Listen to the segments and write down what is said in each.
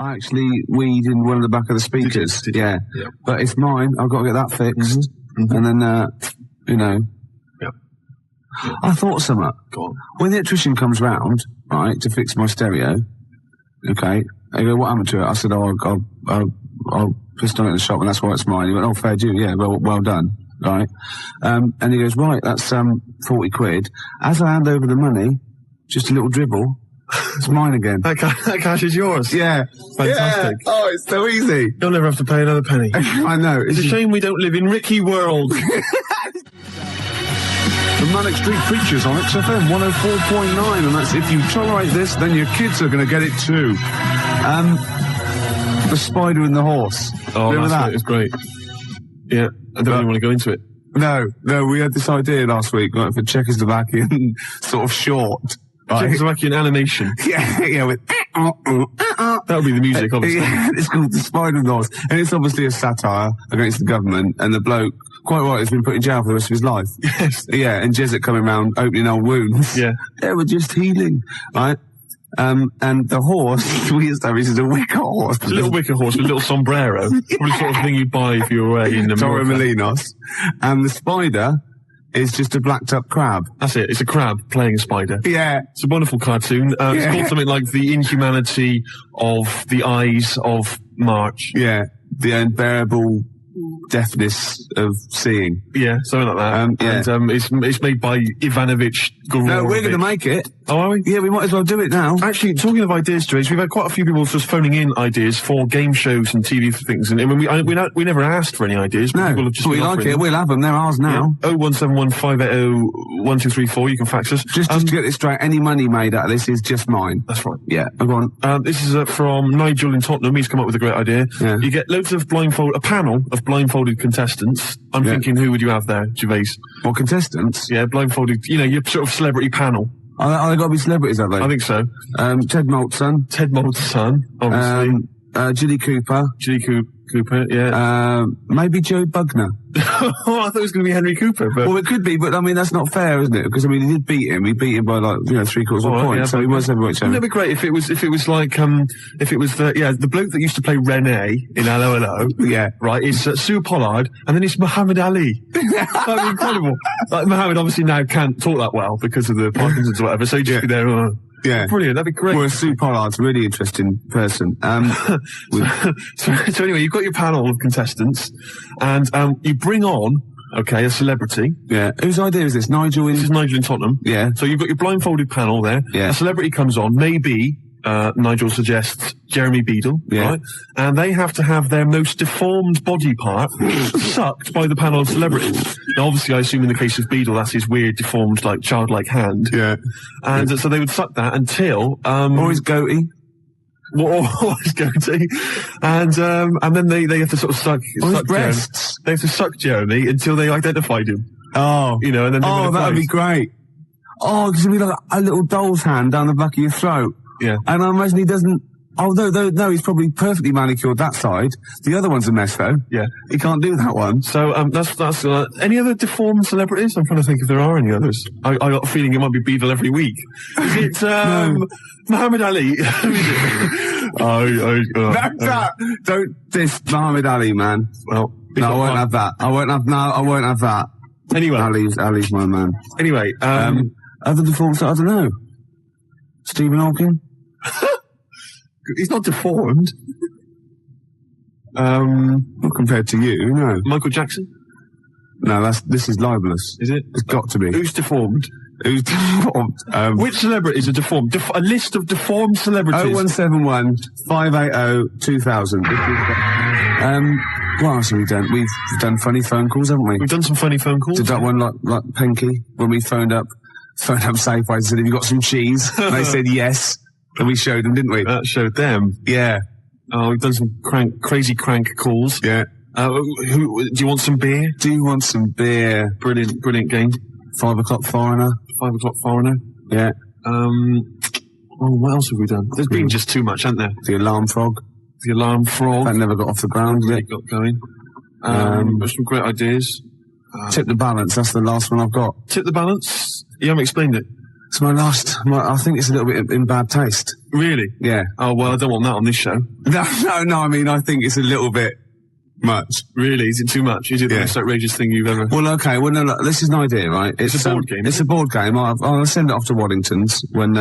I actually weed in one of the back of the speakers. Did you? Yeah. Yeah. But it's mine. I've got to get that fixed. Mm-hmm. And then, you know. Yeah. I thought something. Go on. When the electrician comes round, right, to fix my stereo, okay, they go, what happened to it? I said, oh, I'll pissed on it in the shop and that's why it's mine. He went, oh, fair due, yeah, well done, right? And he goes, right, that's 40 quid. As I hand over the money, just a little dribble, it's mine again. That cash is yours. Yeah. Fantastic. Yeah. Oh, it's so easy. You'll never have to pay another penny. I know. It's a shame we don't live in Ricky world. The Manic Street Preachers on XFM 104.9, and that's if you tolerate this, then your kids are going to get it too. The Spider and the Horse. Oh, remember that? It was great. Yeah, I don't really want to go into it. No, we had this idea last week, like, for Czechoslovakian sort of short. Right? Czechoslovakian animation. Yeah, with... That would be the music, obviously. Yeah, it's called The Spider and the Horse, and it's obviously a satire against the government, and the bloke, quite right, has been put in jail for the rest of his life. Yes. Yeah, and Jesuit coming around opening old wounds. Yeah. Yeah, we're just healing, right? And the horse, we established, is a wicker horse. It's a little wicker horse with a little sombrero. Probably the sort of thing you'd buy if you were away in Torre America. Molinos. And the spider is just a blacked up crab. That's it. It's a crab playing a spider. Yeah. It's a wonderful cartoon. It's called something like The Inhumanity of the Eyes of March. Yeah. The unbearable deafness of seeing. Yeah, something like that. Yeah. And it's made by Ivanovich Gororovich. No, we're going to make it. Oh, are we? Yeah, we might as well do it now. Actually, talking of ideas, Gervais, we've had quite a few people just phoning in ideas for game shows and TV things, and we never asked for any ideas. No, people have just but we like it. We'll have them. They're ours now. Yeah. 0171 580 1234. You can fax us. Just to get this straight, any money made out of this is just mine. That's right. Yeah, go on. This is from Nigel in Tottenham. He's come up with a great idea. Yeah. You get loads of a panel of blindfolded contestants. I'm thinking, who would you have there, Gervais? What, contestants? Yeah, blindfolded. You know, your sort of celebrity panel. Are they got to be celebrities, have they? I think so. Ted Malt's son. Ted Malt's son, obviously. Jilly Cooper. Cooper, yeah. Maybe Joe Bugner. Oh, I thought it was going to be Henry Cooper. But... Well, it could be, but I mean, that's not fair, isn't it? Because, I mean, he did beat him. He beat him by, like, 3/4 of a point, yeah, so he was heavyweight champion. Wouldn't it be great if it was the bloke that used to play Rene in Hello Hello? Yeah. Right, is Sue Pollard, and then it's Muhammad Ali. That'd be incredible. Like, Muhammad obviously now can't talk that well because of the Parkinson's or whatever, so he'd just be there, Yeah. Brilliant, that'd be great. Well, Sue Pollard's a really interesting person. So anyway, you've got your panel of contestants, and you bring on, a celebrity. Yeah. Whose idea is this? This is Nigel in Tottenham. Yeah. So you've got your blindfolded panel there. Yeah. A celebrity comes on, maybe, Nigel suggests Jeremy Beadle, yeah. Right? And they have to have their most deformed body part sucked by the panel of celebrities. Now, obviously, I assume in the case of Beadle, that's his weird, deformed, like, childlike hand. Yeah. And so they would suck that until... or his goatee. Or his goatee. And then they have to sort of suck his breasts. They have to suck Jeremy until they identified him. Oh. You know, and then... Oh, that would be great. Oh, because it'd be like a little doll's hand down the back of your throat. Yeah. And I imagine he doesn't... Oh, no, he's probably perfectly manicured that side. The other one's a mess, though. Yeah. He can't do that one. So, that's any other deformed celebrities? I'm trying to think if there are any others. I got a feeling it might be Beadle every week. Is it, Muhammad Ali? Don't diss Muhammad Ali, man. Well, no, I won't have that. I won't have that. Anyway. Ali's my man. Anyway, other deformed, I don't know. Stephen Hawking? He's not deformed. Not compared to you, no. Michael Jackson? No, this is libelous. Is it? It's got to be. Who's deformed? Who's deformed? Which celebrities are deformed? A list of deformed celebrities. 0171 580 2000. What else have we done? We've done funny phone calls, haven't we? We've done some funny phone calls. Did that one like Penky when we phoned up Safeway and said, have you got some cheese? And they said yes. And we showed them, didn't we? That showed them. Yeah. Oh, we've done some crazy crank calls. Yeah. Do you want some beer? Do you want some beer? Brilliant game. 5 o'clock foreigner. 5 o'clock foreigner. Yeah. What else have we done? There's been just too much, hasn't there? The alarm frog. The alarm frog. That never got off the ground yet. Got going. There's some great ideas. Tip the balance. That's the last one I've got. Tip the balance? You haven't explained it. It's my last. I think it's a little bit in bad taste. Really? Yeah. Oh, well, I don't want that on this show. No. I mean, I think it's a little bit much. Really? Is it too much? Is it the most outrageous thing you've ever... Well, okay. Well, no, look, this is an idea, right? It's a board game. It's a board game. I'll send it off to Waddington's when,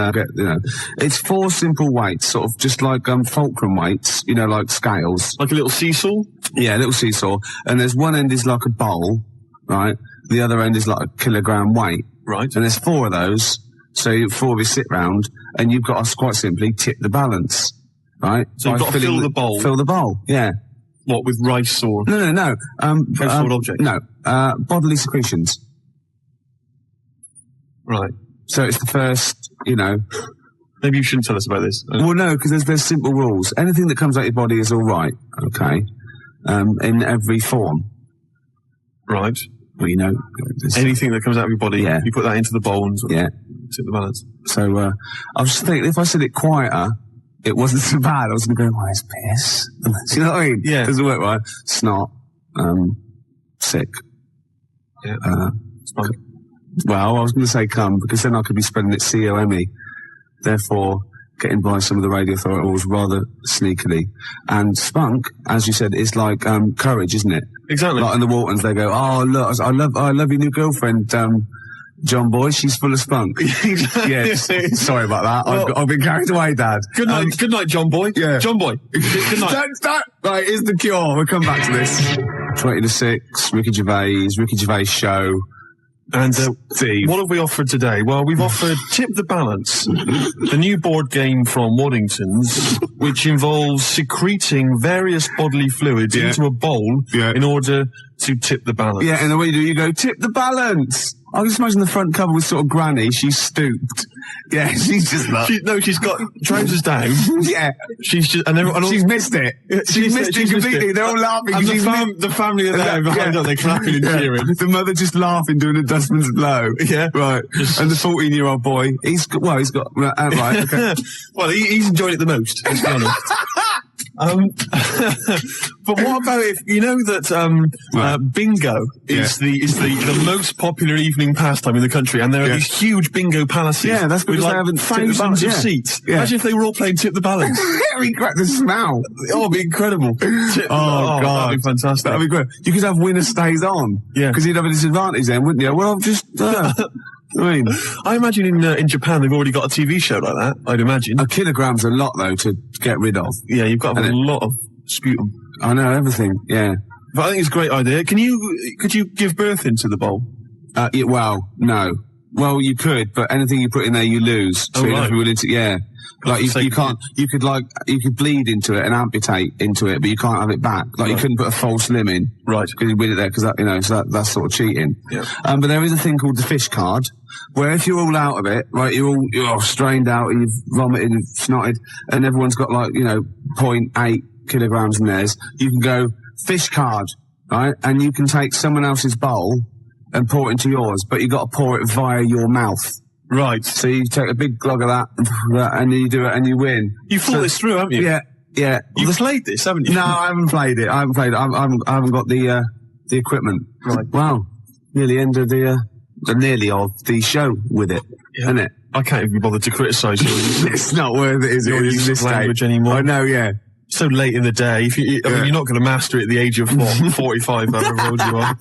it's 4 simple weights, sort of just like, fulcrum weights, like scales. Like a little seesaw? Yeah, a little seesaw. And there's one end is like a bowl, right? The other end is like a kilogram weight. Right. And there's 4 of those. So 4 of you sit round, and you've got to quite simply tip the balance, right? So you've got to fill the bowl. Fill the bowl, yeah. What, with rice or... No. Household object? No, bodily secretions. Right. So it's the first, Maybe you shouldn't tell us about this. Well, no, because there's simple rules. Anything that comes out your body is all right, okay, in every form. Right. Well, anything that comes out of your body, yeah. You put that into the bowl and yeah. tip the balance. So, I was just thinking, if I said it quieter, it wasn't so bad. I was going to go, why is piss? Do you know what I mean? Yeah. Doesn't work right. Snot, sick. Yeah. Well, I was going to say cum, because then I could be spelling it C-O-M-E. Therefore, getting by some of the radio authorities rather sneakily. And spunk, as you said, is like courage, isn't it? Exactly. Like in the Waltons, they go, oh, look, I love your new girlfriend, John Boy, she's full of spunk. Yeah, sorry about that. Well, I've been carried away, Dad. Good night, John Boy. Yeah. John Boy. Good night. Don't. Right, here's the cure. We'll come back to this. 20 to 6, Ricky Gervais Show. And Steve. What have we offered today? Well, we've offered Tip the Balance, the new board game from Waddington's, which involves secreting various bodily fluids into a bowl in order to tip the balance. Yeah, and the way you do, you go, tip the balance. I just imagine the front cover with sort of Granny. She's stooped. Yeah, she's just like... She's got trousers down. Yeah. She's just... And she's missed it. She's missed it completely. They're all laughing. And the family are there behind her. They're clapping and cheering. The mother just laughing, doing a dustman's blow. Yeah. Right. And the 14-year-old boy, he's got... Right, okay. Well, he's enjoyed it the most, let's be honest. But what about if you know that bingo is the most popular evening pastime in the country, and there are these huge bingo palaces. Yeah, that's because with they haven't thousands of seats. Yeah. Imagine if they were all playing Tip the Balance. Very great. The smell. Oh, it'd be incredible. God, that'd be fantastic. That'd be great. You could have winner stays on. Yeah, because you'd have a disadvantage then, wouldn't you? Well, I've just. I imagine in Japan they've already got a TV show like that. I'd imagine. A kilogram's a lot though to get rid of. Yeah, you've got to have a lot of sputum. I know everything. Yeah, but I think it's a great idea. Could you give birth into the bowl? Well, no. Well, you could, but anything you put in there, you lose. So you have to be willing to. Yeah. Like you can't. You could bleed into it and amputate into it, but you can't have it back. Like you couldn't put a false limb in, right? Because you win it there, because so that's sort of cheating. Yeah. But there is a thing called the fish card, where if you're all out of it, right, you're all strained out, and you've vomited and snotted, and everyone's got 0.8 kilograms in theirs. You can go fish card, right, and you can take someone else's bowl and pour it into yours, but you got to pour it via your mouth. Right. So you take a big glug of that, and you do it, and you win. You thought this through, haven't you? Yeah. You've played this, haven't you? No, I haven't played it. I haven't got the equipment. Right. Wow. Nearly end of nearly of the show with it, isn't it? I can't even be bothered to criticise you. It's not worth it, is it? Your use of language anymore. I know, yeah. So late in the day. I mean, you're not going to master it at the age of 45, however old you are.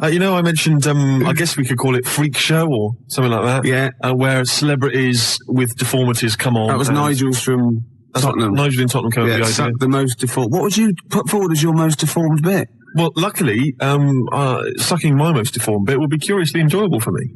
I mentioned, I guess we could call it Freak Show or something like that. Yeah. Where celebrities with deformities come on. That was Nigel's from Tottenham. Nigel in Tottenham came up with the idea. The most deformed. What would you put forward as your most deformed bit? Well, luckily, sucking my most deformed bit will be curiously enjoyable for me.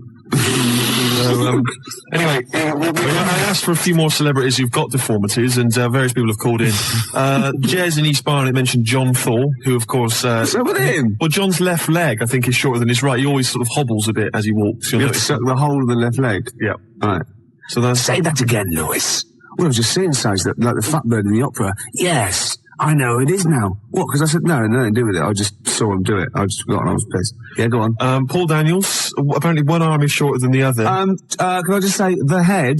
Anyway, I asked for a few more celebrities who've got deformities, and various people have called in. Jez in East Barnet mentioned John Thor, who, of course... So with him? Well, John's left leg, I think, is shorter than his right. He always sort of hobbles a bit as he walks. You have to suck the whole of the left leg? Yeah. All right. So that's... Say that again, Lewis. Well, I was just saying, like the fat bird in the opera. Yes. I know it is now. What? Because I said no, nothing to do with it. I just saw him do it. I just forgot and I was pissed. Yeah, go on. Paul Daniels. Apparently one arm is shorter than the other. Can I just say the head?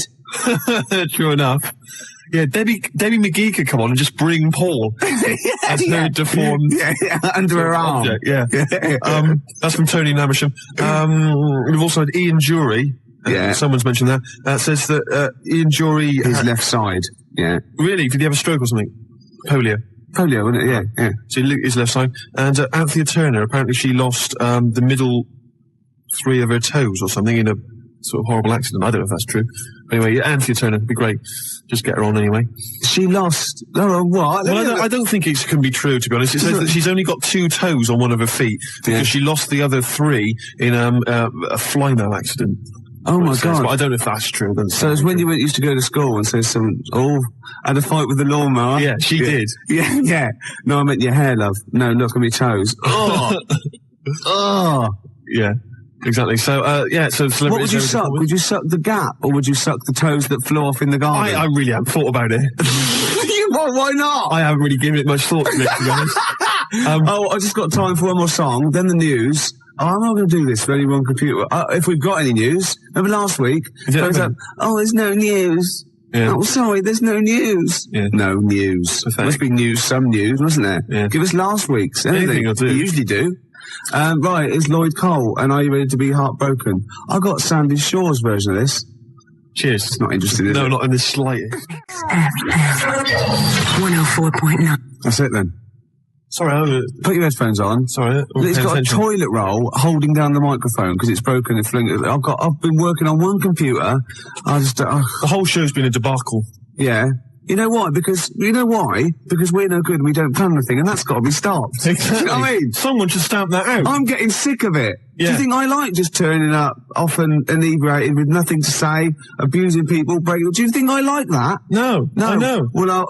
True enough. Yeah, Debbie McGee could come on and just bring Paul as her deformed under her arm. Object. Yeah. That's from Tony Namersham. We've also had Ian Jury. Yeah. Someone's mentioned that. Says that Ian Jury... His left side. Yeah. Really? Did he have a stroke or something? Polio, wasn't it? Yeah, yeah. So his left side. And Anthea Turner, apparently she lost the middle 3 of her toes or something in a sort of horrible accident. I don't know if that's true. Anyway, yeah, Anthea Turner would be great. Just get her on anyway. She lost... Oh, what? Well, I don't think it can be true, to be honest. It says that she's only got 2 toes on one of her feet because she lost the other 3 in a fly-mail accident. Oh my God! But I don't know if that's true. So it's when you used to go to school and say had a fight with the lawnmower. Yeah, she did. Yeah, yeah. No, I meant your hair, love. No, look at me toes. Oh, oh. Yeah, exactly. So so celebrities. What would you suck? Would you suck the gap, or would you suck the toes that flew off in the garden? I really haven't thought about it. Why not? I haven't really given it much thought to it, to be honest. I just got time for one more song, then the news. Oh, I'm not going to do this for any one computer. If we've got any news. Remember last week? There's no news. Yeah. Oh, sorry, there's no news. Yeah. No news. Must be news, some news, wasn't there? Yeah. Give us last week's. Anything will do. You usually do. Right, it's Lloyd Cole, and Are You Ready to Be Heartbroken? I got Sandy Shaw's version of this. Cheers. It's not interesting, is it? No, not in the slightest. 104.9. That's it then. Sorry, put your headphones on. Sorry, it's got a toilet roll holding down the microphone because it's broken and flinging. I've been working on one computer. The whole show's been a debacle. Yeah. You know why? Because we're no good and we don't plan anything, and that's got to be stopped. Exactly. You know what I mean? Someone should stamp that out. I'm getting sick of it. Yeah. Do you think I like just turning up often inebriated with nothing to say, abusing people, breaking? Do you think I like that? No. I know. Well, I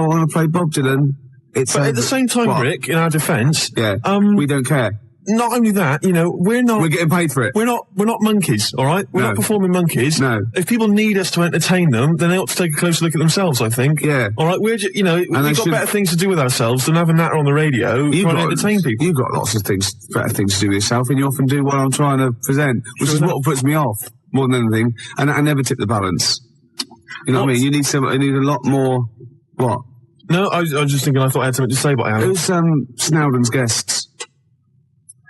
want to play Bob Dylan. But at the same time, Rick, in our defence, we don't care. Not only that, we're getting paid for it. We're not monkeys, all right? We're not performing monkeys. No. If people need us to entertain them, then they ought to take a closer look at themselves, I think. Yeah. All right, we've got better things to do with ourselves than have a natter on the radio trying to entertain people. You've got lots of better things to do with yourself, and you often do what I'm trying to present, which is what puts me off more than anything. And I never tip the balance. You know what I mean? You need a lot more. What? No, I was just thinking. I thought I had something to say, but I haven't. Who's Snowden's guests?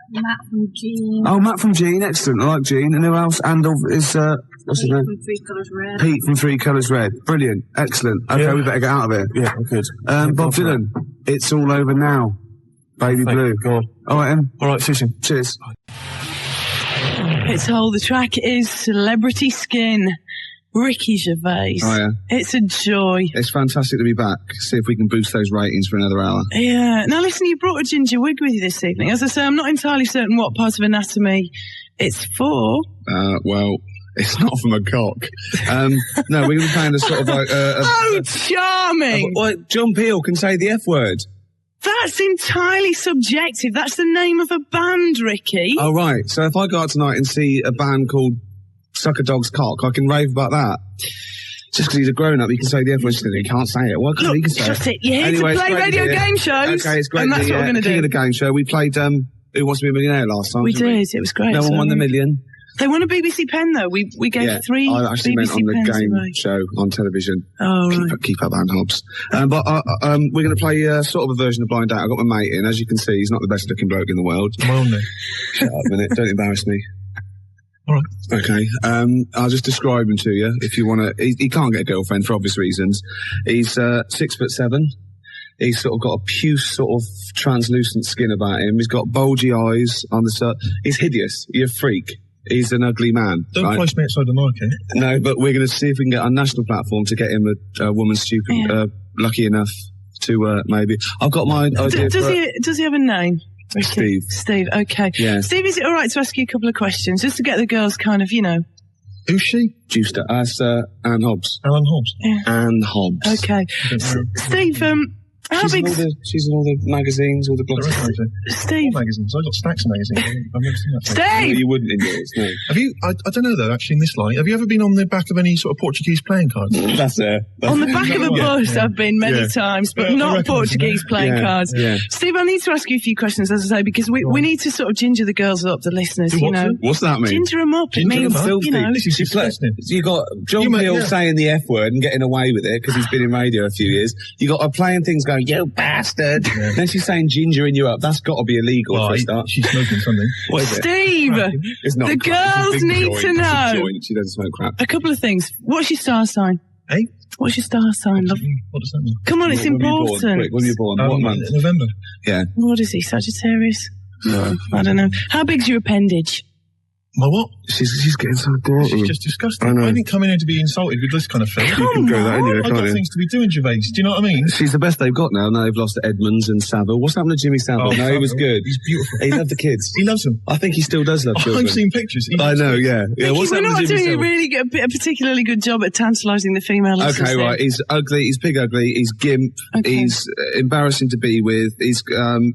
Matt from Gene. Oh, Matt from Gene, excellent. I like Gene. And who else? And is what's his name? From 3 Colours Red. Pete from 3 Colours Red. Brilliant, excellent. Okay, we better get out of here. Yeah, good. Bob Dylan, It's All Over Now. Baby Blue. God. All right, Em. All right, see you soon. Cheers. It's all. The track is Celebrity Skin. Ricky Gervais. Oh, yeah. It's a joy. It's fantastic to be back. See if we can boost those ratings for another hour. Yeah. Now listen, you brought a ginger wig with you this evening. As I say, I'm not entirely certain what part of anatomy it's for. Well, it's not from a cock. No, we're going to be playing a sort of like... oh, charming! John Peel can say the F word. That's entirely subjective. That's the name of a band, Ricky. Oh, right. So if I go out tonight and see a band called Suck a Dog's Cock, I can rave about that. Just because he's a grown-up, he can say the F word. He can't say it. Why can't he say it? You're here to play radio game shows. Okay, it's great. And that's what we're going to do. The game show. We played Who Wants to Be a Millionaire last time. We did. It was great. No one won the million. They won a BBC pen, though. We gave 3 I actually BBC meant on the pens game away. show on television. Oh, right. Keep up, Ann Hobbs. But we're going to play sort of a version of Blind Date. I've got my mate in. As you can see, he's not the best looking bloke in the world. My own name. Shut up a minute. Don't embarrass me. All right. Okay. I'll just describe him to you if you want to. He can't get a girlfriend for obvious reasons. He's 6'7". He's sort of got a puce sort of translucent skin about him. He's got bulgy eyes on the side. He's hideous. He's a freak. He's an ugly man. Don't place me outside the market. No, but we're going to see if we can get on national platform to get him a woman lucky enough to maybe. I've got my idea. Does he have a name? Steve. Steve, okay. Yeah. Steve, is it all right to ask you a couple of questions, just to get the girls kind of, Who's she? Juicer. Ann Hobbs. Alan Hobbs. Yeah. Ann Hobbs. Okay. Steve, how big... She's in all the magazines, all the blogs. Steve. All magazines. I've got stacks of magazines. I've never seen that. Steve! No, you wouldn't in yours, no. Have you, I don't know though, actually in this light, have you ever been on the back of any sort of Portuguese playing cards? That's it. On the back of a bus, I've been many times, but not Portuguese playing cards. Yeah. Steve, I need to ask you a few questions, as I say, because we need to sort of ginger the girls up, the listeners, What's that mean? Ginger them up. Ginger it means, them up? You got John Peel saying the F word and getting away with it because he's been in radio a few years. You got playing things going going, you bastard. Then she's saying gingering you up. That's got to be illegal for a start. She's smoking something. What is it? Steve, It's not the crap. girls It's a big need joint. to It's a know joint. She doesn't smoke crap. a couple of things. What's your star sign? Hey? What's your star sign, love? What does that mean? Come on, it's When were you born? important. Quick, when were you born? What month? November. Yeah. What is he, Sagittarius? No, I don't know. How big's your appendage? My what? She's getting so dirty. She's just disgusting. I know. I didn't come in here to be insulted with this kind of thing. You can go that anyway, I've can't got you? things to be doing, Gervais. Do you know what I mean? She's the best they've got now. Now they've lost to Edmonds and Savile. What's happened to Jimmy Savile? No, he was good. He's beautiful. He loved the kids. He loves them. I think he still does love children. I've seen pictures. I know, yeah. Vicky, What's we're happened not to Jimmy doing a Savile? really good, a particularly good job at tantalising the female listeners. Okay, right. He's ugly. He's pig ugly. He's gimp. Okay. He's embarrassing to be with. He's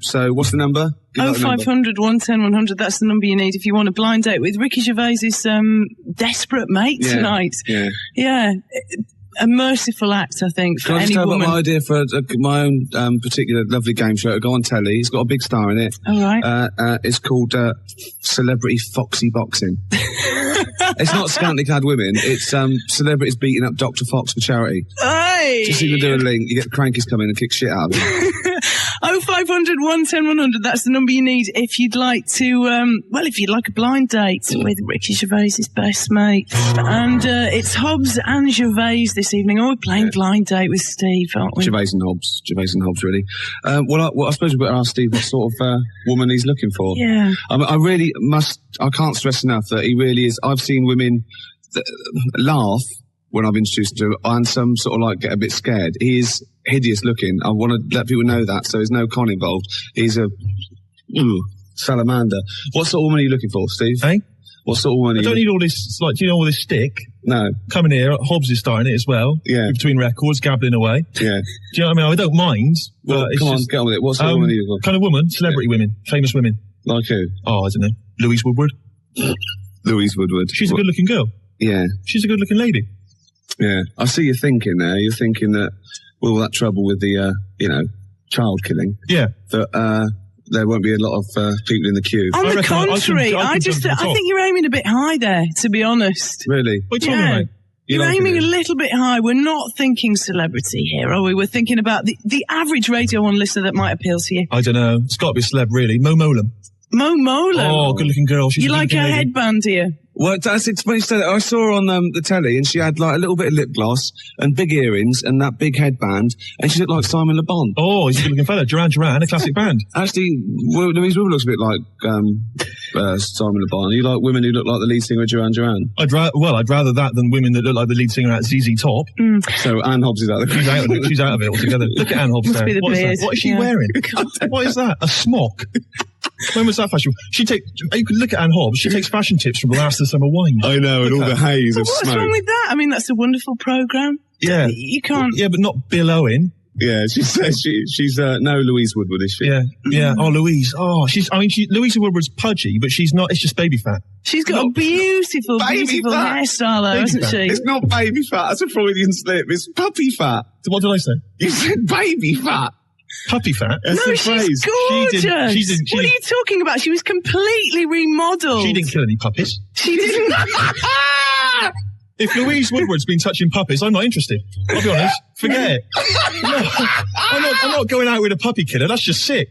so. What's the number? Give out the number. 0500 110 100. That's the number you need if you want a blind date with Ricky Gervais's desperate mate Yeah, tonight. Yeah. Yeah. A merciful act, I think, for Can I just any tell about woman. my idea for my own particular lovely game show to go on telly? It's got a big star in it. All right. It's called Celebrity Foxy Boxing. It's not scantily clad women. It's celebrities beating up Dr. Fox for charity. Hey! Just even do a link. You get the crankies come in and kick shit out of them. 0500 110 100. That's the number you need if you'd like to, if you'd like a blind date with Ricky Gervais's best mate. And it's Hobbs and Gervais this evening. Oh, we're playing blind date with Steve, aren't we? Gervais and Hobbs, really. I suppose we've got to ask Steve what sort of woman he's looking for. Yeah. I can't stress enough that he really is. I've seen women laugh when I've introduced him to him, and some sort of like get a bit scared. He is hideous looking. I want to let people know that, so there's no con involved. He's a salamander. What sort of woman are you looking for, Steve? Hey? What sort of woman are I you don't need all this, do you know all this stick? No. Coming here, Hobbs is starting it as well. Yeah. Between records, gabbling away. Yeah. Do you know what I mean? I don't mind. Well, but it's come on, just, get on with it. What sort of woman are you looking for? kind of woman, celebrity women, famous women. Like who? Oh, I don't know. Louise Woodward. Louise Woodward. She's a good-looking girl. Yeah. She's a good-looking lady. Yeah. I see you thinking there. You're thinking that with all that trouble with the, child killing, Yeah. that, there won't be a lot of people in the queue. On the reckon I contrary, can I jump to the top. think you're aiming a bit high there, to be honest. Really? What are you Yeah. talking about? You You're like aiming it? a little bit high. We're not thinking celebrity here, are we? We're thinking about the average Radio 1 listener that might appeal to you. I don't know. It's got to be a celeb, really. Mo Molam. Mo Mola. Oh, good-looking girl. She's You a like her good-looking lady. headband, do you? Well, it's funny you said that. I saw her on the telly, and she had like a little bit of lip gloss and big earrings and that big headband, and she looked like Simon Le Bon. Oh, he's a good-looking fella. Duran, a classic band. Actually, Louise Woodward looks a bit like Simon Le Bon. You like women who look like the lead singer of Duran? I'd rather that than women that look like the lead singer at ZZ Top. So Anne Hobbs is out there. She's out of it. She's out of it altogether. Look at Anne Hobbs Must there. be the What is beard. that? What is she Yeah. wearing? What is that? A smock? When was that fashion? You could look at Anne Hobbs. She takes fashion tips from the last of the summer wine. I know, and all the haze of What's smoke. wrong with that? I mean, that's a wonderful programme. Yeah. You can't... Yeah, but not Bill Owen. Yeah, she says she's no Louise Woodward, is she? Yeah, yeah. Oh, Louise. Oh, Louise Woodward's pudgy, but she's not. It's just baby fat. She's got a beautiful, baby beautiful fat. hairstyle, though, Baby hasn't fat. she? It's not baby fat. That's a Freudian slip. It's puppy fat. What did I say? You said baby fat. Puppy fat. That's No, the she's phrase. gorgeous. She didn't- What are you talking about? She was completely remodelled. She didn't kill any puppies. She didn't. If Louise Woodward's been touching puppies, I'm not interested. I'll be honest. Forget it. No, I'm not going out with a puppy killer. That's just sick.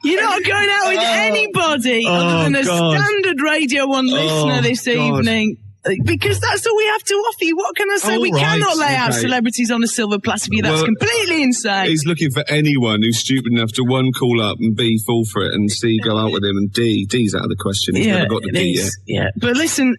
You're not going out with anybody other than a God. standard Radio 1 listener this God. evening. Because that's all we have to offer you. What can I say? All We right, cannot lay out okay. celebrities on a silver platter for you. That's Well, completely insane. He's looking for anyone who's stupid enough to one, call up, and B, fall for it, and C, go out with him, and D's out of the question. He's never got the it D is. Yeah. But listen,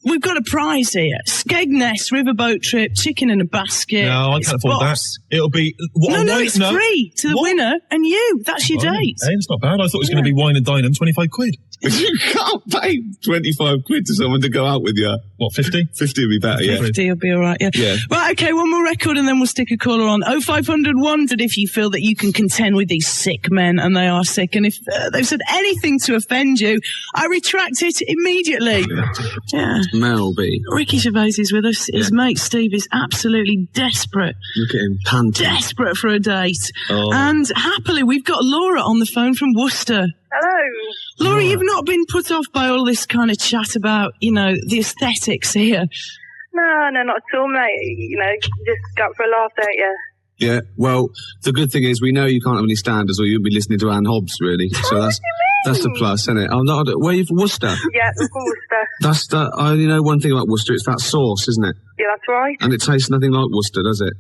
we've got a prize here. Skegness riverboat trip, chicken in a basket. No, I It's can't afford that. boss. It'll be... No, it's free to the What? winner and you. That's your date. Hey, it's not bad. I thought it was going to be wine and dine them, 25 quid. You can't pay 25 quid to someone to go out with you. What, 50? 50 would be better, yeah. 50 will be all right, yeah. Yeah. Right, okay, one more record and then we'll stick a caller on. 0500 100 if you feel that you can contend with these sick men, and they are sick. And if they've said anything to offend you, I retract it immediately. Yeah. Mel B. Ricky Gervais is with us. His mate Steve is absolutely desperate. Look at him panting. Desperate for a date. Oh. And happily, we've got Laura on the phone from Worcester. Hello. Laura, you've not been put off by all this kind of chat about, the aesthetics here. No, not at all, mate. Just go out for a laugh, don't you? Yeah, well, the good thing is we know you can't have any standards or you'll be listening to Anne Hobbs, really. So that's a plus, isn't it? I'm not, where are you from, Worcester? Yeah, we're from Worcester. I only know one thing about Worcester, it's that sauce, isn't it? Yeah, that's right. And it tastes nothing like Worcester, does it?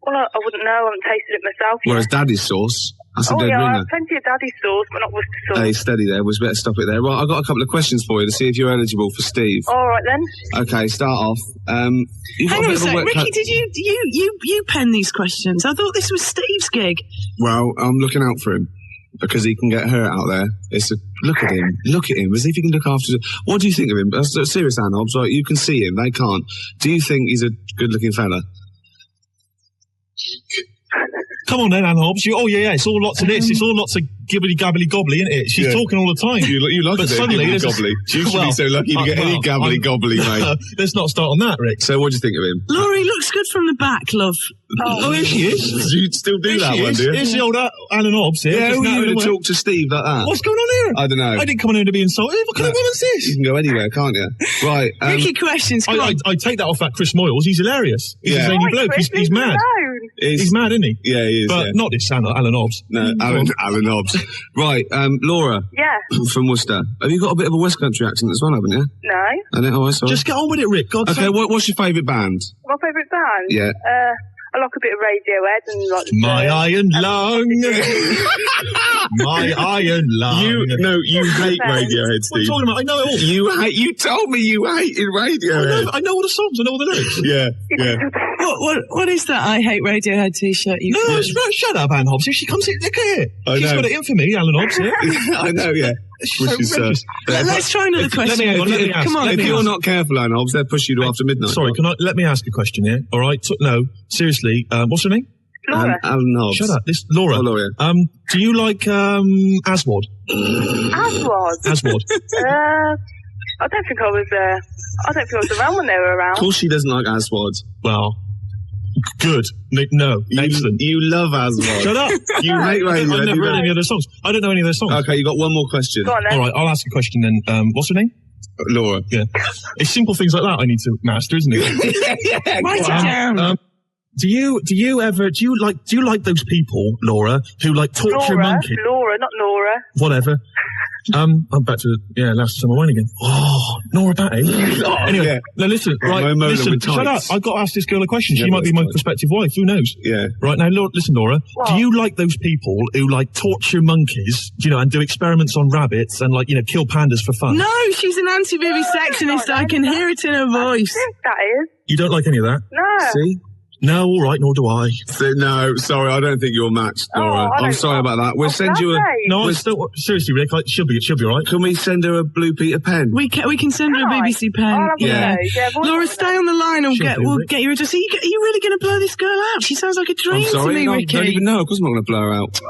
Well, I wouldn't know. I haven't tasted it myself yet. Whereas Daddy's sauce, that's a dead I ringer. have plenty of Daddy's sauce, but not Worcester sauce. Hey, steady there. We better stop it there. Right, I've got a couple of questions for you to see if you're eligible for Steve. All right, then. Okay, start off. You've got Hang on a bit of sec, wet Ricky, did you pen these questions? I thought this was Steve's gig. Well, I'm looking out for him because he can get hurt out there. Look at him, as if he can look after. What do you think of him? That's serious, Anne Hobbs. Like, you can see him, they can't. Do you think he's a good-looking fella? Come on then, Anne Hobbs. It's all lots of this. It's all lots of gibbly gobbly, isn't it? She's talking all the time. You like but it, suddenly gibbly gobbly. You should be so lucky to get any gabbly gobbly, mate. Let's not start on that, Rick. So what do you think of him? Laurie looks good from the back, love. Oh, here she is. Do you still do that one, do you? Here's the old Anne Hobbs here. Yeah, who are you going to talk to Steve like that? What's going on here? I don't know. I didn't come in here to be insulted. What kind of woman's this? You can go anywhere, can't you? Right. Ricky, questions, come on. I take that off that Chris Moyles. He's hilarious. He's a zany bloke. He's mad. He's mad, isn't he? Yeah, he is. But not this Alan Hobbs. No, Alan Hobbs. Right, Laura. Yeah. From Worcester. Have you got a bit of a West Country accent as well, haven't you? No. Sorry. Just get on with it, Rick. God's sake. What's your favourite band? My favourite band? Yeah. I like a bit of Radiohead and like... My Iron Lung. My Iron Lung. You hate Radiohead, Steve. What are you talking about? I know it all. You told me you hated Radiohead. I know all the songs. I know all the lyrics. Yeah. What is that I Hate Radiohead t-shirt you No, shut up, Anne Hobbs. If she comes in, look at here. She's got it in for me, Alan Hobbs. Yeah? I know, yeah. Which is, let's try another question. Let me ask. Come on, if you're not careful, Anne Hobbs, they'll push you to after midnight. Sorry, let me ask a question here? All right? No, seriously. What's her name? Laura. Alan Hobbs. Shut up. This Laura. Oh, Laura. Do you like Aswad? Aswad? I don't think I was around when they were around. Of course she doesn't like Aswad. Well, good. No, excellent. You love Aswad. Shut up. You hate Radiohead. I've never heard any of their songs. I don't know any of their songs. Okay, you got one more question. Go on, then. All right, I'll ask a question then. What's her name? Laura. Yeah. It's simple things like that I need to master, isn't it? Write it down. Do you like those people, Laura, who like torture monkeys? Laura, not Nora. Whatever. I'm back to last summer wine again. Oh, Nora Batty. Anyway, yeah. now listen, shut up. I've got to ask this girl a question. She might be my prospective wife. Who knows? Yeah. Right now, listen, Laura. What? Do you like those people who like torture monkeys, and do experiments on rabbits and kill pandas for fun? No, she's an anti-vivisectionist. I can hear it in her voice. That is. You don't like any of that? No. See? No, all right, nor do I. No, sorry, I don't think you're matched, Laura. I'm sorry about that. We'll send you a... No, seriously, Rick, she'll be all right. Can we send her a Blue Peter pen? We can send her a BBC pen. Yeah. Laura, stay on the line and we'll get your address. Are you really going to blow this girl out? She sounds like a dream to me, Ricky. I don't even know. Of course I'm not going to blow her out.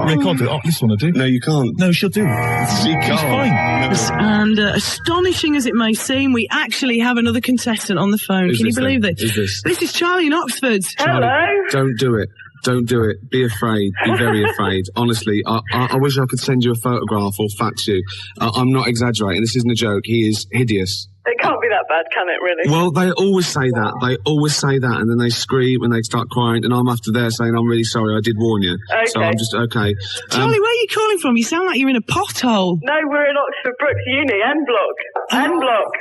Rick, I'll do it. This one I do. No, you can't. No, she'll do. She can't. She's fine. And astonishing as it may seem, we actually have another contestant on the phone. Can you believe this? Who's this? This is Charlie in Oxford. Hello. Don't do it. Don't do it. Be afraid. Be very afraid. Honestly, I wish I could send you a photograph or fax you. I'm not exaggerating. This isn't a joke. He is hideous. It can't be that bad, can it, really? Well, they always say that. They always say that, and then they scream and they start crying, and I'm after there saying, I'm really sorry, I did warn you. Okay. So I'm just, okay. Charlie, where are you calling from? You sound like you're in a pothole. No, we're in Oxford Brookes Uni, N Block. N Block.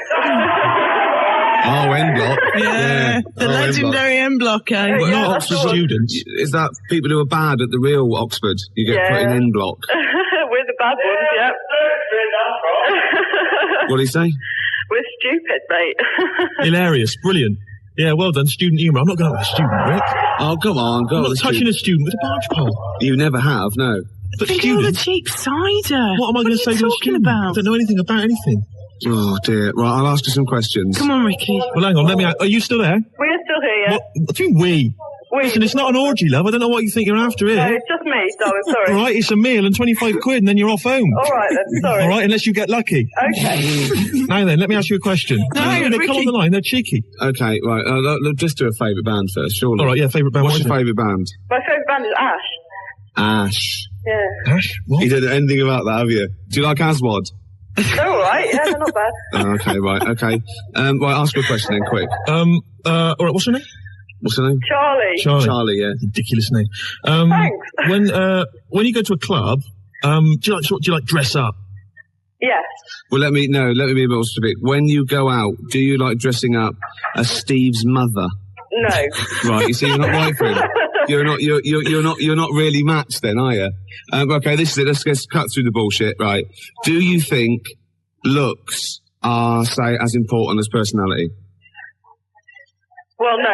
Oh, N Block. Yeah, the legendary N Block, eh? Well, Not Oxford students. Is that people who are bad at the real Oxford? You get put in N Block. We're the bad ones, yep. What do you say? We're stupid, mate. Hilarious. Brilliant. Yeah, well done. Student humour. I'm not going to have a student, Rick. Oh, come on. Go I'm on. not touching a student with a barge pole. You never have, no. But Think of all the students... cheap cider. What am I going to say to a student? I don't know anything about anything. Oh, dear. Right, I'll ask you some questions. Come on, Ricky. Well, hang on. Are you still there? We're still here, yeah. What do you mean we? Listen, it's not an orgy, love. I don't know what you think you're after here. No, it's just me, darling, sorry. All right, it's a meal and 25 quid and then you're off home. All right, then, sorry. All right, unless you get lucky. Okay. Now then, let me ask you a question. No, They Ricky. come on the line, they're cheeky. Okay, right. Just do a favourite band first, surely. All right, yeah, favourite band. What's your favourite band? My favourite band is Ash. Ash. Yeah. Ash? What? You don't know anything about that, have you? Do you like Aswad? They're all right, yeah, they're not bad. Oh, okay, right, okay. Right, ask you a question then, quick. All right, what's your name? What's her name? Charlie. Charlie, yeah. Ridiculous name. Thanks. When you go to a club, do you like dress up? Yes. Well, let me be a bit more specific. When you go out, do you like dressing up as Steve's mother? No. Right, you see, you're not right for him. You're not really matched then, are you? Okay, this is it. Let's cut through the bullshit, right? Do you think looks are, say, as important as personality? Well, no,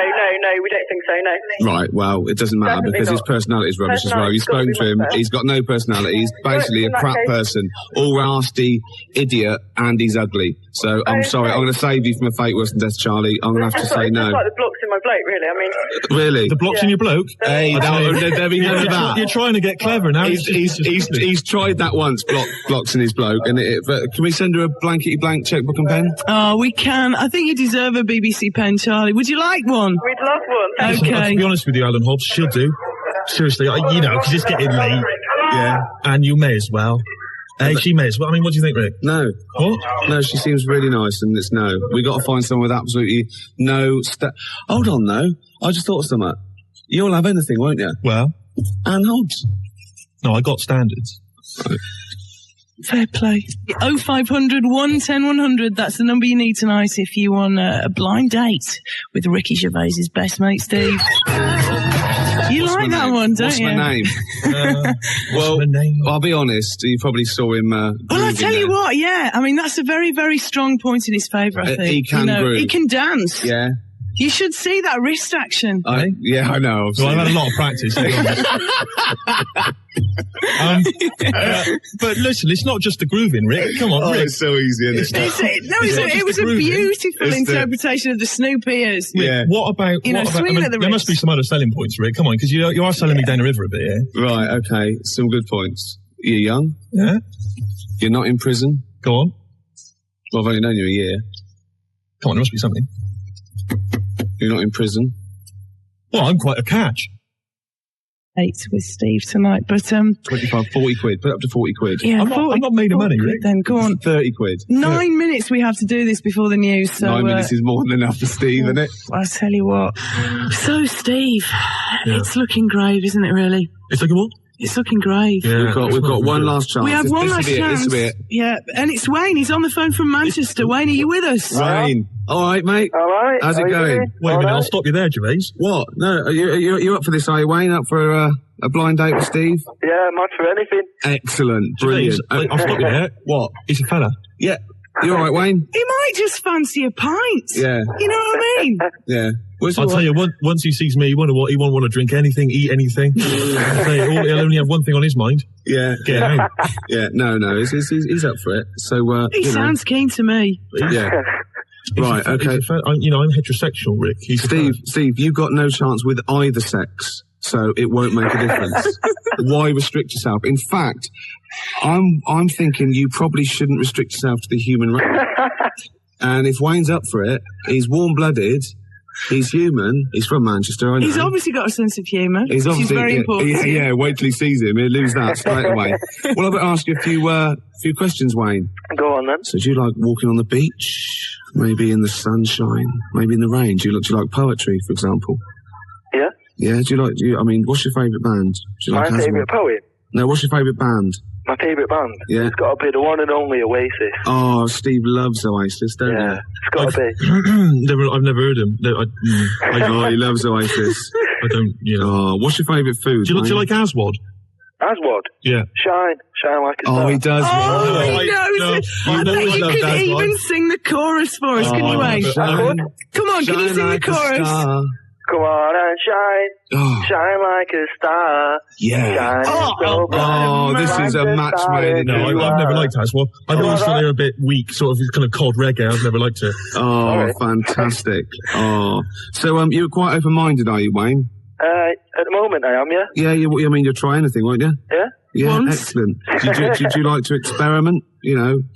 we don't think so, no. Right, well, it doesn't matter Definitely because his not. personality is rubbish as well. You've spoken to him, he's got no personality, he's basically a in that crap case- person, all nasty, idiot, and he's ugly. So, I'm sorry, I'm going to save you from a fate worse than death, Charlie. I'm going to have to say It's no. just like the blocks in my bloke, really. I mean, Really? The blocks in your bloke? Hey, there'll be none of that. You're trying to get clever now. He's tried that once, blocks in his bloke, but can we send her a blankety blank checkbook and pen? Oh, we can. I think you deserve a BBC pen, Charlie. Would you like one? we'd love one. Okay. To be honest with you, Alan Hobbs, she'll do. Seriously, because it's getting late. Yeah. And you may as well. Hey, she may as well. I mean, what do you think, Rick? No. What? No, she seems really nice, and it's no. We got to find someone with absolutely no. Hold on, though. I just thought of something. You'll have anything, won't you? Well, Anne Hobbs. no, I got standards. Fair play. 0500 110 100. That's the number you need tonight if you want a blind date with Ricky Gervais's best mate, Steve. You like that one, don't What's you? my name? Well, my name? I'll be honest. You probably saw him. Well, I tell you what, yeah. I mean, that's a very, very strong point in his favour, I think. He can groove. He can dance. Yeah. You should see that wrist action. Yeah, I know. Well, I've had a lot of practice. But listen, it's not just the grooving, Rick. Come on, Rick. It's so easy, isn't it? It was a beautiful interpretation of the Snoop ears. Yeah. What about? swinging at the there must be wrist. some other selling points, Rick. Come on, because you are selling me down the river a bit here. Right, okay. Some good points. You're young. Yeah. You're not in prison. Go on. Well, I've only known you a year. Come on, there must be something. You're not in prison. Well, I'm quite a catch. Date with Steve tonight, but 25, 40 quid. Put up to 40 quid. yeah, I'm not made of money, 40 Rick. Then go on. 30 quid. 9 minutes we have to do this before the news. So 9 minutes is more than enough for Steve, isn't it? I'll tell you what. So, Steve, it's looking grave, isn't it? Really, It's like a what? it's looking grave. We've got one last chance. We have one last This chance. will be it. Yeah, and it's Wayne. He's on the phone from Manchester. Wayne, are you with us? Wayne. All right, mate. All right. How's it how you going? doing? Wait a All minute, I'll right. stop you there, Gervais. What? No, are you up for this, are you, Wayne? Up for a blind date with Steve? Yeah, much for anything. Excellent. Brilliant. Gervais, I'll stop you there. What? He's a fella. Yeah. You all right, Wayne? He might just fancy a pint. Yeah. You know what I mean? Yeah. I'll tell you, once he sees me, he won't want to drink anything, eat anything. I'll tell you, he'll only have one thing on his mind. Yeah. Get out. Yeah. No. He's up for it. So, He sounds keen to me. Yeah. Right. Okay. I'm heterosexual, Rick. He's a fella. Steve, you've got no chance with either sex, so it won't make a difference. Why restrict yourself? In fact, I'm thinking you probably shouldn't restrict yourself to the human race. And if Wayne's up for it, he's warm-blooded, he's human, he's from Manchester, I know. He's obviously got a sense of humour. He's which is obviously very important. Yeah, wait till he sees him, he'll lose that straight away. Well, I've got to ask you a few questions, Wayne. Go on then. So do you like walking on the beach? Maybe in the sunshine? Maybe in the rain? Do you like poetry, for example? Yeah. Yeah, what's your favourite band? Do you My like Asthma? favourite poet. No, what's your favourite band? My favourite band. Yeah. It's got to be the one and only Oasis. Oh, Steve loves Oasis, don't Yeah. you? It's got to be. I've never heard him. Oh, he loves Oasis. I don't, Oh, what's your favourite food? Do you like Aswad? Aswad. Yeah. Shine like a star. Oh, he does. Oh, yeah. he knows it. I bet you love could that even one. sing the chorus for us, can you, Wayne? Shine, Come on, can you shine sing like the a chorus? star. Come on and shine. Oh, Shine like a star. yeah. Shine so bright. Oh, this is a Like the match star made in that No, you I've never are. liked Aswad. I've always thought they were a bit weak, sort of kind of cold reggae. I've never liked it. Oh, Alright. fantastic. Oh. So, you're quite open-minded, are you, Wayne? At the moment I am, yeah? Yeah, you'll try anything, won't you? Yeah? Yeah, Once. excellent. Did you like to experiment?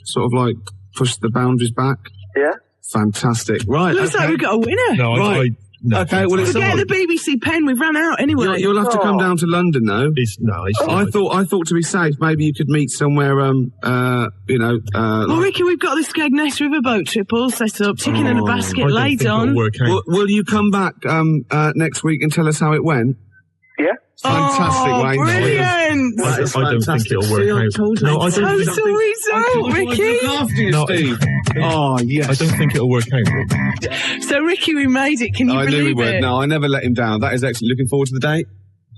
Sort of like push the boundaries back? Yeah? Fantastic. Right, Looks like okay. we've got a winner. No, Right. No. Okay, well, it's Forget on. the BBC pen. We've run out anyway. You'll have to come down to London, though. I thought to be safe, maybe you could meet somewhere. Well, Ricky, we've got the Skegness Riverboat trip all set up. Chicken in a basket laid on. Will you come back next week and tell us how it went? Yeah. Fantastic, Wayne. Brilliant. That is I don't think fantastic. it'll work out. No, I don't Total result, Ricky. After you, No. Steve. Oh, yes. I don't think it'll work out. So, Ricky, we made it. Can you I believe knew we would. it? No, I never let him down. That is excellent. Looking forward to the date?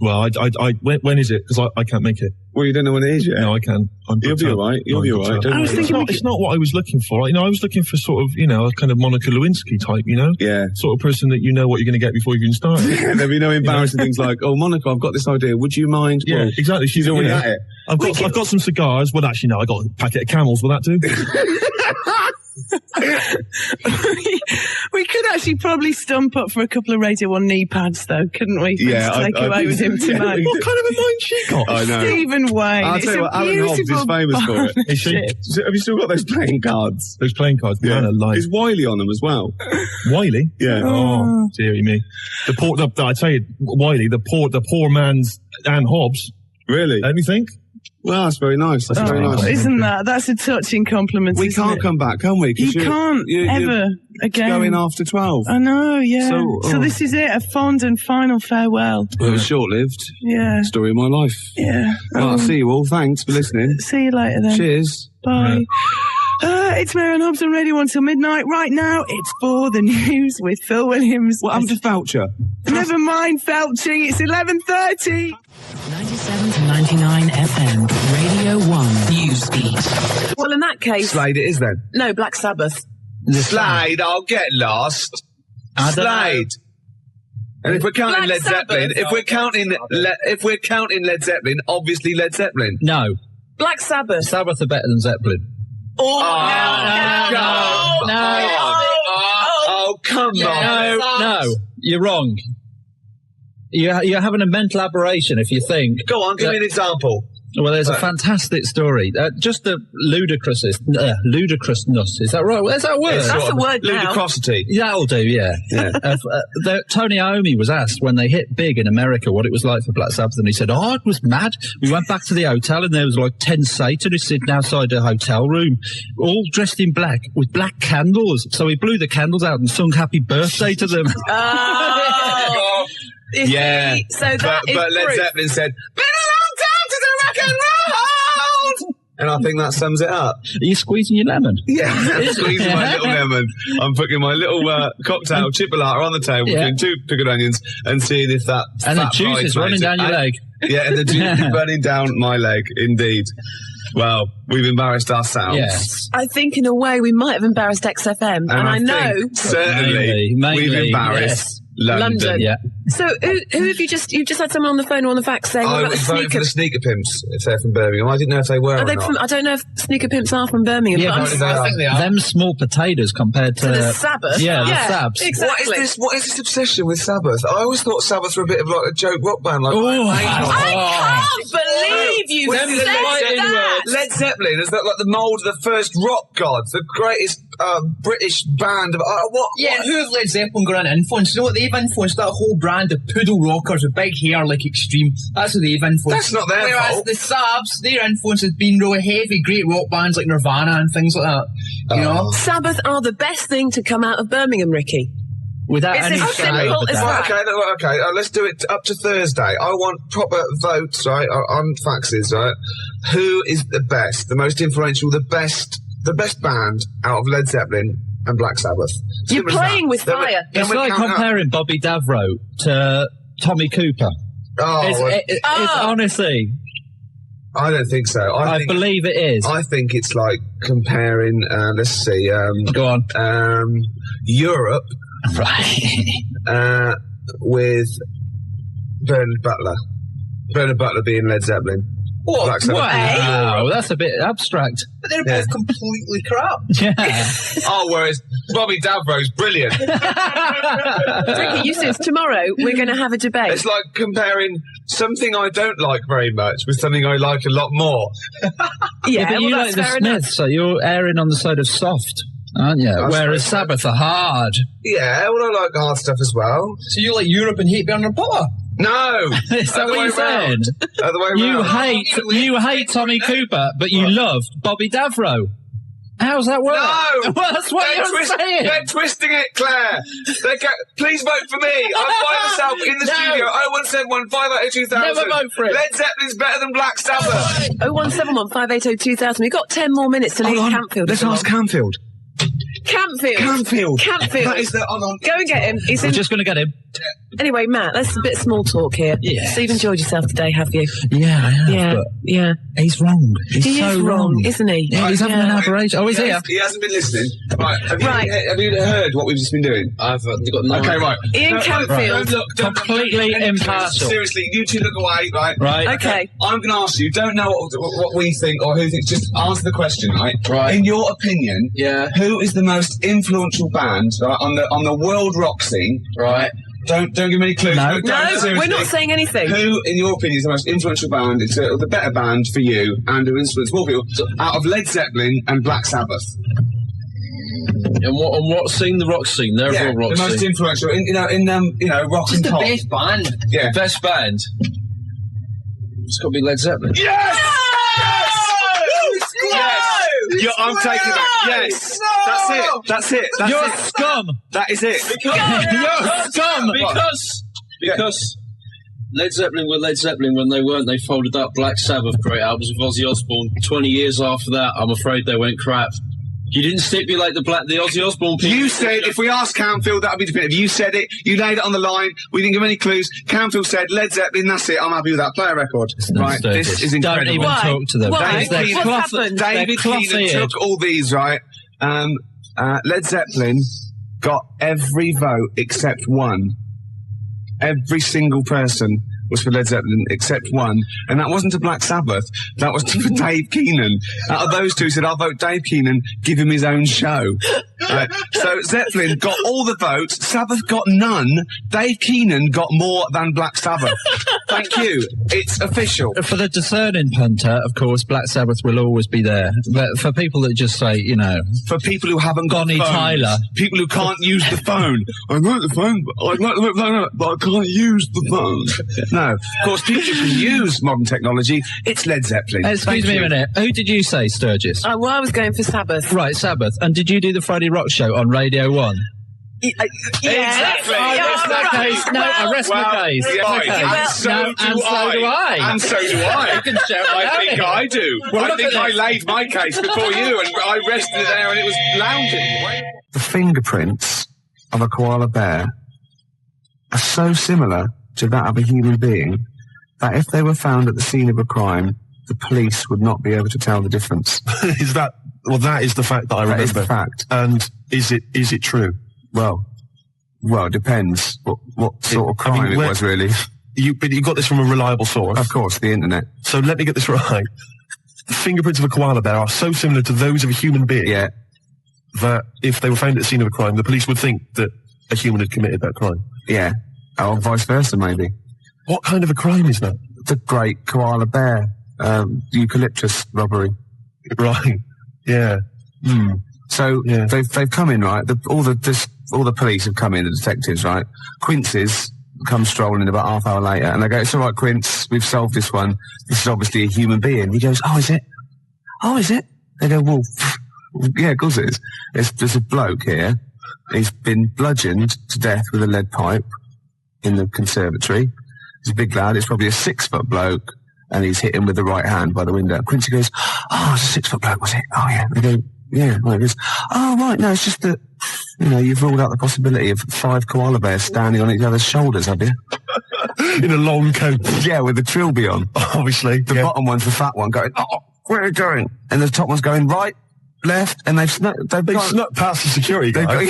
Well, when is it? Because I can't make it. Well, you don't know when it is yet. No, I can. You'll be all right. You'll be all right. Don't I was worry. thinking It's not what I was looking for. I was looking for sort of, a kind of Monica Lewinsky type, Yeah. sort of person that you know what you're going to get before you even start. There'll be no embarrassing things like, oh, Monica, I've got this idea. Would you mind? Yeah, Well, exactly. she's already at it. I've got some cigars. Well, actually, no, I got a packet of Camels. Will that do? We could actually probably stump up for a couple of Radio 1 knee pads, though, couldn't we? Yeah, To take away with him tonight. we What kind of a mind she got? I know. Stephen Wayne. I'll It's tell you a what, Alan Hobbs is beautiful famous for it. Is she? partnership. Have you still got those playing cards? Those playing cards. Man alive. Is Wiley on them as well? Wiley? Yeah. Oh, dearie me. I tell you, Wiley, the poor man's Anne Hobbs. Really? Let me think. Well, that's very nice. That's very nice. Isn't that's a touching compliment? We isn't can't it? come back, can we? 'Cause You can't you're ever again. going after 12. I know, yeah. So, This is it, a fond and final farewell. Well, it was short-lived. Yeah, Story of my life. yeah. Well, I'll see you all. Thanks for listening. See you later then. Cheers. Bye. It's Mary and Hobbs on Radio 1 till midnight. Right now, it's for the news with Phil Williams. What happened to Foucher? Never mind felching, it's 11:30. 97 to 99 FM, Radio 1 Newsbeat. Well, in that case, Slade it is then. no, Black Sabbath. Slade, I'll get lost. Slade. And if we're counting Black Led Zeppelin, Sabbath. if we're counting Led Zeppelin, obviously Led Zeppelin. No. Black Sabbath. Sabbath are better than Zeppelin. Oh, come on. No. You're wrong. You're having a mental aberration if you think. Go on, give me an example. Well, there's a fantastic story. Just the ludicrousness. Is that right? Is that a word? That's a word now. Ludicrosity. That'll do, yeah. Tony Iommi was asked when they hit big in America what it was like for Black Sabbath, and he said, "Oh, it was mad. We went back to the hotel, and there was like 10 Satanists sitting outside the hotel room, all dressed in black with black candles. So he blew the candles out and sung Happy Birthday to them." Oh. Yeah. So that is but Led proof. Zeppelin said, "Been a long time to the rock and roll." And I think that sums it up. Are you squeezing your lemon? Yeah, I'm squeezing my little lemon. I'm putting my little cocktail chipolata on the table between 2 pickled onions and seeing if that And the fat juice is bridesmaid- running down your leg. Yeah, and the juice is running down my leg, indeed. Well, we've embarrassed ourselves. Yes. I think in a way we might have embarrassed XFM, and I know. think certainly Maybe, we've embarrassed London. Yeah. So who have you just had someone on the phone or on the fax saying I what about was the voting for sneaker? the sneaker pimps if they're from Birmingham. I didn't know if they were Are or they not. from? I don't know if sneaker pimps are from Birmingham. Yeah, but but I'm I think they are. Them small potatoes compared to the Sabbath. Yeah, the Sabs. Exactly. What is this obsession with Sabbath? I always thought Sabbath were a bit of like a joke rock band. Like I can't believe you Well, said that. Led Zeppelin is like the mould of the first rock gods, the greatest British band of what? Yeah, and who have Led Zeppelin got an influence? You know what they've influenced? That whole brand of poodle rockers with big hair like Extreme. That's what they've influenced. That's not their Whereas fault. the Sabs, their influence has been really heavy, great rock bands like Nirvana and things like that. You know? Sabbath are the best thing to come out of Birmingham, Ricky. without It's any as shadow simple of a as doubt. that. Okay, let's do it up to Thursday. I want proper votes, right, on faxes, right? Who is the best, the most influential, the best band out of Led Zeppelin and Black Sabbath? You're Simple as that. playing with Then we- fire. then It's we like count up. comparing Bobby Davro to Tommy Cooper. Oh, It's, well, it's honestly, I don't think so. I believe it is. I think it's like comparing, let's see, Go on. Europe Right. with Bernard Butler. Bernard Butler being Led Zeppelin. What? Black Sabbath. Wow, that's a bit abstract. But they're both completely crap. Yeah. Oh, whereas Bobby Davro's brilliant. Ricky, you said tomorrow we're going to have a debate. It's like comparing something I don't like very much with something I like a lot more. Yeah, but well, you that's like the fair enough. Smiths, so you're erring on the side of soft. aren't you? Whereas Sabbath are hard. Yeah, well, I like hard stuff as well. So you like Europe and hate Bernard Potter? No! Is that what you said? Other way round. You hate Tommy Cooper, but you love Bobby Davro. How's that work? No! Well, that's what you're saying. They're twisting it, Claire. Please vote for me. I'm by myself in the studio. 0171 580 2000. Never vote for it. Led Zeppelin's better than Black Sabbath. 0171 580 2000. We've got 10 more minutes to leave Campfield. Let's ask Campfield. Campfield. That is the... Go and get him. We're just going to get him. Anyway, Matt, let's a bit of small talk here. Yeah. So you've enjoyed yourself today, have you? Yeah, I have. Yeah, but yeah. He's wrong. He is wrong, isn't he? Yeah, he's having an aberration. Oh, he's here. He hasn't been listening. Right. Have you heard what we've just been doing? I've got no Okay, right. Ian Campfield. Don't Completely impartial. Seriously, you two look away, right? Right. Okay. I'm going to ask you, don't know what we think or who thinks, just answer the question, right? Right. In your opinion, who is the most influential band on the world rock scene? Right. Don't give me any clues. No, we're not saying anything. Who, in your opinion, is the most influential band, the better band for you, and who influenced more people, out of Led Zeppelin and Black Sabbath? And what scene? The rock scene. They're all rock scene. The most influential in rock Just and pop. the best band. Yeah. Best band. It's got to be Led Zeppelin. Yes! Yes! I'm taking that. Yes! That's it. You're scum! That is it. You're scum! Because Led Zeppelin were Led Zeppelin when they weren't. They folded up. Black Sabbath, great albums with Ozzy Osbourne. 20 years after that, I'm afraid they went crap. You didn't stipulate the Ozzy Osbourne people. You said, if we asked Campfield, that would be definitive. You said it. You laid it on the line. We didn't give any clues. Campfield said, Led Zeppelin, that's it. I'm happy with that. Play a record. Right, this is incredible. Don't even talk to them. Why? What's happened? David Keenan took all these, right? Led Zeppelin got every vote except one. Every single person was for Led Zeppelin except one, and that wasn't to Black Sabbath, that was for Dave Keenan. Out of those two, said, I'll vote Dave Keenan, give him his own show. So Zeppelin got all the votes, Sabbath got none, Dave Keenan got more than Black Sabbath. Thank you. It's official. For the discerning punter, of course, Black Sabbath will always be there. But for people that just say, for people who haven't got Bonnie phones, Tyler, people who can't use the phone. I like the phone, but I can't use the phone. No, of course, people who can use modern technology. It's Led Zeppelin. Excuse me a minute. Who did you say, Sturgis? Well, I was going for Sabbath. Right, Sabbath. And did you do the Friday Rock Show on Radio 1? Exactly. Arrest that case. No, arrest my case. And so do I. And so do I. You can shout I think I do. I think I laid my case before you, and I rested it there, and it was lounging. The fingerprints of a koala bear are so similar to that of a human being that if they were found at the scene of a crime, the police would not be able to tell the difference. That is the fact that I remember. That is the fact. And is it true? Well, it depends what sort of crime it was, really. But you got this from a reliable source. Of course, the internet. So let me get this right. The fingerprints of a koala bear are so similar to those of a human being that if they were found at the scene of a crime, the police would think that a human had committed that crime. Yeah. Or vice versa, maybe. What kind of a crime is that? The great koala bear eucalyptus robbery. Right. Yeah. So they've come in, right? All the police have come in, the detectives, right? Quincy's come strolling about half hour later, and they go, "It's all right, Quince, we've solved this one. This is obviously a human being." He goes, "Oh, is it? Oh, is it?" They go, "Well, yeah, of course it is. There's a bloke here. He's been bludgeoned to death with a lead pipe in the conservatory. He's a big lad. It's probably a 6-foot bloke, and he's hit him with the right hand by the window." Quincy goes, "Oh, it's a 6-foot bloke, was it? Oh, yeah." They go, "Yeah." Well, it goes, "Oh, right, no, it's just that, you've ruled out the possibility of 5 koala bears standing on each other's shoulders, have you?" In a long coat. Yeah, with the trilby on. Obviously. The bottom one's the fat one going, "Oh, where are you going?" And the top one's going right, left, and they've snuck past the security guy.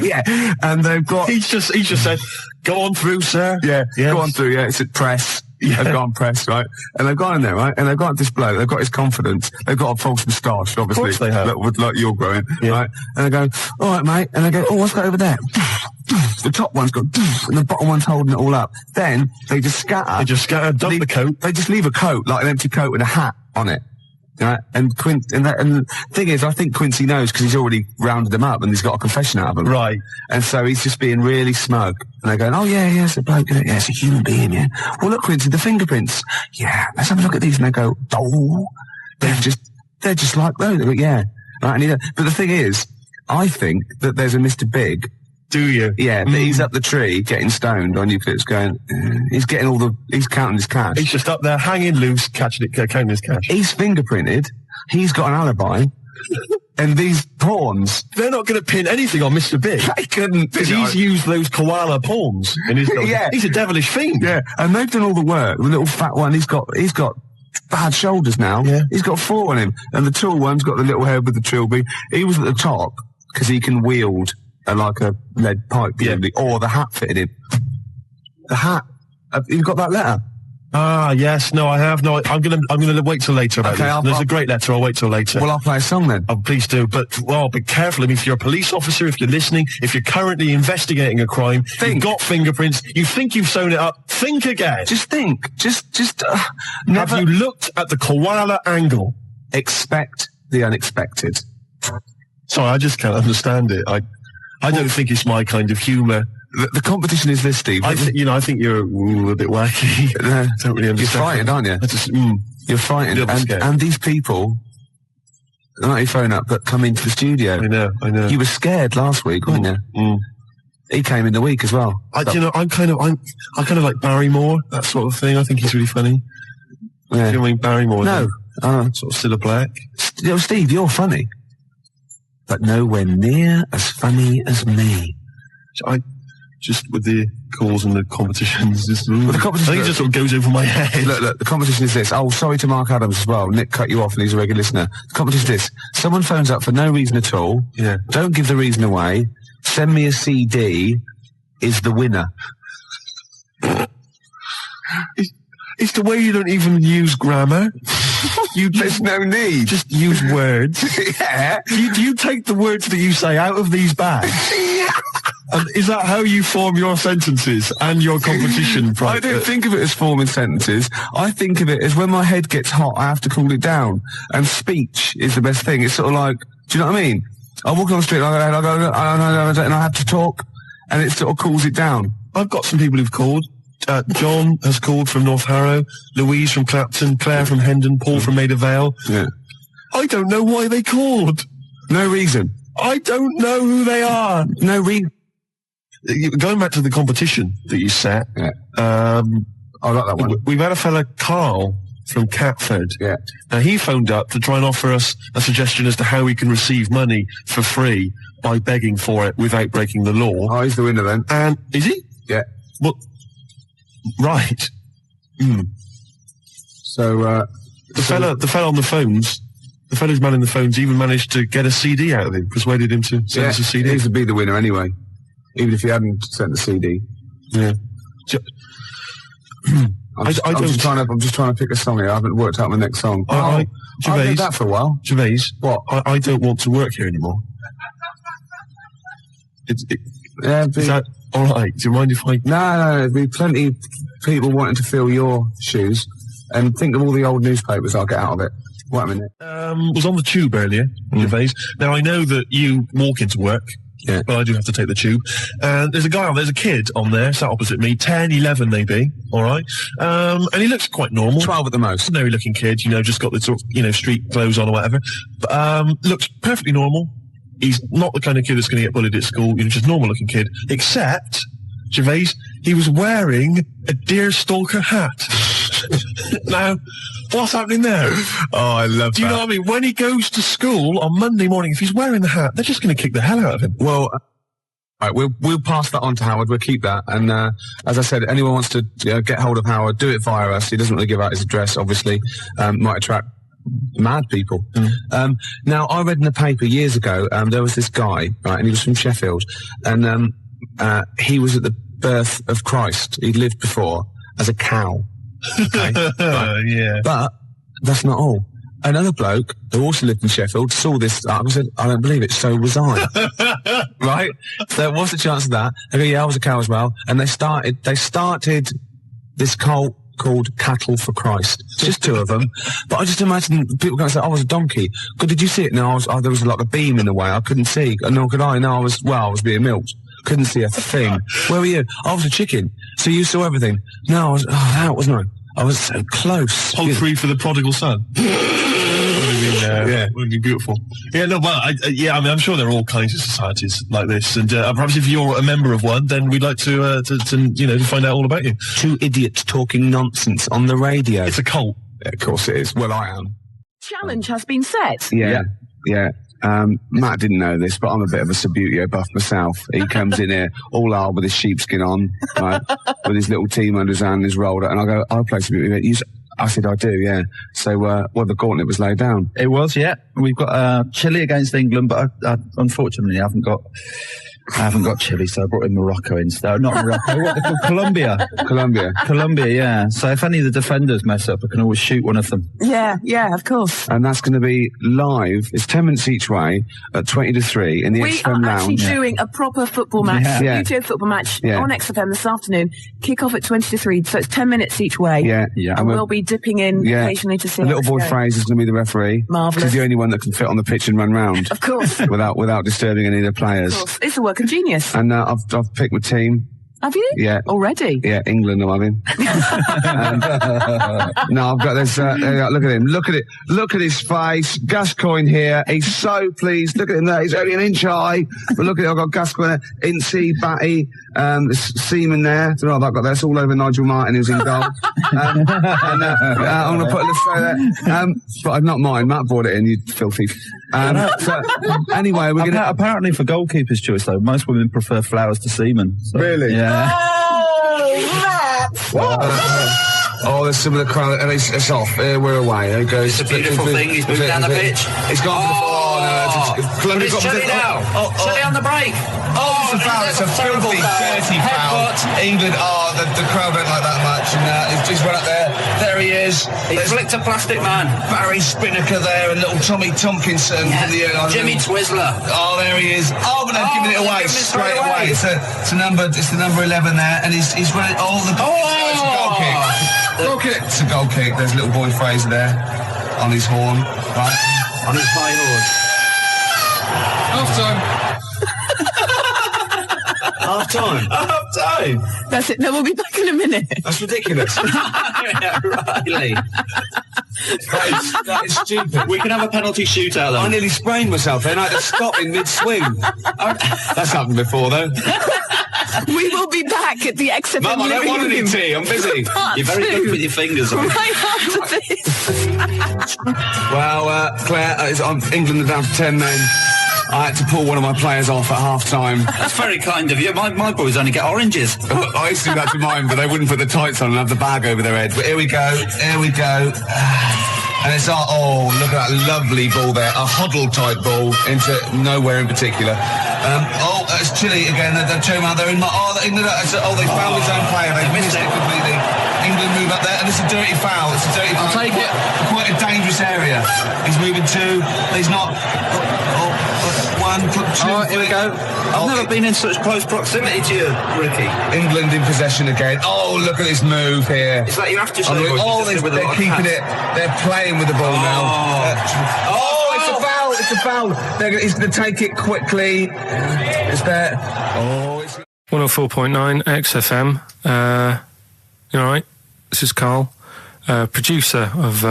Yeah. And they've got... He's just said, "Go on through, sir." Yeah, yes. Go on through, yeah. It's at press. Yeah. They've gone press, right? And they've gone in there, right? And they've got this bloke, they've got his confidence, they've got a false moustache, obviously. Of course they have. Like you're growing, right? And they go, "All right, mate." And they go, "Oh, what's that over there?" The top one's got, and the bottom one's holding it all up. Then they just scatter. Dump the coat. They just leave a coat, like an empty coat with a hat on it. Right? And the thing is, I think Quincy knows because he's already rounded them up and he's got a confession out of them. Right. And so he's just being really smug. And they're going, oh, yeah, it's a bloke. Yeah, it's a human being, yeah. Well, look, Quincy, the fingerprints. Yeah, let's have a look at these. And they go, oh, they're just like those. They go, yeah. Right, but the thing is, I think that there's a Mr. Big. Do you? Yeah, but he's up the tree getting stoned on eucalyptus going, he's counting his cash. He's just up there hanging loose, counting his cash. He's fingerprinted, he's got an alibi, and these pawns. They're not going to pin anything on Mr. Big. They couldn't. Because he's used those koala pawns in his dog. Yeah. He's a devilish fiend. Yeah, and they've done all the work. The little fat one, he's got bad shoulders now. Yeah. He's got 4 on him. And the tall one's got the little head with the trilby. He was at the top because he can wield like a lead pipe, or the hat fitted him. The hat. You've got that letter? Ah, yes. No, I have. No, I'm gonna wait till later about this. There's a great letter. I'll wait till later. Well, I'll play a song then. Oh, please do. But, be careful. I mean, if you're a police officer, if you're listening, if you're currently investigating a crime, you've got fingerprints, you think you've sewn it up, think again. Just think. Have you looked at the koala angle? Expect the unexpected. Sorry, I just can't understand it. I don't think it's my kind of humour. The competition is this, Steve. I think you're a bit wacky. Don't really understand. You're frightened, aren't you? You're frightened. And these people, not your phone up, but come into the studio. I know. You were scared last week, weren't you? Mm. He came in the week as well. I kind of like Barrymore, that sort of thing. I think he's really funny. Yeah. Do you mean Barrymore? No. Sort of Cilla Black. Steve, you're funny. But nowhere near as funny as me. Just with the calls and the competitions, I think it just sort of goes over my head. Look, the competition is this. Oh, sorry to Mark Adams as well. Nick cut you off and he's a regular listener. The competition is this. Someone phones up for no reason at all. Yeah. Don't give the reason away. Send me a CD is the winner. It's the way you don't even use grammar. There's no need. Just use words. Yeah. Do you take the words that you say out of these bags? And is that how you form your sentences and your competition? I don't think of it as forming sentences. I think of it as when my head gets hot, I have to cool it down. And speech is the best thing. It's sort of like, do you know what I mean? I walk on the street and I have to talk, and it sort of cools it down. I've got some people who've called. John has called from North Harrow, Louise from Clapton, Claire from Hendon, Paul from Maida Vale. Yeah. I don't know why they called. No reason. I don't know who they are. No reason. Going back to the competition that you set, I like that one. We've had a fella, Karl, from Catford. Yeah. Now, he phoned up to try and offer us a suggestion as to how we can receive money for free by begging for it without breaking the law. Oh, he's the winner then. And is he? Yeah. Well, right. So, the fella on the phones, the fella's manning the phones even managed to get a CD out of him, persuaded him to send us a CD. He would be the winner anyway, even if he hadn't sent the CD. Yeah. I'm just trying to pick a song here. I haven't worked out my next song. Gervais, I did that for a while. Gervais, what? I don't want to work here anymore. Is that all right? Do you mind if I... No, there'd be plenty of people wanting to fill your shoes. And think of all the old newspapers I'll get out of it. Wait a minute. Was on the tube earlier, Gervais. Now, I know that you walk into work, but I do have to take the tube. And there's a kid on there, sat opposite me, 10, 11 maybe, all right? And he looks quite normal. 12 at the most. Ordinary looking kid, just got the sort of, street clothes on or whatever. But, looks perfectly normal. He's not the kind of kid that's going to get bullied at school, just normal looking kid. Except, Gervais, he was wearing a deerstalker hat. Now, what's happening there? Oh, I love that. Do you know what I mean? When he goes to school on Monday morning, if he's wearing the hat, they're just going to kick the hell out of him. Well, all right, we'll pass that on to Howard. We'll keep that. And as I said, anyone wants to get hold of Howard, do it via us. He doesn't really give out his address, obviously. Might attract mad people. Now, I read in the paper years ago, there was this guy, right, and he was from Sheffield, and he was at the birth of Christ. He'd lived before as a cow. Okay? Right. Yeah. But that's not all. Another bloke who also lived in Sheffield saw this and said, I don't believe it, so was I. Right? So what's the chance of that? They go, yeah, I was a cow as well. And they started this cult called Cattle for Christ. Just 2 of them. But I just imagine people going to say, I was a donkey. God, did you see it? No, there was like a beam in the way. I couldn't see. Nor could I. No, I was being milked. Couldn't see a thing. Where were you? I was a chicken. So you saw everything. No, I was out, wasn't I? I was so close. Poultry for the prodigal son. Would be beautiful. Yeah, no, well, I'm sure there are all kinds of societies like this, and perhaps if you're a member of one, then we'd like to find out all about you. 2 idiots talking nonsense on the radio. It's a cult. Yeah, of course it is. Well, I am. Challenge has been set. Yeah. Matt didn't know this, but I'm a bit of a Subbuteo buff myself. He comes in here all hard with his sheepskin on, right, with his little team under his hand and his rolled up, and I go, I'll play Subbuteo. I said, I do, yeah. So, the gauntlet was laid down. It was, yeah. We've got Chile against England, but I unfortunately I haven't got Chile, so I brought in Morocco instead. Not Morocco, what they call Colombia. Colombia, yeah. So if any of the defenders mess up, I can always shoot one of them. Yeah, of course. And that's going to be live. It's 10 minutes each way at 20 to 3 in the XFM Lounge. We are actually doing a proper football match, YouTube football match on XFM this afternoon. Kick off at 20 to 3, so it's 10 minutes each way. Yeah. And we'll be dipping in occasionally to see. The little boy Fraser's going to be the referee. Marvellous. He's the only one that can fit on the pitch and run round. Of course. without disturbing any of the players. Of course. It's a work of genius. And I've picked my team. Have you? Yeah. Already? Yeah, England I'm having. No, I've got this, look at him. Look at it. Look at his face. Gascoigne here. He's so pleased. Look at him there. He's only an inch high. But look at it. I've got Gascoigne there. Incy, Batty, Seaman there. I don't know if I've got that. It's all over Nigel Martin who's in goal. I'm going to put a list there. But not mine. Matt brought it in, you filthy. So, anyway, we're going to... Apparently for goalkeeper's choice, though, most women prefer flowers to semen. So, really? Yeah. Oh, there's some of the crowd. It's off. We're away. There goes. It's a beautiful thing. He's moved down the pitch. He's gone for the... But it's Chile now. Chile on the break. Oh, it's a foul. It's a filthy, dirty foul. England, the crowd don't like that much. And he's run up there. There he is. He flicked a plastic man. Barry Spinnaker there and little Tommy Tompkinson from the airline. Jimmy Twizzler. Oh, there he is. Oh, but they've given it away straight away. It's the number 11 there, and he's running all the... Oh, it's a goal kick. It's a goal kick. There's little boy Fraser there on his horn, right? On his high horse. Half time. That's it. No, we'll be back in a minute. That's ridiculous. Riley. That is stupid. We can have a penalty shootout, though. I nearly sprained myself then. I had to stop in mid-swing. That's happened before, though. We will be back at the XFM. Mum, I don't want any tea. I'm busy. You're very good with your fingers. Right after this. Well, Claire, England are down to 10 men. I had to pull one of my players off at half-time. That's very kind of you. My boys only get oranges. I used to do that to mine, but they wouldn't put the tights on and have the bag over their head. But here we go. And it's look at that lovely ball there. A Hoddle-type ball into nowhere in particular. It's Chile again. They're showing out there in England. They fouled his own player. They missed it completely. England move up there, and it's a dirty foul. I'll take it. Quite a dangerous area. He's moving 2. He's not... 1, 2, here we go. I've never been in such close proximity to you, Ricky. England in possession again. Oh, look at this move here. It's like you have to say, they're keeping it. They're playing with the ball now. It's a foul. He's going to take it quickly. It's there. 104.9 XFM. You all right? This is Karl, producer of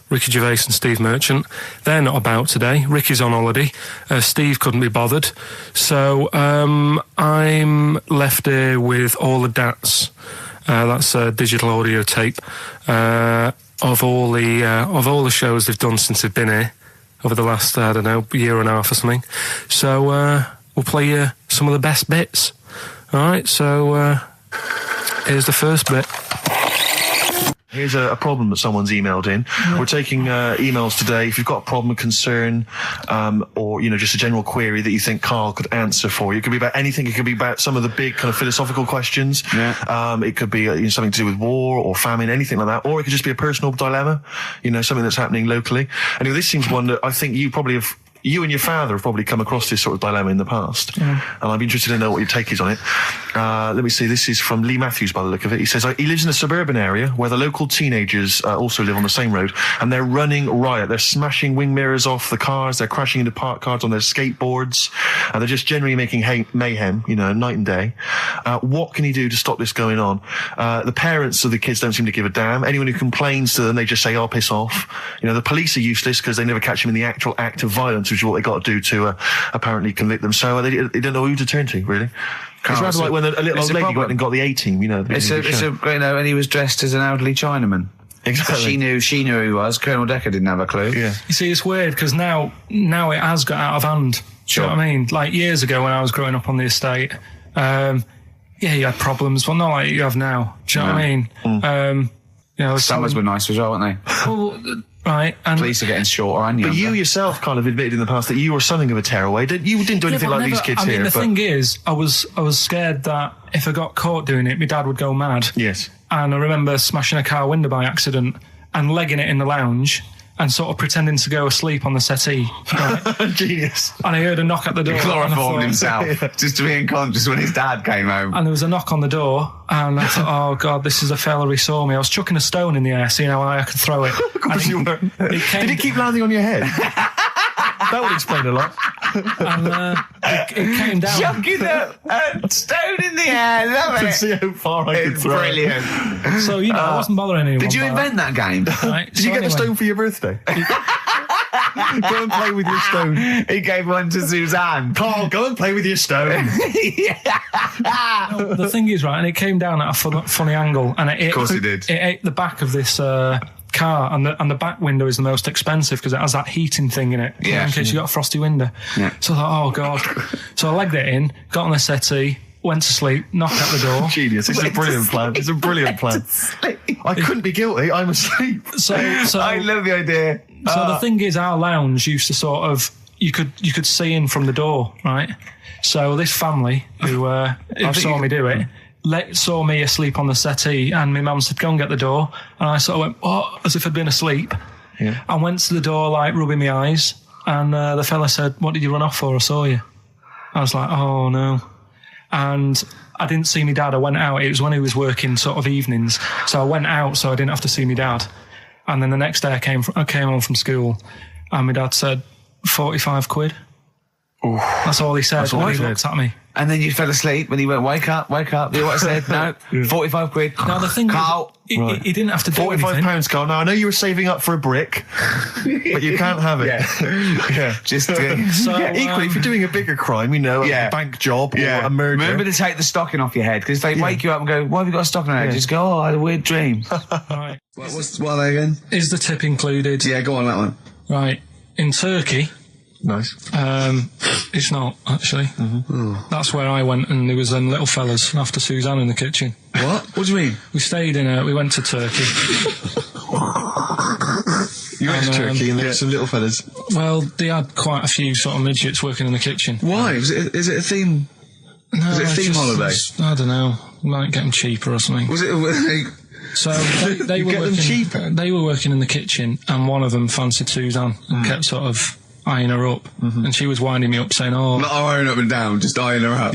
Ricky Gervais and Steve Merchant. They're not about today. Ricky's on holiday. Steve couldn't be bothered. So I'm left here with all the DATs. That's a digital audio tape of all the shows they've done since they've been here over the last, I don't know, year and a half or something. So we'll play you some of the best bits. All right, so here's the first bit. Here's a problem that someone's emailed in. Yeah. We're taking emails today. If you've got a problem, a concern, or, just a general query that you think Karl could answer for you. It could be about anything. It could be about some of the big kind of philosophical questions. Yeah. It could be something to do with war or famine, anything like that. Or it could just be a personal dilemma, something that's happening locally. Anyway, this seems one that I think you probably have you and your father have probably come across this sort of dilemma in the past, and I'd be interested to know what your take is on it. Let me see, this is from Lee Matthews by the look of it. He says, he lives in a suburban area where the local teenagers also live on the same road, and they're running riot. They're smashing wing mirrors off the cars, they're crashing into parked cars on their skateboards, and they're just generally making mayhem, night and day. What can he do to stop this going on? The parents of the kids don't seem to give a damn. Anyone who complains to them, they just say, oh, piss off. The police are useless because they never catch them in the actual act of violence, which is what they got to do to apparently convict them. So they don't know who to turn to, really. It's rather like when a little old lady went and got the A-team, and he was dressed as an elderly Chinaman. Exactly. She knew who he was. Colonel Decker didn't have a clue. Yeah. You see, it's weird because now it has got out of hand. Sure. Do you know what I mean? Like years ago when I was growing up on the estate, you had problems, but not like you have now. Do you know what I mean? Summers were nice as well, weren't they? Well, right. And police are getting shorter and younger. But you yourself kind of admitted in the past that you were something of a tearaway. You didn't do anything like these kids here. The thing is, I was scared that if I got caught doing it, my dad would go mad. Yes. And I remember smashing a car window by accident and legging it in the lounge and sort of pretending to go asleep on the settee. Right? Genius. And I heard a knock at the door. He chloroformed himself just to be unconscious when his dad came home. And there was a knock on the door, and I thought, oh God, this is a fella he saw me. I was chucking a stone in the air, seeing how high I could throw it. Of course you were. Did it keep landing on your head? That would explain a lot. And it came down. Chucking a stone in the air, love it. To see how far I could throw it. Brilliant. So, I wasn't bothering anyone. Did you invent that game? Right, Did you get the stone for your birthday? Go and play with your stone. He gave one to Suzanne. Carl, go and play with your stone. No, the thing is, right, and it came down at a funny angle, and of course it did. It ate the back of this car, and the back window is the most expensive because it has that heating thing in it, in case you got a frosty window. Yeah. So I thought, oh God. So I legged it in, got on the settee, went to sleep, knocked at the door. Genius. It's a brilliant plan. It's a brilliant plan. I couldn't be guilty. I'm asleep. So I love the idea. So the thing is, our lounge used to sort of, you could see in from the door, right? So this family who saw me do it, saw me asleep on the settee, and my mum said, go and get the door. And I sort of went, oh, as if I'd been asleep. Yeah. I went to the door, like, rubbing my eyes, and the fella said, what did you run off for? I saw you. I was like, oh, no. And I didn't see my dad. I went out. It was when he was working sort of evenings. So I went out so I didn't have to see my dad. And then the next day I came home from school, and my dad said, 45 quid. Ooh. That's all he said. That's all he said. Looked at me. And then you fell asleep and he went, wake up. You know what I said? No, 45 quid. Now the thing Carl. is, he didn't have to do £45, Carl. Now I know you were saving up for a brick, but you can't have it. Yeah. Just equally, if you're doing a bigger crime, a bank job or a murder. Remember to take the stocking off your head, because if they wake you up and go, why have you got a stocking on your head? Just go, oh, I had a weird dream. Right. What are they again? Is the tip included? Yeah, go on that one. Right. In Turkey. Nice. It's not, actually. Mm-hmm. That's where I went, and there was them little fellas after Suzanne in the kitchen. What? What do you mean? We went to Turkey. You went to Turkey and there were some little fellas. Well, they had quite a few sort of midgets working in the kitchen. Why? Is it a theme? No, was it a theme holiday? I don't know. Might get them cheaper or something. Was it? So they were working cheaper. They were working in the kitchen, and one of them fancied Suzanne and kept sort of eyeing her up, and she was winding me up saying, "Oh, not eyeing up and down, just eyeing her up."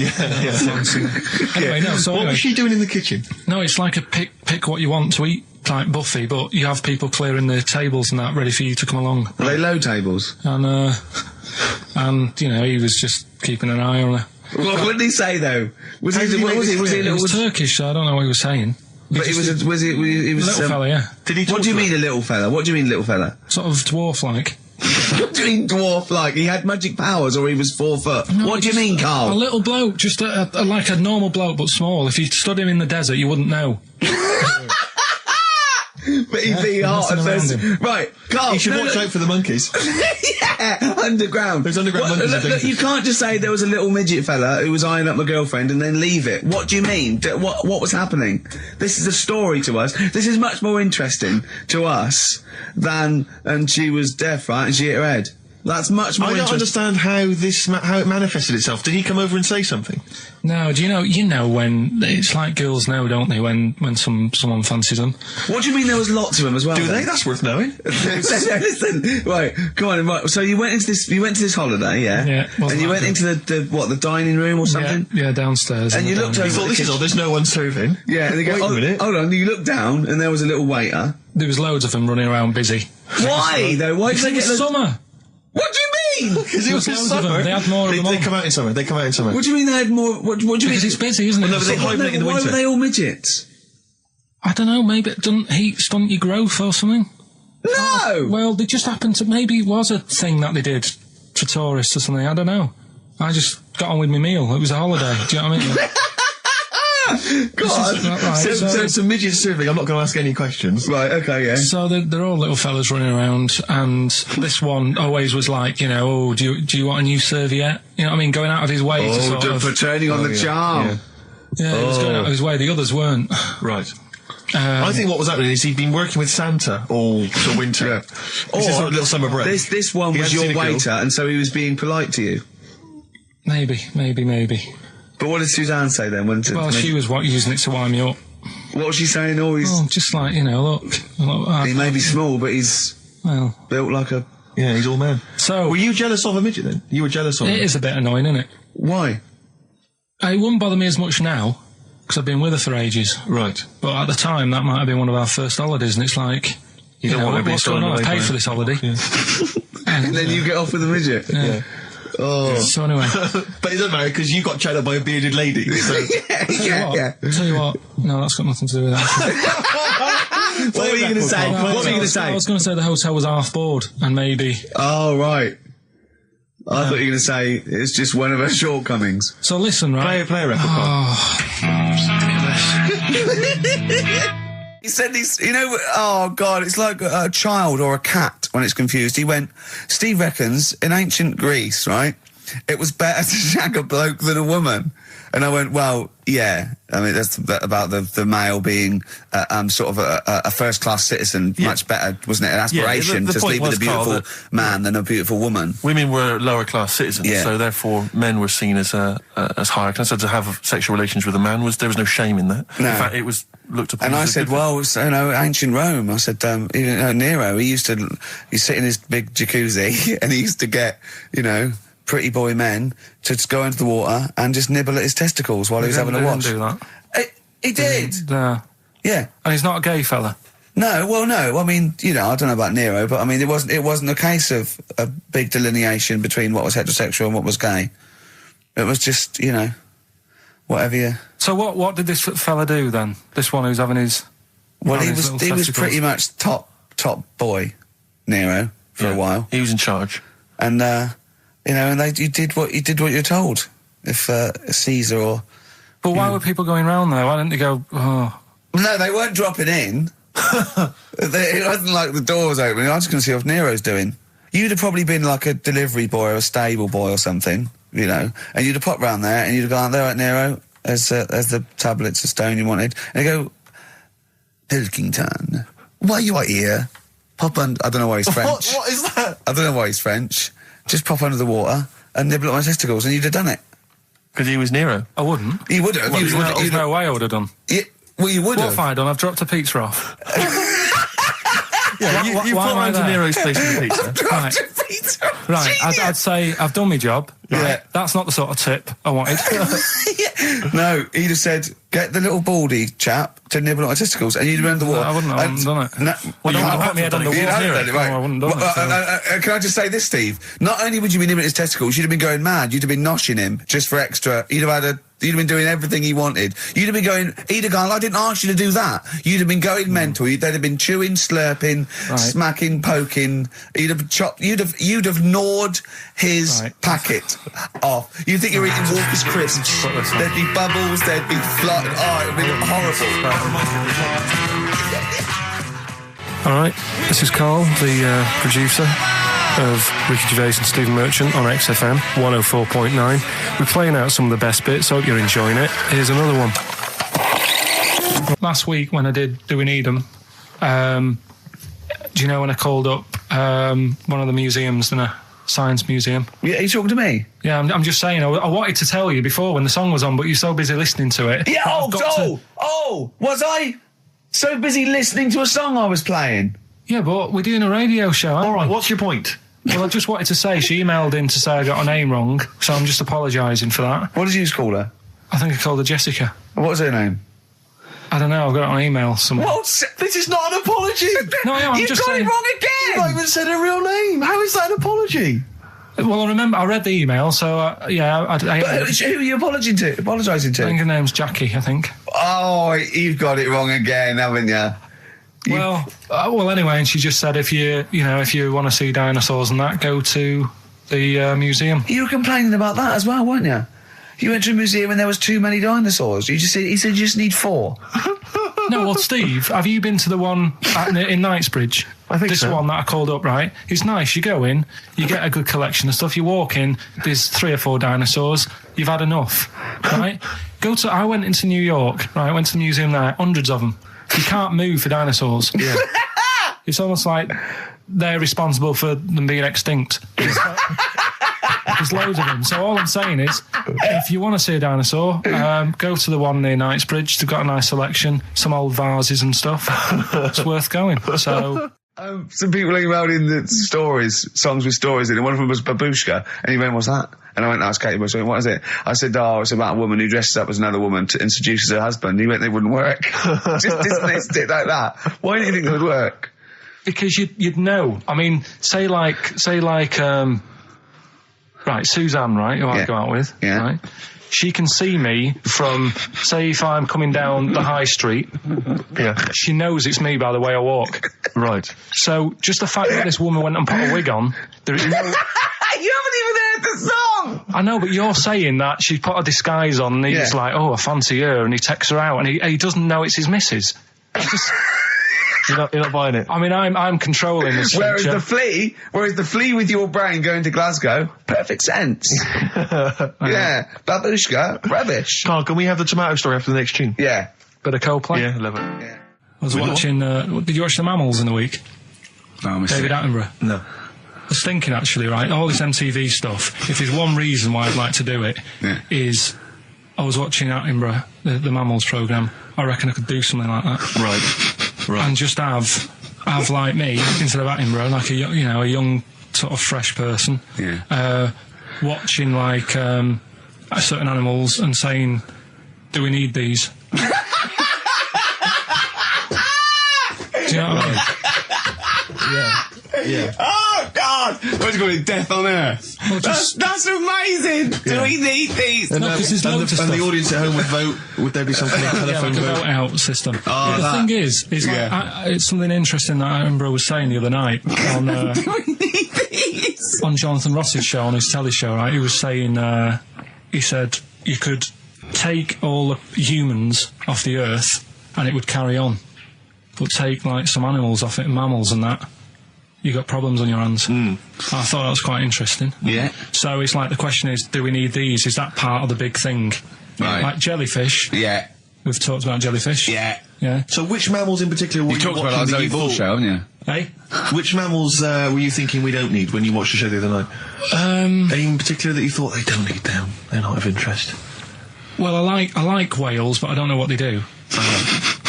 Anyway, no. So what was she doing in the kitchen? No, it's like a pick what you want to eat type buffet, but you have people clearing the tables and that ready for you to come along. Are they low tables? And he was just keeping an eye on her. What did he say though? Was he Turkish, so I don't know what he was saying. But he was a little fella, yeah. Did he? What do you mean a little fella? What do you mean little fella? Sort of dwarf-like. What do you mean dwarf-like? He had magic powers, or he was 4 foot? No, what do you mean, Carl? A little bloke, just like a normal bloke, but small. If you stood him in the desert, you wouldn't know. But he'd be hot at first. Right, Carl. You should watch out for the monkeys. Yeah, underground. Those underground monkeys are dangerous. You can't just say there was a little midget fella who was eyeing up my girlfriend and then leave it. What do you mean? What was happening? This is a story to us. This is much more interesting to us than, and she was deaf, right, and she hit her head. That's much more I don't understand how how it manifested itself. Did he come over and say something? No, do you know when it's like girls know, don't they? When someone fancies them. What do you mean there was lots of them as well? Do they? That's worth knowing. Listen, right, come on. Right, so you went to this holiday, yeah? Yeah. And you went into the dining room or something? Yeah, downstairs. And you looked over. You thought, this is odd. There's no one serving. Yeah. And they go, Wait a minute. Hold on. You looked down, and there was a little waiter. There was loads of them running around busy. Why though? Why did they get summer? What do you mean? Because it was in summer. They had more of them. They come out in summer. What do you mean they had more? What do you mean? Because it's busy, isn't it? Well, no, but they hibernate in the winter. Why were they all midgets? I don't know. Maybe it doesn't heat stunt your growth or something. No. Well, they just happened to. Maybe it was a thing that they did for tourists or something. I don't know. I just got on with my meal. It was a holiday. Do you know what I mean? God. Right, so some midget serving. I'm not going to ask any questions. Right. Okay. Yeah. So they're all little fellas running around, and this one always was like, you know, oh, do you want a new serviette? You know what I mean? Going out of his way to sort of for turning on the charm. Yeah, he was going out of his way. The others weren't. Right. I think what was happening is he'd been working with Santa all the winter. Yeah. This is like a little summer break. This one was your waiter, and so he was being polite to you. Maybe. But what did Suzanne say then? Well, she was using it to wind me up. What was she saying? Oh, just like, you know, look he may be small, but he's built like a... Yeah, he's all man. So... Were you jealous of a midget then? You were jealous of him? It is a bit annoying, isn't it? Why? It wouldn't bother me as much now, because I've been with her for ages. Right. But at the time, that might have been one of our first holidays, and it's like... You don't want to be what's going on? I paid for this holiday. Yeah. And then you get off with a midget? Yeah. Oh. So anyway. But it doesn't matter, because you got chatted by a bearded lady. So. Yeah. Tell you what, no, that's got nothing to do with that. What were you going to say? I was going to say the hotel was half board, and maybe... Oh, right. I thought you were going to say it's just one of her shortcomings. So listen, right? Play a record. He said he's, oh God, it's like a child or a cat when it's confused. He went, Steve reckons in ancient Greece, right, it was better to shag a bloke than a woman. And I went, well, yeah. I mean, that's about the male being sort of a first-class citizen. Yeah. Much better, wasn't it? An aspiration to sleep with a beautiful man than a beautiful woman. Women were lower-class citizens, so therefore men were seen as higher class. So to have sexual relations with a man there was no shame in that. No. In fact, it was looked upon. And I said, well, ancient Rome. I said, Nero. He sit in his big jacuzzi and he used to get, pretty boy men to just go into the water and just nibble at his testicles while he was having a watch. He didn't do that. He did. Yeah. And he's not a gay fella. No, well, no. I mean, I don't know about Nero, but I mean, it wasn't a case of a big delineation between what was heterosexual and what was gay. It was just, whatever you... So what did this fella do then? This one who's having his... Well, he was pretty much top boy, Nero, for a while. He was in charge. And, and you did what you're told. If Caesar or... But why were people going round there? Why didn't they go, oh... No, they weren't dropping in. It wasn't like the door was opening. I was just going to see what Nero's doing. You'd have probably been like a delivery boy or a stable boy or something, and you'd have popped round there and you'd have gone, there, right, Nero, as the tablets of stone you wanted. And you go, Pilkington, why you are here? Pop under... I don't know why he's French. What is that? I don't know why he's French. Just pop under the water and nibble at my testicles, and you'd have done it. Because he was Nero. I wouldn't. He would have. Well, there's no way I would have done. Yeah, well, you would have. What have I done? I've dropped a pizza off. Yeah, you put around to Nero's place with the pizza. I've dropped a pizza. Right, I'd say I've done my job. Right? Yeah. That's not the sort of tip I wanted. No, he'd have said, get the little baldy chap to nibble at my testicles, and you'd have done the water. I wouldn't have done it. No, well, you wouldn't have put me head on the water. Right. I wouldn't have done it. Can I just say this, Steve? Not only would you be nibbling at his testicles, you'd have been going mad. You'd have been noshing him just for extra. You'd have been doing everything he wanted. You'd have been going, he'd have gone, I didn't ask you to do that. You'd have been going mental. They'd have been chewing, slurping, smacking, poking. You'd have chopped, you'd have gnawed his packet off. You'd think you were eating Walker's crisps. There'd be bubbles, there'd be flood. Oh, it would be horrible. Alright, this is Karl, the producer of Ricky Gervais and Stephen Merchant on XFM 104.9. We're playing out some of the best bits. Hope you're enjoying it. Here's another one. Last week when I did Do We Need 'Em, do you know when I called up one of the museums, didn't I? Science Museum. Yeah, are you talking to me? Yeah, I'm just saying, I wanted to tell you before when the song was on, but you're so busy listening to it. Yeah, was I so busy listening to a song I was playing? Yeah, but we're doing a radio show, aren't we? All right, what's your point? Well, I just wanted to say, she emailed in to say I got her name wrong, so I'm just apologising for that. What did you call her? I think I called her Jessica. What was her name? I don't know, I've got it on email somewhere. What? This is not an apology! No, I'm You've just got saying... it wrong again! You've not even said her real name. How is that an apology? Well, I remember, I read the email, so, yeah... But who are you apologising to? I think her name's Jackie, I think. Oh, you've got it wrong again, haven't you? Well, anyway, and she just said if you want to see dinosaurs and that, go to the museum. You were complaining about that as well, weren't you? You went to a museum and there was too many dinosaurs. He said you just need 4. No, well, Steve, have you been to the one in Knightsbridge? I think this so. one that I called up, right? It's nice. You go in, you get a good collection of stuff. You walk in, there's 3 or 4 dinosaurs. You've had enough, right? I went into New York, right? I went to the museum there, hundreds of them. You can't move for dinosaurs. Yeah. It's almost like they're responsible for them being extinct. There's loads of them. So all I'm saying is, if you want to see a dinosaur, go to the one near Knightsbridge. They've got a nice selection, some old vases and stuff. It's worth going. So... some people emailed in the songs with stories in it. One of them was Babushka, and he went, "What's that?" And I went, "That's Katie Bush." What is it? I said, "Oh, it's about a woman who dresses up as another woman and seduces her husband." He went, "They wouldn't work." Just dismissed it like that. Why do you think it would work? Because you'd know. I mean, say like, right, Suzanne, right, who I go out with, right? She can see me from, say, if I'm coming down the high street. Yeah. She knows it's me by the way I walk. Right. So, just the fact that this woman went and put a wig on, there is no... You haven't even heard the song! I know, but you're saying that she put a disguise on and he's like, oh, I fancy her, and he takes her out, and he doesn't know it's his missus. It's just... You're not buying it. I mean, I'm controlling this. Whereas the flea with your brain going to Glasgow, perfect sense. Yeah, Babushka, rubbish. Carl, can we have the tomato story after the next tune? Yeah. Bit of Coldplay? Yeah, love it. Yeah. I was watching, did you watch The Mammals in the week? No, David Attenborough? No. I was thinking, actually, right, all this MTV stuff, if there's one reason why I'd like to do it, is I was watching Attenborough, the Mammals programme. I reckon I could do something like that. Right. And just have like me, instead of Attenborough, like a young sort of fresh person, watching like certain animals and saying, do we need these? Do you know what I mean? Yeah. Oh, God! What do you call it? Death on Earth? Well, that's amazing! Do we need these? And, the audience at home would vote. Would there be some kind of telephone like a vote? vote-out system. Oh, the thing is like, it's something interesting that Attenborough was saying the other night on on Jonathan Ross's show, on his telly show, right? He was saying, he said, you could take all the humans off the Earth and it would carry on. But take, like, some animals off it, mammals and that, you got problems on your hands. I thought that was quite interesting. Yeah. So it's like the question is, do we need these? Is that part of the big thing? Right. Like jellyfish. Yeah. We've talked about jellyfish. Yeah. Yeah. So which mammals in particular were you talked about watching on that you Zoe Ball thought... show, haven't you? Hey? Which mammals were you thinking we don't need when you watched the show the other night? Any in particular that you thought they don't need them? They're not of interest. Well, I like whales, but I don't know what they do.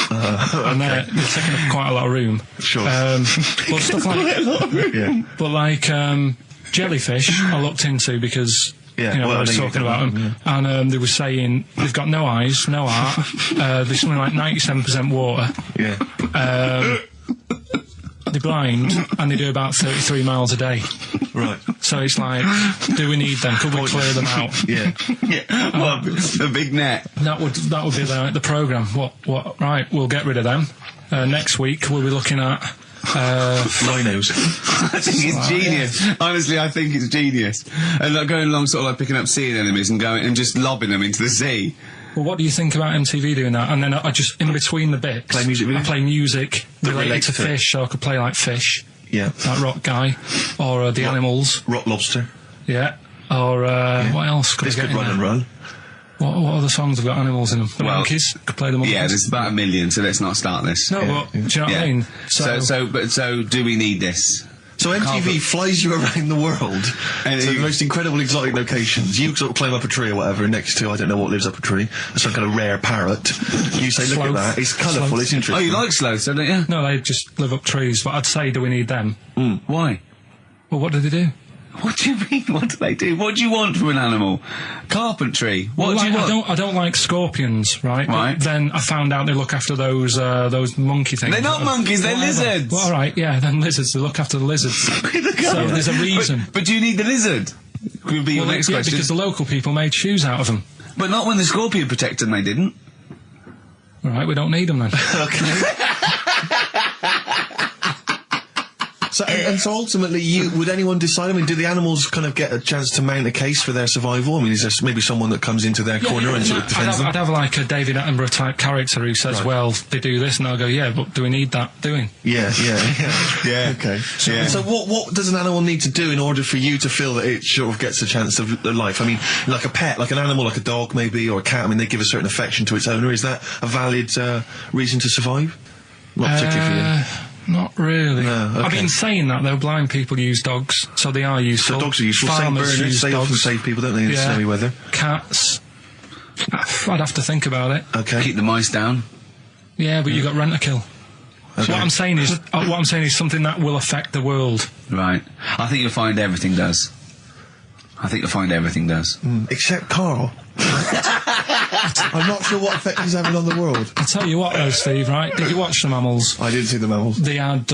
And they're taking up quite a lot of room. Sure. But stuff like but like jellyfish, I looked into because I was talking about them, and they were saying they've got no eyes, no heart. There's something like 97% water. Yeah. They're blind and they do about 33 miles a day. Right. So it's like, do we need them? Could we clear them out? Yeah. The big net. That would be like the programme. What? Right, we'll get rid of them. Next week we'll be looking at rhinos. I think it's genius. Honestly, I think it's genius. And like going along, sort of like picking up sea anemones and going and just lobbing them into the sea. Well, what do you think about MTV doing that? And then I just, in between the bits, play music. I play music related to fish, so I could play like fish. Yeah. Like Rock Guy, or the animals. Rock Lobster. Yeah. Or what else could I get could in run there? and run. What other songs have got animals in them? The monkeys? Could play the monkeys. Yeah, there's about 1 million, so let's not start this. No, but do you know what I mean? So do we need this? So MTV flies you around the world to the most incredible exotic locations. You sort of climb up a tree or whatever next to, I don't know what lives up a tree, some kind of rare parrot. You say, look at that, it's colourful, it's interesting. Oh, you like sloths, don't you? No, they just live up trees, but I'd say, do we need them? Why? Well, what do they do? What do you mean? What do they do? What do you want from an animal? Carpentry. What do you want? I don't like scorpions, right? But then I found out they look after those monkey things. They're not monkeys, they're lizards. Well, all right, yeah, then lizards. They look after the lizards. So there's a reason. But do you need the lizard? Would be your next question. Because the local people made shoes out of them. But not when the scorpion protected them, they didn't. All right, we don't need them then. Okay. So ultimately, would anyone decide? I mean, do the animals kind of get a chance to mount a case for their survival? I mean, is there maybe someone that comes into their corner and sort of defends them? I'd have like a David Attenborough type character who says, well, they do this, and I'll go, yeah, but do we need that doing? Yeah. Okay. So what does an animal need to do in order for you to feel that it sort of gets a chance of life? I mean, like a pet, like an animal, like a dog maybe, or a cat, I mean, they give a certain affection to its owner. Is that a valid reason to survive? Not particularly for you. Not really. No, okay. I've been saying that, though. Blind people use dogs, so they are useful. So dogs are useful. Farmers use they dogs. often save people, don't they, in snowy weather? Cats. I'd have to think about it. Okay. Keep the mice down. Yeah, but you've got rent a kill. Okay. So what I'm saying is something that will affect the world. Right. I think you'll find everything does. Except Karl. I'm not sure what effect he's having on the world. I'll tell you what, though, Steve. Right? Did you watch the Mammals? I didn't see the Mammals. They had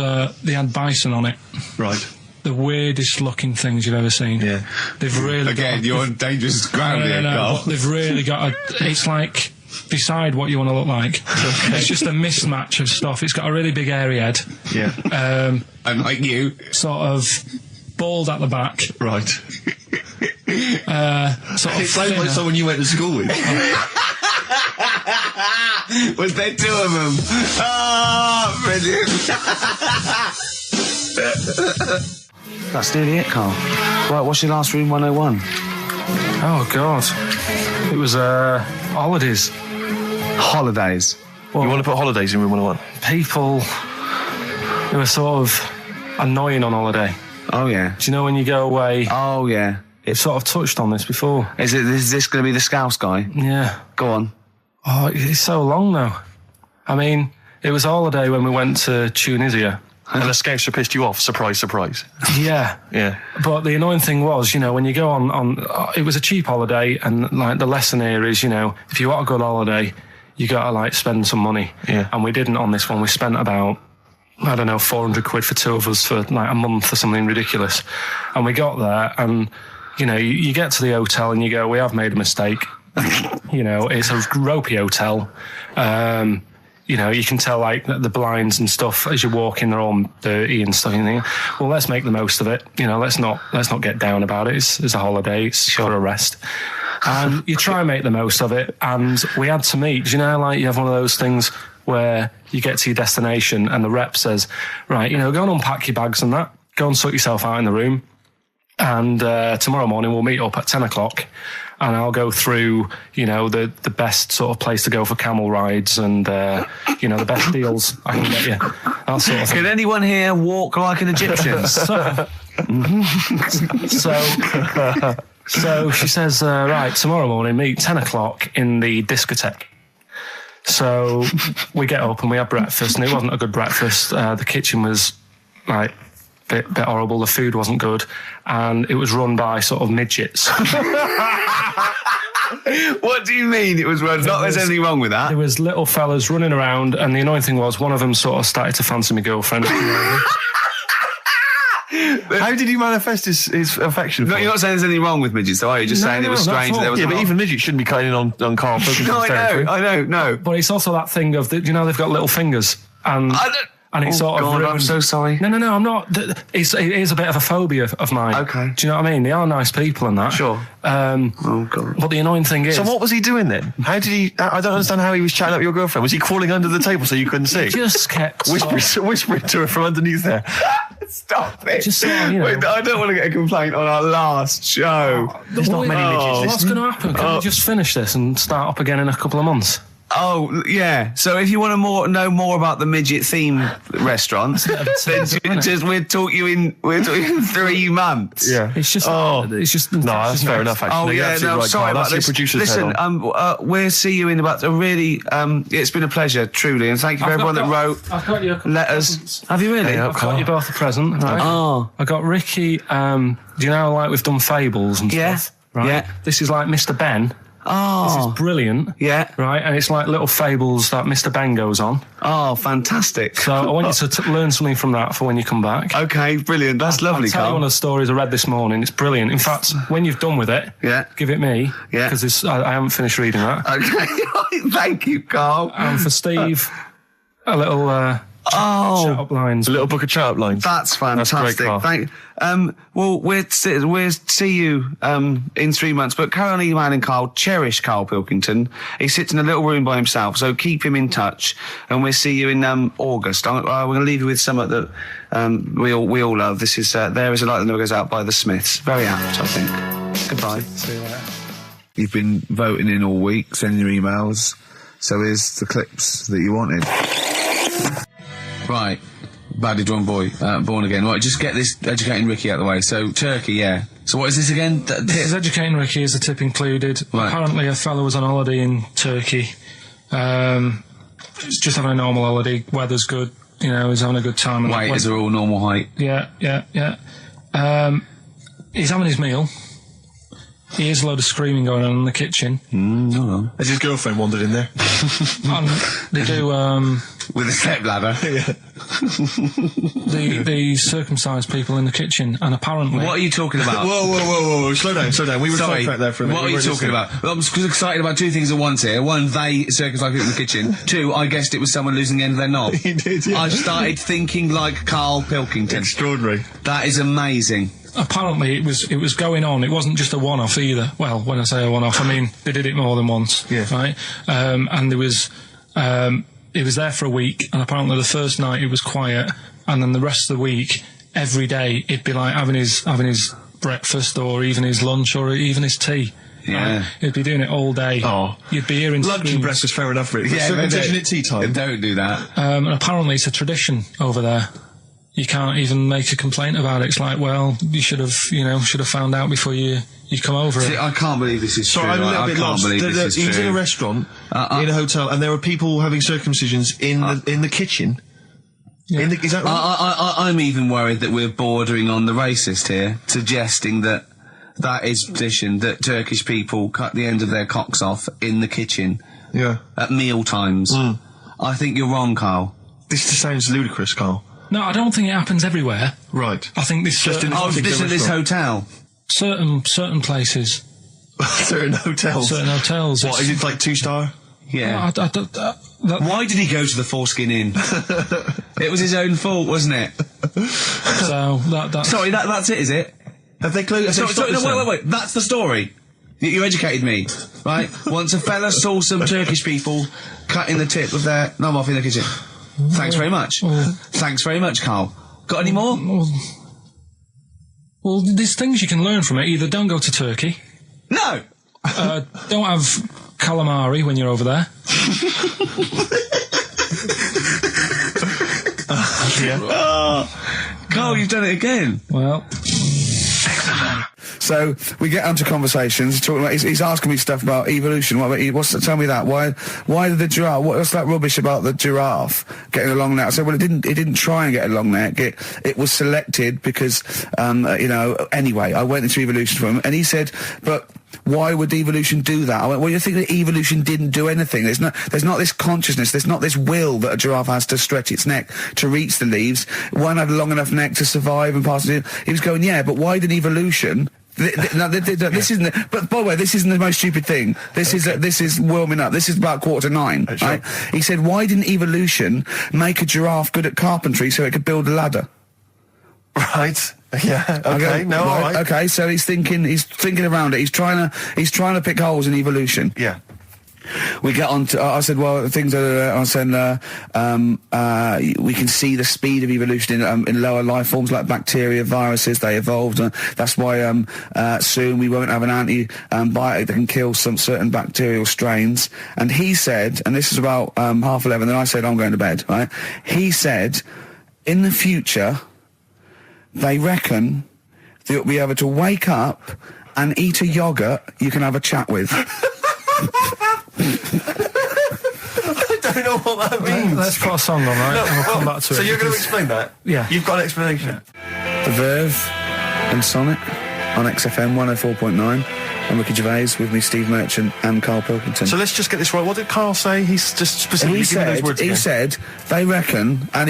bison on it. Right. The weirdest looking things you've ever seen. Yeah. They've really you're on dangerous ground here, Karl. They've really got it's like, decide what you want to look like. It's just a mismatch of stuff. It's got a really big airy head. Yeah. Unlike you. Sort of bald at the back. Right. It sounds like someone you went to school with. Was there two of them? Oh, brilliant. That's nearly it, Karl. Right, what's your last room 101? Oh, God. It was, holidays. Holidays? Well, you want to put holidays in room 101? People who are sort of annoying on holiday. Oh, yeah. Do you know when you go away? Oh, yeah. It's sort of touched on this before. Is this going to be the Scouse guy? Yeah. Go on. Oh, it's so long now. I mean, it was a holiday when we went to Tunisia. And the Scouser pissed you off, surprise, surprise. Yeah. Yeah. But the annoying thing was, when you go on it was a cheap holiday, and like the lesson here is, if you want a good holiday, you got to like spend some money. Yeah. And we didn't on this one. We spent about, I don't know, 400 quid for two of us for like a month or something ridiculous. And we got there, and you get to the hotel and you go, we have made a mistake. It's a ropey hotel. You can tell like the blinds and stuff as you walk in, they're all dirty and stuff. And you think, well, let's make the most of it. Let's not get down about it. It's a holiday. It's for a rest. And you try and make the most of it. And we had to meet. Like you have one of those things where you get to your destination and the rep says, right, go and unpack your bags and that. Go and sort yourself out in the room. And tomorrow morning we'll meet up at 10 o'clock and I'll go through, the best sort of place to go for camel rides and, the best deals I can get you. That sort of thing. Can anyone here walk like an Egyptian? So she says, right, tomorrow morning meet 10 o'clock in the discotheque. So we get up and we have breakfast, and it wasn't a good breakfast. The kitchen was like bit horrible. The food wasn't good, and it was run by sort of midgets. What do you mean it was run? There's anything wrong with that. There was little fellas running around, and the annoying thing was one of them sort of started to fancy my girlfriend. How did he manifest his affection? No, you're not saying there's anything wrong with midgets, though, are you? Just saying it was strange. There was but even midgets shouldn't be cutting on Karl Pilkington's territory. I know. But it's also that thing of, they've got little fingers, and it's sort of ruined. I'm so sorry. No, I'm not. It is a bit of a phobia of mine. Okay. Do you know what I mean? They are nice people and that. Sure. Oh, God. But the annoying thing is... So what was he doing then? How did he... I don't understand how he was chatting up your girlfriend. Was he crawling under the table so you couldn't see? He just kept... Whispering to her from underneath there. Stop it. Just Wait, I don't want to get a complaint on our last show. There's not many midgets. What's going to happen? Can we just finish this and start up again in a couple of months? Oh, yeah. So if you want to know more about the midget theme restaurants, then we'll talk you in 3 months. Yeah. It's just. No, that's fair enough. Actually, Oh you're yeah, absolutely no, right, sorry Carl. about That's this. your producer's head Listen, on. we'll see you in about a really. It's been a pleasure, truly, and thank you for everyone that wrote I've got you letters. Have you really? I've got you both a present. Right? Oh. I got Ricky. Do you know, like we've done fables and Yeah. stuff? Right. Yeah. This is like Mr. Ben. Oh. This is brilliant. Yeah. Right, and it's like little fables that Mr. Ben goes on. Oh, fantastic. So I want you to learn something from that for when you come back. Okay, brilliant. That's lovely, I'll tell you Carl. one of the stories I read this morning. It's brilliant. In fact, when you've done with it, give it me. Yeah. Because I haven't finished reading that. Okay. Thank you, Carl. And for Steve, a little chat-up lines. A little book of chat-up lines. That's fantastic. That's great, Carl. Thank. Well, we'll see you in 3 months. But carry on emailing Carl. Cherish Karl Pilkington. He sits in a little room by himself, so keep him in touch. And we'll see you in August. We're going to leave you with something that we all love. This is There Is a Light That Never Goes Out by the Smiths. Very apt, I think. Goodbye. See you later. You've been voting in all week, sending your emails. So here's the clips that you wanted. Right. Badly drawn boy, born again. Right, just get this Educating Ricky out of the way. So, Turkey, yeah. So what is this again? This is Educating Ricky, is the tip included. Right. Apparently a fellow was on holiday in Turkey. He's just having a normal holiday. Weather's good. You know, he's having a good time. Waiters are all normal height. Yeah. He's having his meal. He hears a load of screaming going on in the kitchen. No. Has his girlfriend wandered in there? And they do, with a step ladder. Yeah. They circumcise people in the kitchen, and apparently... What are you talking about? Whoa. Slow down. We were sidetracked there for a minute. What are you talking about? Well, I'm excited about 2 things at once here. One, they circumcise people in the kitchen. 2, I guessed it was someone losing the end of their knob. He did, yeah. I started thinking like Karl Pilkington. Extraordinary. That is amazing. Apparently it was going on. It wasn't just a one-off either. Well, when I say a one-off, I mean they did it more than once. Yeah. Right. And there was it was there for a week, and apparently the first night it was quiet, and then the rest of the week, every day it'd be like having his breakfast, or even his lunch, or even his tea. Yeah. Right? He'd be doing it all day. Oh. You'd be hearing lunch and breakfast, fair enough, really. Yeah, circumcision at tea time. Don't do that. And apparently it's a tradition over there. You can't even make a complaint about it. It's like, well, you should have found out before you come over. See, it. I can't believe this is true. Sorry, I'm a little I bit can't lost. believe this is He was true. in a restaurant, in a hotel, and there were people having circumcisions in the kitchen. Yeah. Is that right? I'm even worried that we're bordering on the racist here, suggesting that is tradition, that Turkish people cut the end of their cocks off in the kitchen. Yeah. At meal times. I think you're wrong, Carl. This just sounds ludicrous, Carl. No, I don't think it happens everywhere. Right. I think this Just in this hotel. Certain places. Certain hotels. Certain hotels. What is it, like 2-star? Yeah. Why did he go to the Foreskin Inn? It was his own fault, wasn't it? So that's sorry. That's it, is it? Have they closed? Wait. That's the story. You educated me, right? Once a fella saw some Turkish people cutting the tip of their knob off in the kitchen. Thanks very much. Thanks very much, Carl. Got any more? Well, there's things you can learn from it. Either don't go to Turkey. No! Don't have calamari when you're over there. Carl, you've done it again. Well... So we get onto conversations. Talking about, he's asking me stuff about evolution. Tell me that. Why did the giraffe? What's that rubbish about the giraffe getting a long neck? I said, well, it didn't try and get a long neck. It was selected because, Anyway, I went into evolution for him, and he said, but why would evolution do that? I went, well, you think that evolution didn't do anything? There's not this consciousness. There's not this will that a giraffe has to stretch its neck to reach the leaves. One had a long enough neck to survive and pass it. He was going, yeah, but why did evolution? This isn't. But by the way, this isn't the most stupid thing. This is warming up. This is about 8:45. Sure. Right? He said, why didn't evolution make a giraffe good at carpentry so it could build a ladder? Right. Yeah. Okay. All right. Okay. So he's thinking around it. He's trying to pick holes in evolution. Yeah. We get on to, I said, well, things are, I said, we can see the speed of evolution in lower life forms like bacteria, viruses, they evolved. That's why soon we won't have an antibiotic that can kill some certain bacterial strains. And he said, and this is about 11:30, then I said, I'm going to bed, right? He said, in the future, they reckon that you'll be able to wake up and eat a yoghurt you can have a chat with. I don't know what that means. Let's put a song on, right? No, and we'll come back to it. So you're going to explain that? Yeah. You've got an explanation? The Verve and Sonic on XFM 104.9. I'm Ricky Gervais, with me Steve Merchant and Karl Pilkington. So let's just get this right. What did Karl say? He's just specifically giving those words again. He said, they reckon, and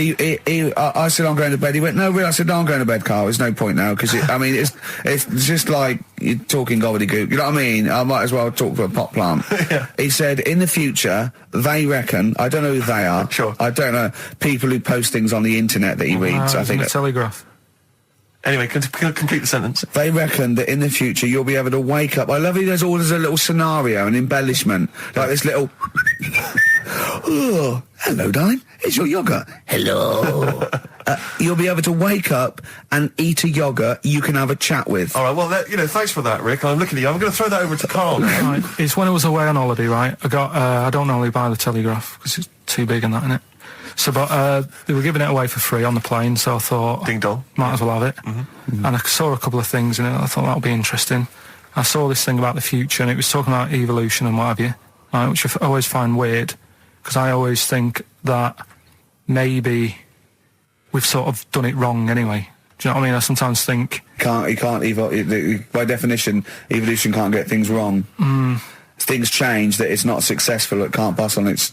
I said, I'm going to bed. He went, no, really? I said, no, I'm going to bed, Karl. There's no point now, because, I mean, it's just like you're talking gobbledygook. You know what I mean? I might as well talk to a pot plant. Yeah. He said, in the future, they reckon, I don't know who they are. Sure. I don't know, people who post things on the internet that he reads, I think. The Telegraph. Anyway, complete the sentence. They reckon that in the future you'll be able to wake up. I love it. There's a little scenario, an embellishment, like this little. Oh, hello, darling. It's your yogurt. Hello. You'll be able to wake up and eat a yogurt you can have a chat with. All right. Well, thanks for that, Rick. I'm looking at you. I'm going to throw that over to Karl now. Right. It's when I was away on holiday, right? I got. I don't normally buy the Telegraph because it's too big and that, innit? So, but they were giving it away for free on the plane, so I thought, ding dong, might as well have it. And I saw a couple of things in it. I thought that would be interesting. I saw this thing about the future, and it was talking about evolution and what have you, right, which I always find weird, because I always think that maybe we've sort of done it wrong anyway. Do you know what I mean? I sometimes think you can't evolve. By definition, evolution can't get things wrong. Things change, that it's not successful, it can't pass on its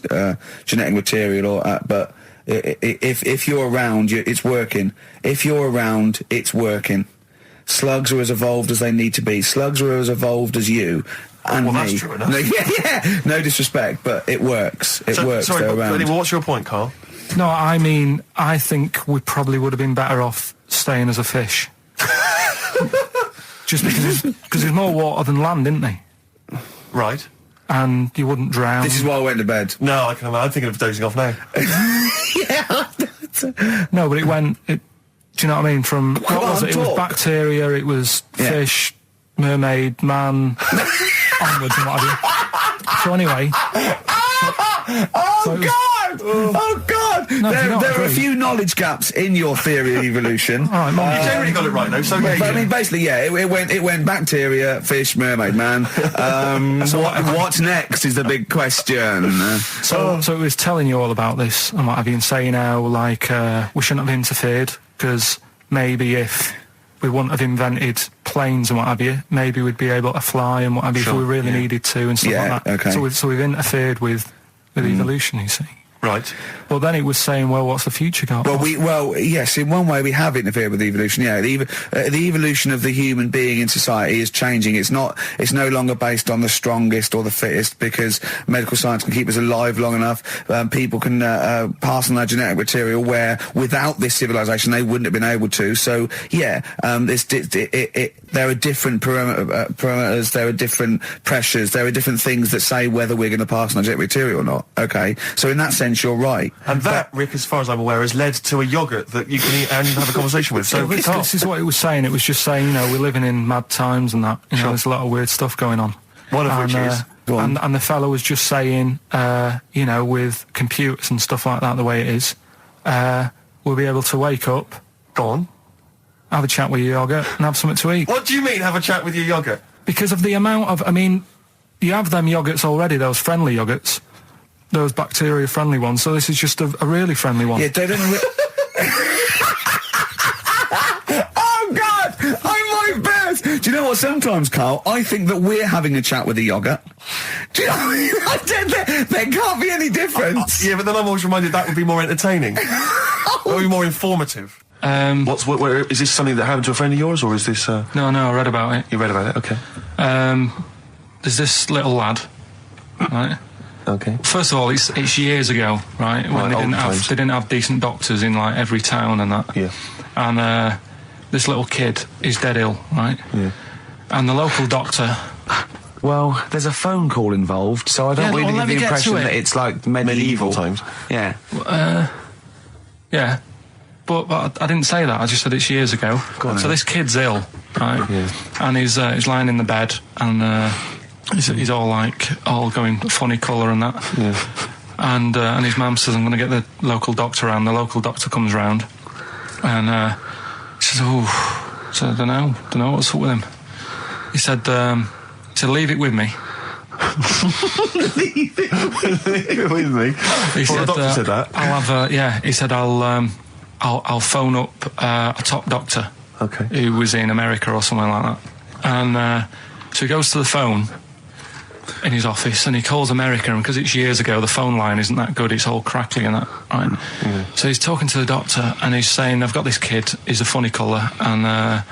genetic material, but if you're around, it's working. If you're around, it's working. Slugs are as evolved as they need to be. Slugs are as evolved as you and me. That's true enough. Yeah. No disrespect, but it works. It works. Sorry, they're around. Anyway, what's your point, Karl? No, I mean, I think we probably would have been better off staying as a fish. Just because there's more water than land, isn't there? Right. And you wouldn't drown. This is why I went to bed. No, I'm thinking of dozing off now. No, but do you know what I mean? From, what was it? It was bacteria, it was fish, mermaid, man, onwards and what have you. So anyway. Oh God! No, there are a few knowledge gaps in your theory of evolution. All right, Mum. You generally got it right though. So I mean, basically, yeah, it went bacteria, fish, mermaid, man. What's next is the big question. So it was telling you all about this and what have you, and saying how like we shouldn't have interfered, because maybe if we wouldn't have invented planes and what have you, maybe we'd be able to fly and what have you if we really needed to and stuff like that. Okay. So we've interfered with evolution, you see. Right. Well, then it was saying, well, what's the future got? Well, yes, in one way we have interfered with evolution. Yeah, the evolution of the human being in society is changing. It's no longer based on the strongest or the fittest, because medical science can keep us alive long enough. People can pass on their genetic material where without this civilization they wouldn't have been able to. So yeah, there are different parameters, there are different pressures, there are different things that say whether we're going to pass on our genetic material or not. Okay, so in that sense you're right. And that, Rick, as far as I'm aware, has led to a yoghurt that you can eat and have a conversation with. So this is what it was saying. It was just saying, you know, we're living in mad times and that. You know, there's a lot of weird stuff going on. One of which is... And the fellow was just saying, you know, with computers and stuff like that, the way it is, we'll be able to wake up... Go on. Have a chat with your yoghurt and have something to eat. What do you mean, have a chat with your yoghurt? Because of the amount of... I mean, you have them yoghurts already, those friendly yoghurts. Those bacteria-friendly ones, so this is just a really friendly one. Yeah, they don't... Oh, God! I'm like bears! Do you know what, sometimes, Karl, I think that we're having a chat with a yoghurt. Do you know what I mean? There can't be any difference. Yeah, but then I'm always reminded that would be more entertaining. That would be more informative. Is this something that happened to a friend of yours, or is this... No, I read about it. You read about it, okay. There's this little lad, right? Okay. First of all, it's years ago, right? When they didn't have decent doctors in like every town and that. Yeah. And this little kid is dead ill, right? Yeah. And the local doctor Well, there's a phone call involved, so I don't really get the impression that it's like medieval times. Yeah. Yeah. But I didn't say that. I just said it's years ago. So this kid's ill, right? Yeah. And he's lying in the bed, and he's all going funny colour and that. Yeah. And his mum says, I'm going to get the local doctor round. The local doctor comes round, and he says, so I don't know what's up with him. He said, leave it with me. Leave it with me. He said, the doctor said that. I'll have he said I'll phone up a top doctor. Okay. Who was in America or something like that. And so he goes to the phone in his office and he calls America, and because it's years ago, the phone line isn't that good, it's all crackly and that, right? Yeah. So he's talking to the doctor and he's saying, I've got this kid, he's a funny colour, and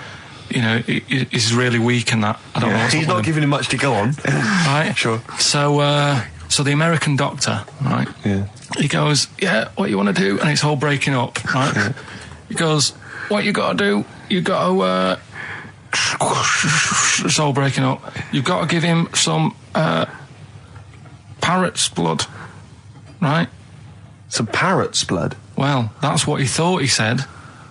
he's really weak and that. I don't know what's he's up not with him. giving him much to go on. Right? Sure. So the American doctor, right? Yeah. He goes, what you want to do? And it's all breaking up, right? Yeah. He goes, what you got to do? You got to, it's all breaking up. You've got to give him some parrot's blood, right? Some parrot's blood? Well, that's what he thought he said,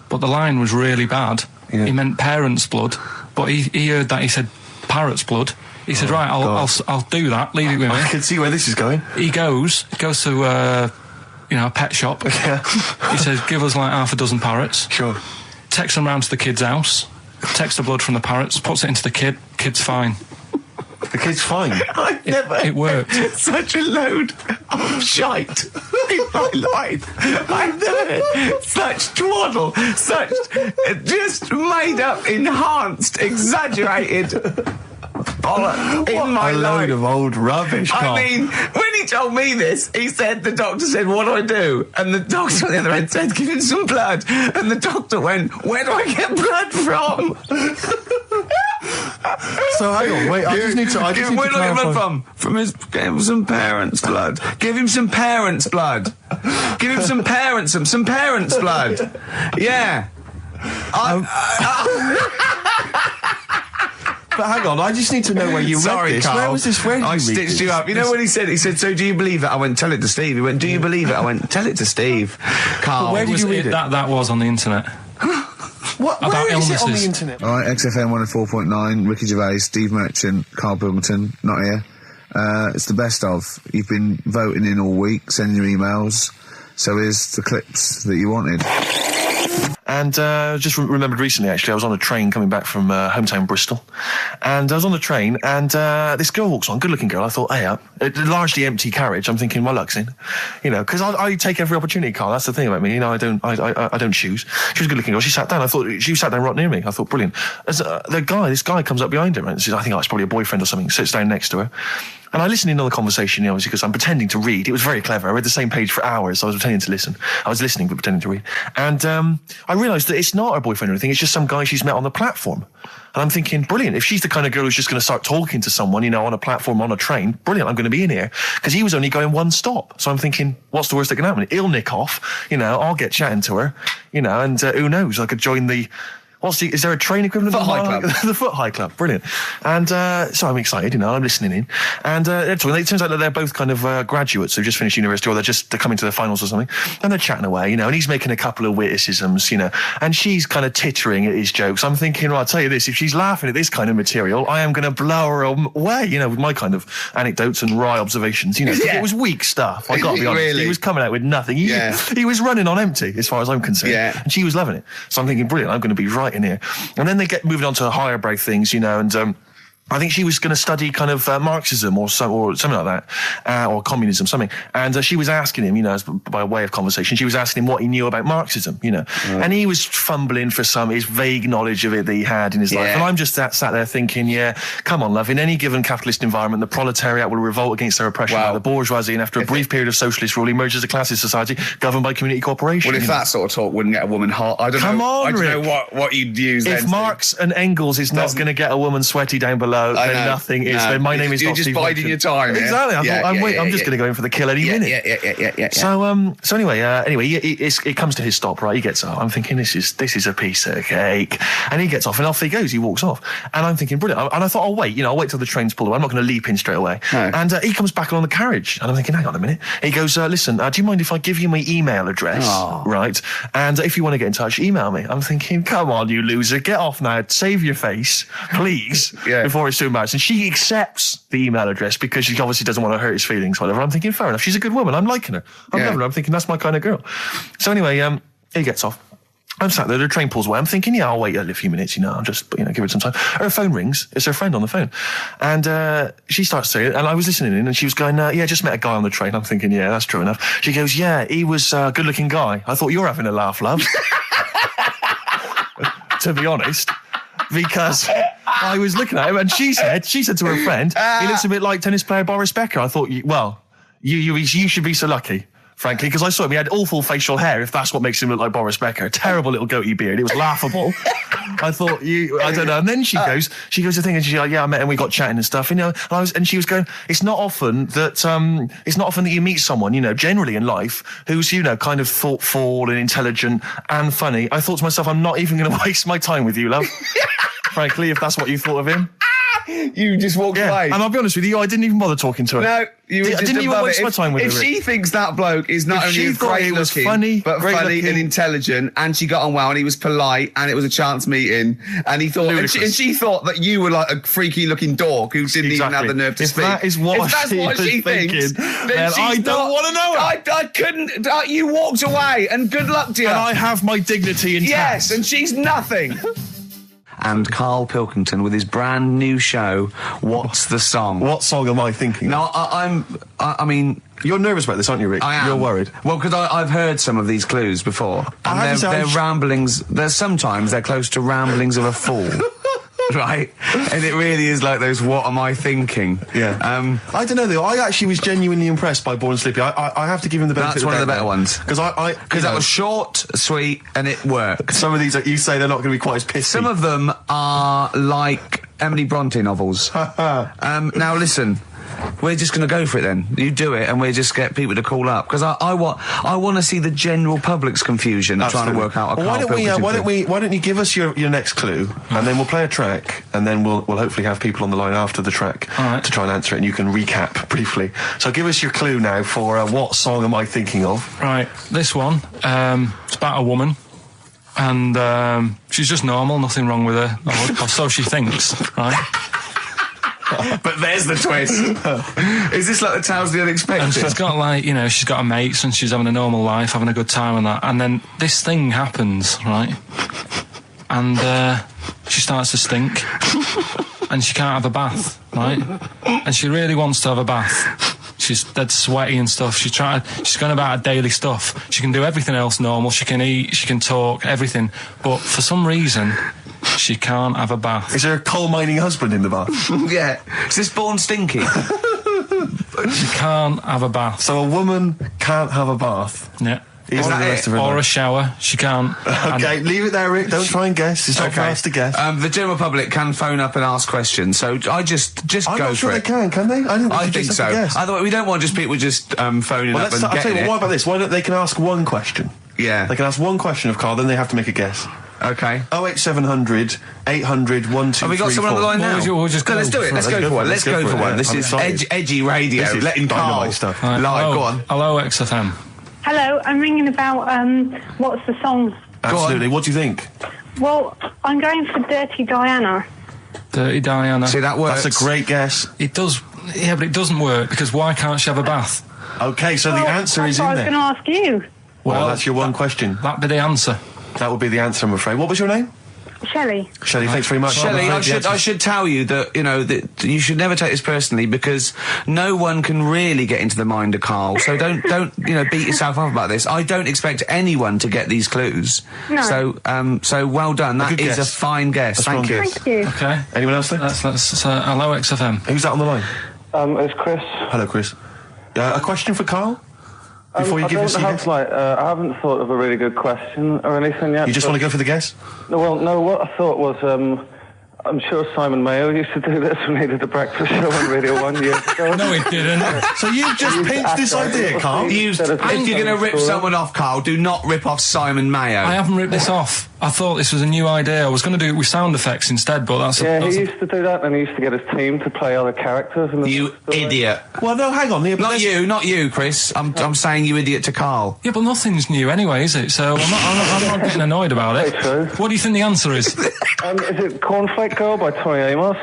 but the line was really bad. Yeah. He meant parent's blood, but he heard that he said parrot's blood. He said, right, I'll do that, leave it with me. I can see where this is going. He goes to, a pet shop. Yeah. He says, give us like half a dozen parrots. Sure. Takes them round to the kid's house, takes the blood from the parrots, puts it into the kid's fine. The kid's fine? It worked. Such a load of shite in my life. I've never heard such twaddle, such just made up, enhanced, exaggerated bollocks in my life. A load of old rubbish, Carl. I mean, when he told me this, he said, the doctor said, what do I do? And the doctor on the other end said, give him some blood. And the doctor went, where do I get blood from? So hang on, wait, I just need to where do I get blood from? Give him some parents' blood. Give him some parents' blood. Give him some parents' blood. Yeah. But hang on, I just need to know where you read this. Carl. Where was this? Where did I stitched you up. You know what he said? He said, so do you believe it? I went, tell it to Steve. He went, do you believe it? I went, tell it to Steve. Carl. But where did you read it? That was on the internet. What? About where illnesses. Is it on the internet? All right, XFM 104.9, Ricky Gervais, Steve Merchant, Karl Pilkington, not here. It's the best of. You've been voting in all week, sending your emails. So here's the clips that you wanted. And just remembered recently, actually, I was on a train coming back from hometown Bristol, and I was on the train, and this girl walks on, good-looking girl. I thought, hey, largely empty carriage. I'm thinking, my luck's in, because I take every opportunity, Carl. That's the thing about me, I don't choose. She was a good-looking girl. She sat down. I thought she sat down right near me. I thought, brilliant. As this guy comes up behind her and says, I think it's probably a boyfriend or something. Sits down next to her. And I listened in on the conversation, obviously, because I'm pretending to read. It was very clever. I read the same page for hours. I was pretending to listen. I was listening, but pretending to read. And I realised that it's not her boyfriend or anything. It's just some guy she's met on the platform. And I'm thinking, brilliant. If she's the kind of girl who's just going to start talking to someone, on a platform, on a train, brilliant. I'm going to be in here. Because he was only going one stop. So I'm thinking, what's the worst that can happen? He'll nick off. I'll get chatting to her. And who knows? I could join the... is there a train equivalent? Foot High Club. The Foot High Club, brilliant. And so I'm excited, I'm listening in. And it turns out that they're both kind of graduates who've just finished university, or they're coming to their finals or something. And they're chatting away, and he's making a couple of witticisms, and she's kind of tittering at his jokes. I'm thinking, well, I'll tell you this, if she's laughing at this kind of material, I am going to blow her away, with my kind of anecdotes and wry observations, It was weak stuff, I got to be honest. Really? He was coming out with nothing. He was running on empty, as far as I'm concerned. Yeah. And she was loving it. So I'm thinking, brilliant, I'm going to be right in here. And then they get moving on to higher brow things, and I think she was going to study kind of Marxism or something like that, or communism, something. And she was asking him, by way of conversation, she was asking him what he knew about Marxism, And he was fumbling for his vague knowledge of it that he had in his life. And I'm just sat there thinking, come on, love, in any given capitalist environment, the proletariat will revolt against their oppression by the bourgeoisie, and after a brief period of socialist rule, emerges a classist society governed by community cooperation. Well, if that sort of talk wouldn't get a woman hot, I don't know what you'd use then. If Marx and Engels is not going to get a woman sweaty down below, hello, I then know. nothing is. No. Then my name is You're not just Steve biding Merchant. your time. Yeah? Exactly. I Yeah, thought, yeah, I'm just going to go in for the kill any minute. Yeah. So anyway, it comes to his stop, right? He gets off. I'm thinking, this is a piece of cake. And he gets off, and off he goes. He walks off. And I'm thinking, brilliant. And I thought, I'll wait. I'll wait till the train's pulled away. I'm not going to leap in straight away. No. And he comes back along the carriage. And I'm thinking, hang on a minute. He goes, listen, do you mind if I give you my email address? Oh. Right? And if you want to get in touch, email me. I'm thinking, come on, you loser. Get off now. Save your face, please, before it's too much. And she accepts the email address because she obviously doesn't want to hurt his feelings, whatever. I'm thinking, fair enough. She's a good woman. I'm liking her. I'm loving her. I'm thinking, that's my kind of girl. So anyway, he gets off. I'm sat there, the train pulls away. I'm thinking, I'll wait a few minutes, I'll just, give it some time. Her phone rings. It's her friend on the phone. And she starts saying, and I was listening in, and she was going, just met a guy on the train. I'm thinking, yeah, that's true enough. She goes, yeah, he was a good-looking guy. I thought, you're having a laugh, love. To be honest. Because I was looking at him, and she said to her friend, he looks a bit like tennis player Boris Becker. I thought, you should be so lucky. Frankly, because I saw him, he had awful facial hair, if that's what makes him look like Boris Becker. Terrible little goatee beard. It was laughable. I thought, I don't know. And then she goes the thing, and she's like, yeah, I met him, we got chatting and stuff, and she was going, it's not often that you meet someone, generally in life, who's, kind of thoughtful and intelligent and funny. I thought to myself, I'm not even going to waste my time with you, love. Frankly, if that's what you thought of him. You just walked away. And I'll be honest with you, I didn't even bother talking to her. No, you were just didn't even waste my time with her. If she thinks that bloke is not only great looking, funny, but funny and intelligent, and she got on well, and he was polite, and it was a chance meeting, and he thought, and she thought that you were like a freaky looking dog who didn't even have the nerve to speak. That is what if that's what she thinks, then I don't want to know her. I couldn't. You walked away, and good luck to you. And I have my dignity intact. Yes, and she's nothing. And Karl Pilkington with his brand new show, What's the Song? What song am I thinking? No, I mean... You're nervous about this, aren't you, Rick? I am. You're worried. Well, because I've heard some of these clues before. And they're ramblings... Sometimes they're close to ramblings of a fool. Right? And it really is like those, what am I thinking? Yeah. I don't know, though. I actually was genuinely impressed by Born Slippy. I have to give him the benefit. That's one of the better ones. Because that was short, sweet, and it worked. Some of these, you say, they're not going to be quite as pissy. Some of them are like Emily Bronte novels. Now, listen. We're just going to go for it then. You do it, and we'll just get people to call up because I want to see the general public's confusion of trying to work out. Why don't you give us your next clue, and then we'll play a track, and then we'll hopefully have people on the line after the track to try and answer it, and you can recap briefly. So give us your clue now for what song am I thinking of? Right, this one. It's about a woman. And she's just normal, nothing wrong with her, or so she thinks, right? But there's the twist. Is this like the Tales of the Unexpected? And she's got she's got her mates and she's having a normal life, having a good time and that. And then this thing happens, right? And she starts to stink. And she can't have a bath, right? And she really wants to have a bath. She's dead sweaty and stuff. She's going about her daily stuff. She can do everything else normal. She can eat, she can talk, everything. But for some reason... she can't have a bath. Is there a coal mining husband in the bath? Yeah. Is this Born Stinky? She can't have a bath. So a woman can't have a bath? Yeah. Or a shower. She can't. Okay, leave it there, Rick. Don't try and guess. It's not for us to guess. The general public can phone up and ask questions, so I just go for it. I'm not sure they can they? I think so. Otherwise, we don't want just people just phoning up and getting it. What about this? Why don't they can ask one question? Yeah. They can ask one question of Karl, then they have to make a guess. Okay. 08700 800 1234. Have we got someone on the line now? Let's do it. Let's go for one. Let's go for one. This is edgy radio. This is letting Karl stuff. live. Go on. Hello, XFM. Hello, I'm ringing about what's the song? Absolutely. What do you think? Well, I'm going for Dirty Diana. Dirty Diana. See, that works. That's a great guess. It does. Yeah, but it doesn't work because why can't she have a bath? Okay, so the answer is in there. I was going to ask you. Well, that's your one question. That'd be the answer. That would be the answer, I'm afraid. What was your name? Shelley. Shelley, thanks very much. Shelley, I should tell you that, that you should never take this personally because no one can really get into the mind of Karl. So don't beat yourself up about this. I don't expect anyone to get these clues. No. So well done. That is a fine guess. Thank you. Thank you. Okay. Anyone else there? Let's hello, XFM. Who's that on the line? It's Chris. Hello, Chris. A question for Karl? Before you give us I haven't thought of a really good question or anything yet. You just want to go for the guess? No, what I thought was, I'm sure Simon Mayo used to do this when he did the breakfast show on Radio 1 years ago. No, he didn't. So you've just pinched this idea, Carl? If you're going to rip someone off, Carl, do not rip off Simon Mayo. I haven't ripped this off. I thought this was a new idea. I was going to do it with sound effects instead, but that's... he used to do that, and he used to get his team to play other characters. You idiot. Well, no, hang on. Not you, Chris. I'm saying you idiot to Carl. Yeah, but nothing's new anyway, is it? So I'm not getting annoyed about it. True. What do you think the answer is? Is it Cornflake Girl by Tori Amos?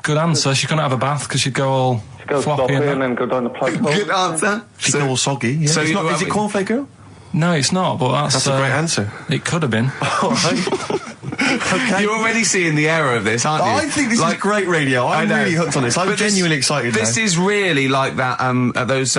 Good answer. She couldn't have a bath because she'd go all floppy and then go down the plug hole. Good answer. She'd go all soggy. Yeah. So is it Cornflake Girl? No, it's not, but that's a great answer. It could have been. All right. Okay. You're already seeing the error of this, aren't you? I think this is great radio. I'm really hooked on this. I'm genuinely excited This is really like that, those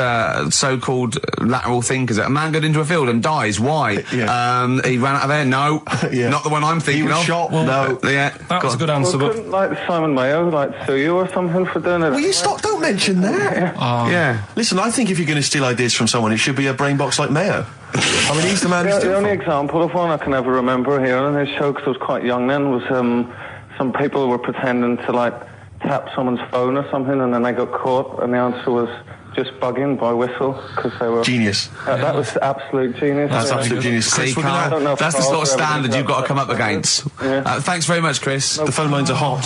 so-called lateral thinkers. A man got into a field and dies. Why? Yeah. He ran out of air. No. Not the one I'm thinking he was of. Shot. Well, no. Yeah. That was a good answer, well, but... couldn't, like, Simon Mayo, sue you or something for doing it? Well, you stop. Don't mention that. Yeah. Listen, I think if you're going to steal ideas from someone, it should be a brain box like Mayo. I mean, he's the man who's the only example of one I can ever remember here on his show, because I was quite young then, was some people were pretending to, like, tap someone's phone or something, and then they got caught, and the answer was just bugging by whistle, because they were... Genius. That was absolute genius. That's absolute genius. See, Carl, that's the sort of standard you've got to come up against. Yeah. Thanks very much, Chris. The phone lines are hot.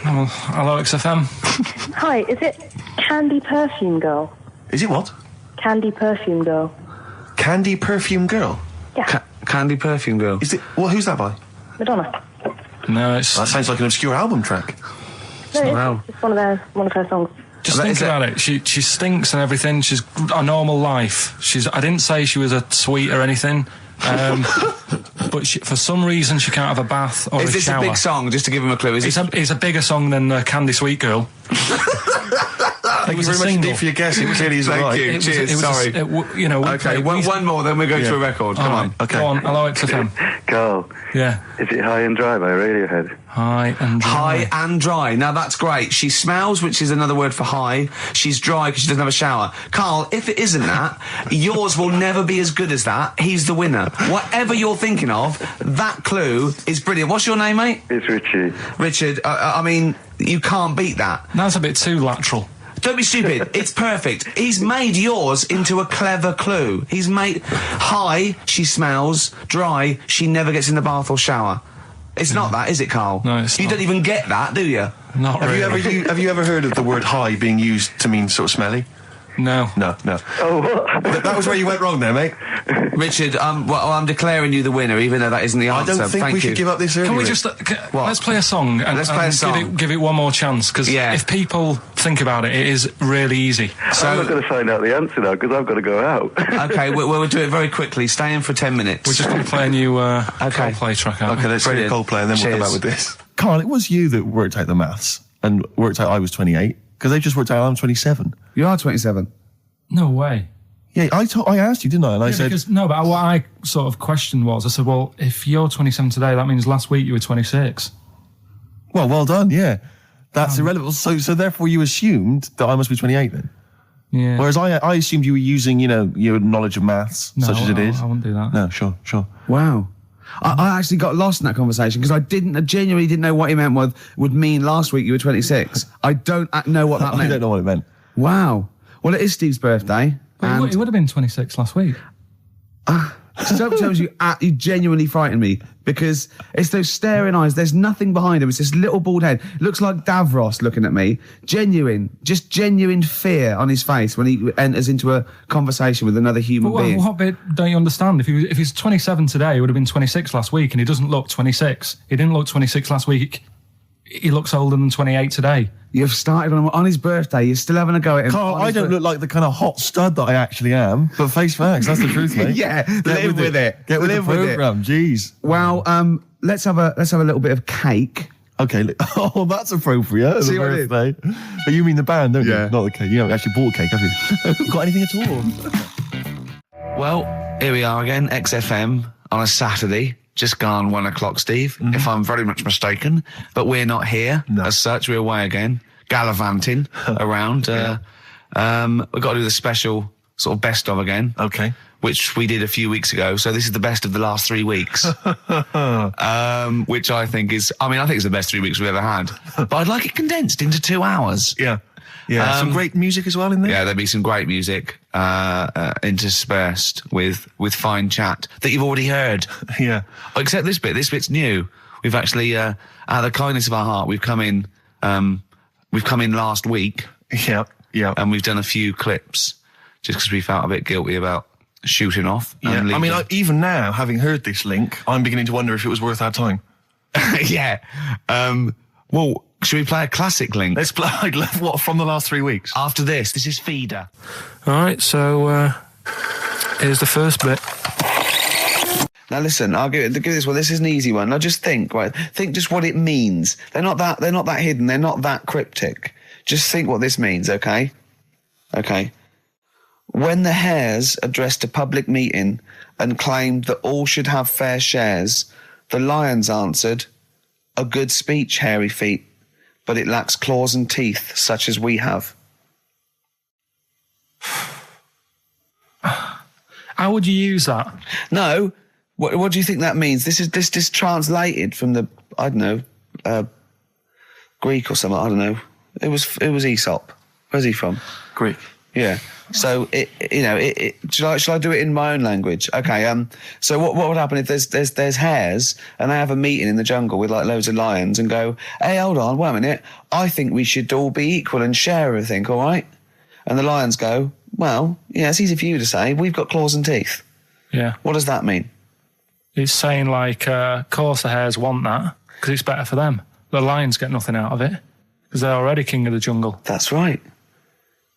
Oh, hello, XFM. Hi, is it Candy Perfume Girl? Is it what? Candy Perfume Girl. Candy Perfume Girl? Yeah. Candy Perfume Girl. Is it? Well, who's that by? Madonna. No, it's... That sounds like an obscure album track. No, it's just one of her songs. Just think about it. She stinks and everything. She's a normal life. I didn't say she was a sweet or anything. But for some reason she can't have a bath or a shower. Is this a big song? Just to give him a clue. It's a bigger song than Candy Sweet Girl. Thank you very much indeed for your guess. It clearly is right. Thank you. Cheers. Sorry. Okay, one more, then we go to a record. Come on. Okay. Go on. Hello, XFM. Carl. Yeah. Is it High and Dry by Radiohead? High and dry. High and dry. Now that's great. She smells, which is another word for high. She's dry because she doesn't have a shower. Carl, if it isn't that, yours will never be as good as that. He's the winner. Whatever you're thinking of, that clue is brilliant. What's your name, mate? It's Richie. Richard, I mean, you can't beat that. That's a bit too lateral. Don't be stupid. It's perfect. He's made yours into a clever clue. He's made high, she smells, dry, she never gets in the bath or shower. It's not that, is it, Carl? No, it's not. You don't even get that, do you? Not really. Have you ever heard of the word high being used to mean sort of smelly? No. No. Oh, what? That was where you went wrong there, mate. Richard, I'm declaring you the winner, even though that isn't the answer. I don't think we should give up this early. Can we just let's play a song and, give it one more chance, because if people think about it, it is really easy. So I'm not going to find out the answer now because I've got to go out. Okay, we'll do it very quickly. Stay in for 10 minutes. We're just going to play a new Coldplay track. Okay, let's play Coldplay and then we'll come back with this. Carl, it was you that worked out the maths and worked out I was 28, because they just worked out I'm 27. You are 27. No way. Yeah, I asked you, didn't I? And I said... but what I sort of questioned was, I said, well, if you're 27 today, that means last week you were 26. Well done, yeah. That's irrelevant. So therefore you assumed that I must be 28 then? Yeah. Whereas I assumed you were using, your knowledge of maths, such as it is. I wouldn't do that. No, sure. Wow. I actually got lost in that conversation because I genuinely didn't know what he meant would mean last week you were 26. I don't know what that meant. I don't know what it meant. Wow. Well, it is Steve's birthday. He would have been 26 last week. Sometimes you genuinely frighten me because it's those staring eyes. There's nothing behind him. It's this little bald head. Looks like Davros looking at me. Genuine fear on his face when he enters into a conversation with another human being. What bit don't you understand? If he's 27 today, he would have been 26 last week, and he doesn't look 26. He didn't look 26 last week. He looks older than 28 today. You've started on his birthday. You're still having a go at him. Carl, I don't look like the kind of hot stud that I actually am, but face facts, that's the truth, mate. Yeah, live with it. Get with the programme, jeez. Well, let's have a little bit of cake. Okay, that's appropriate. See what it is? But you mean the band, don't you? Not the cake. You haven't actually bought a cake, have you? Got anything at all? Well, here we are again, XFM, on a Saturday. Just gone 1 o'clock, Steve, if I'm very much mistaken. But we're not here as such. We're away again, gallivanting around. We've got to do the special sort of best of again. Okay. which we did a few weeks ago. So this is the best of the last 3 weeks, which I think is, I think it's the best 3 weeks we've ever had. But I'd like it condensed into 2 hours. Yeah. Yeah, some great music as well in there. Yeah, there'll be some great music interspersed with fine chat that you've already heard. Yeah. Except this bit. This bit's new. We've actually, out of the kindness of our heart, we've come in last week. Yeah, yeah. And we've done a few clips just because we felt a bit guilty about shooting off. Yeah. Even now, having heard this link, I'm beginning to wonder if it was worth our time. Yeah. Well, should we play a classic link? Let's play. I'd love what from the last 3 weeks. After this is Feeder. All right, so here's the first bit. Now listen, I'll give this one. This is an easy one. Now just think, right? Think just what it means. They're not that hidden. They're not that cryptic. Just think what this means, okay? Okay. When the Hares addressed a public meeting and claimed that all should have fair shares, the Lions answered, "A good speech, hairy feet, but it lacks claws and teeth such as we have." How would you use that? No. What do you think that means? This is translated from the, I don't know, Greek or something. I don't know. It was Aesop. Where's he from? Greek. Yeah. So shall I do it in my own language? Okay. So what would happen if there's hares and they have a meeting in the jungle with like loads of lions and go, "Hey, hold on, wait a minute. I think we should all be equal and share everything, all right?" And the lions go, "Well, yeah, it's easy for you to say. We've got claws and teeth." Yeah. What does that mean? It's saying like, of course the hares want that because it's better for them. The lions get nothing out of it because they're already king of the jungle. That's right.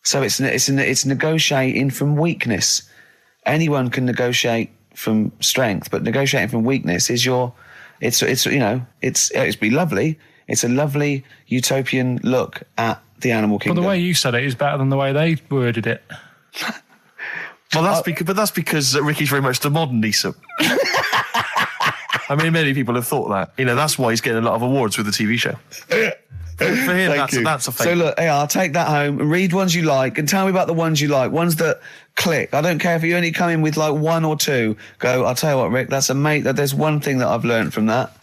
So it's negotiating from weakness. Anyone can negotiate from strength, but negotiating from weakness is it's be lovely. It's a lovely utopian look at the animal kingdom. But the way you said it is better than the way they worded it. Well, that's because Ricky's very much the modern Aesop. I mean, many people have thought that. That's why he's getting a lot of awards with the TV show. For him, that's a fake. So look, I'll take that home and read ones you like and tell me about the ones you like, ones that click. I don't care if you only come in with like 1 or 2. Go, I'll tell you what, Rick, that's there's one thing that I've learned from that.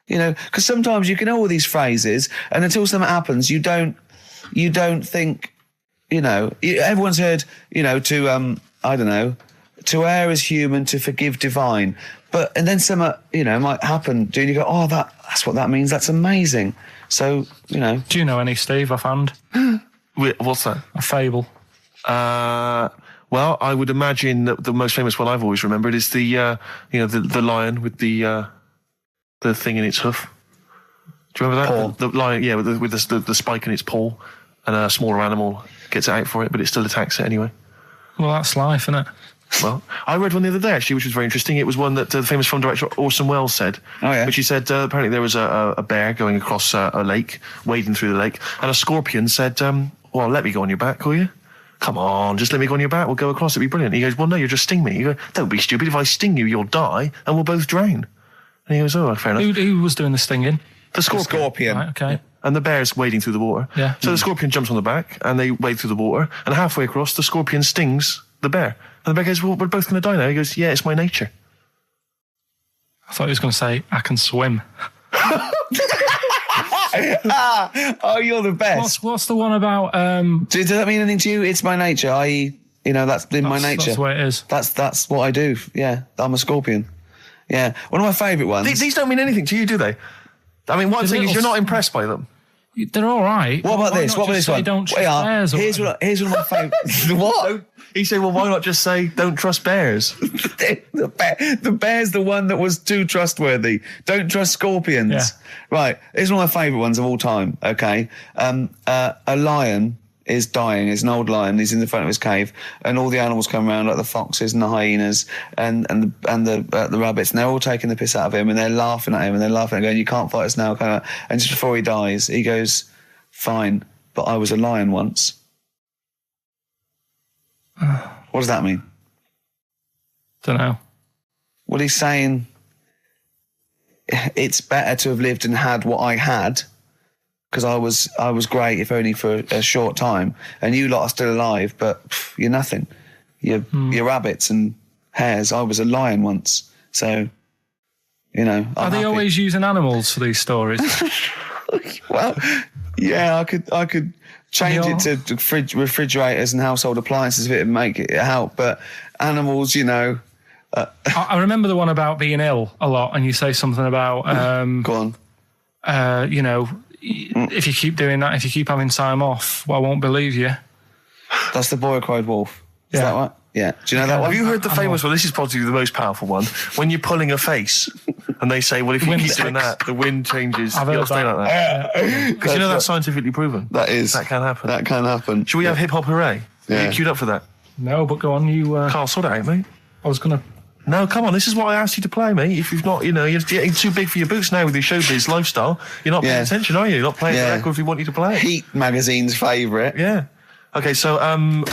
Because sometimes you can know all these phrases and until something happens, you don't think, everyone's heard, to, I don't know, to err is human, to forgive divine. And then something, might happen, and you go, oh, that's what that means. That's amazing. So, Do you know any, Steve, offhand? What's that? A fable. Well, I would imagine that the most famous one I've always remembered is the lion with the thing in its hoof. Do you remember that? Paw. The lion, yeah, with the spike in its paw, and a smaller animal gets out for it, but it still attacks it anyway. Well, that's life, isn't it? Well, I read one the other day, actually, which was very interesting. It was one that the famous film director Orson Welles said. Oh, yeah. Which he said, apparently there was a bear going across a lake, wading through the lake, and a scorpion said, well, let me go on your back, will you? Come on, just let me go on your back, we'll go across, it'd be brilliant. He goes, well, no, you'll just sting me. You go, don't be stupid, if I sting you, you'll die, and we'll both drown. And he goes, oh, fair enough. Who was doing the stinging? The scorpion. Right, okay. And the bear's wading through the water. Yeah. So the scorpion jumps on the back, and they wade through the water, and halfway across, the scorpion stings the bear. And the bear goes, well, we're both going to die now. He goes, yeah, it's my nature. I thought he was going to say, I can swim. Oh, you're the best. What's the one about... Does that mean anything to you? It's my nature, i.e., that's in my nature. That's the way it is. That's what I do. Yeah, I'm a scorpion. Yeah, one of my favourite ones. These don't mean anything to you, do they? I mean, one thing is you're not impressed by them. They're all right. What about this? What about this one? Don't trust bears. Here's one of my favourites. What? He said, well, why not just say, don't trust bears? The bear's the one that was too trustworthy. Don't trust scorpions. Yeah. Right. Here's one of my favourite ones of all time, okay? A lion is dying. It's an old lion. He's in the front of his cave, and all the animals come around, like the foxes and the hyenas and the rabbits, and they're all taking the piss out of him, and they're laughing at him, and they're laughing and going, you can't fight us now. And just before he dies, he goes, fine, but I was a lion once. What does that mean? Don't know. Well, he's saying it's better to have lived and had what I had, because I was great, if only for a short time, and you lot are still alive, but you're nothing. You're rabbits and hares. I was a lion once, so, you know. Are they always using animals for these stories? Well, yeah, I could change it to refrigerators and household appliances if it would make it help, but animals, you know. I remember the one about being ill a lot, and you say something about go on. You know, if you keep doing that, if you keep having time off, well, I won't believe you. That's the boy who cried wolf. Is that right? Yeah. Do you know that one? Have you heard the famous one? This is probably the most powerful one. When you're pulling a face, and they say, well, if you keep doing that, the wind changes. I've heard stay like that. Because you know that's scientifically proven. That is. That can happen. That can happen. Should we have hip hop hooray? Yeah. Are you queued up for that? No, but go on, you... Carl, sort it out, mate. I was going to... No, come on, this is what I asked you to play, mate. If you've not, you know, you're getting too big for your boots now with your showbiz lifestyle, you're not paying attention, are you? You're not playing the record if we want you to play it. Heat magazine's favourite. Yeah. Okay, so, you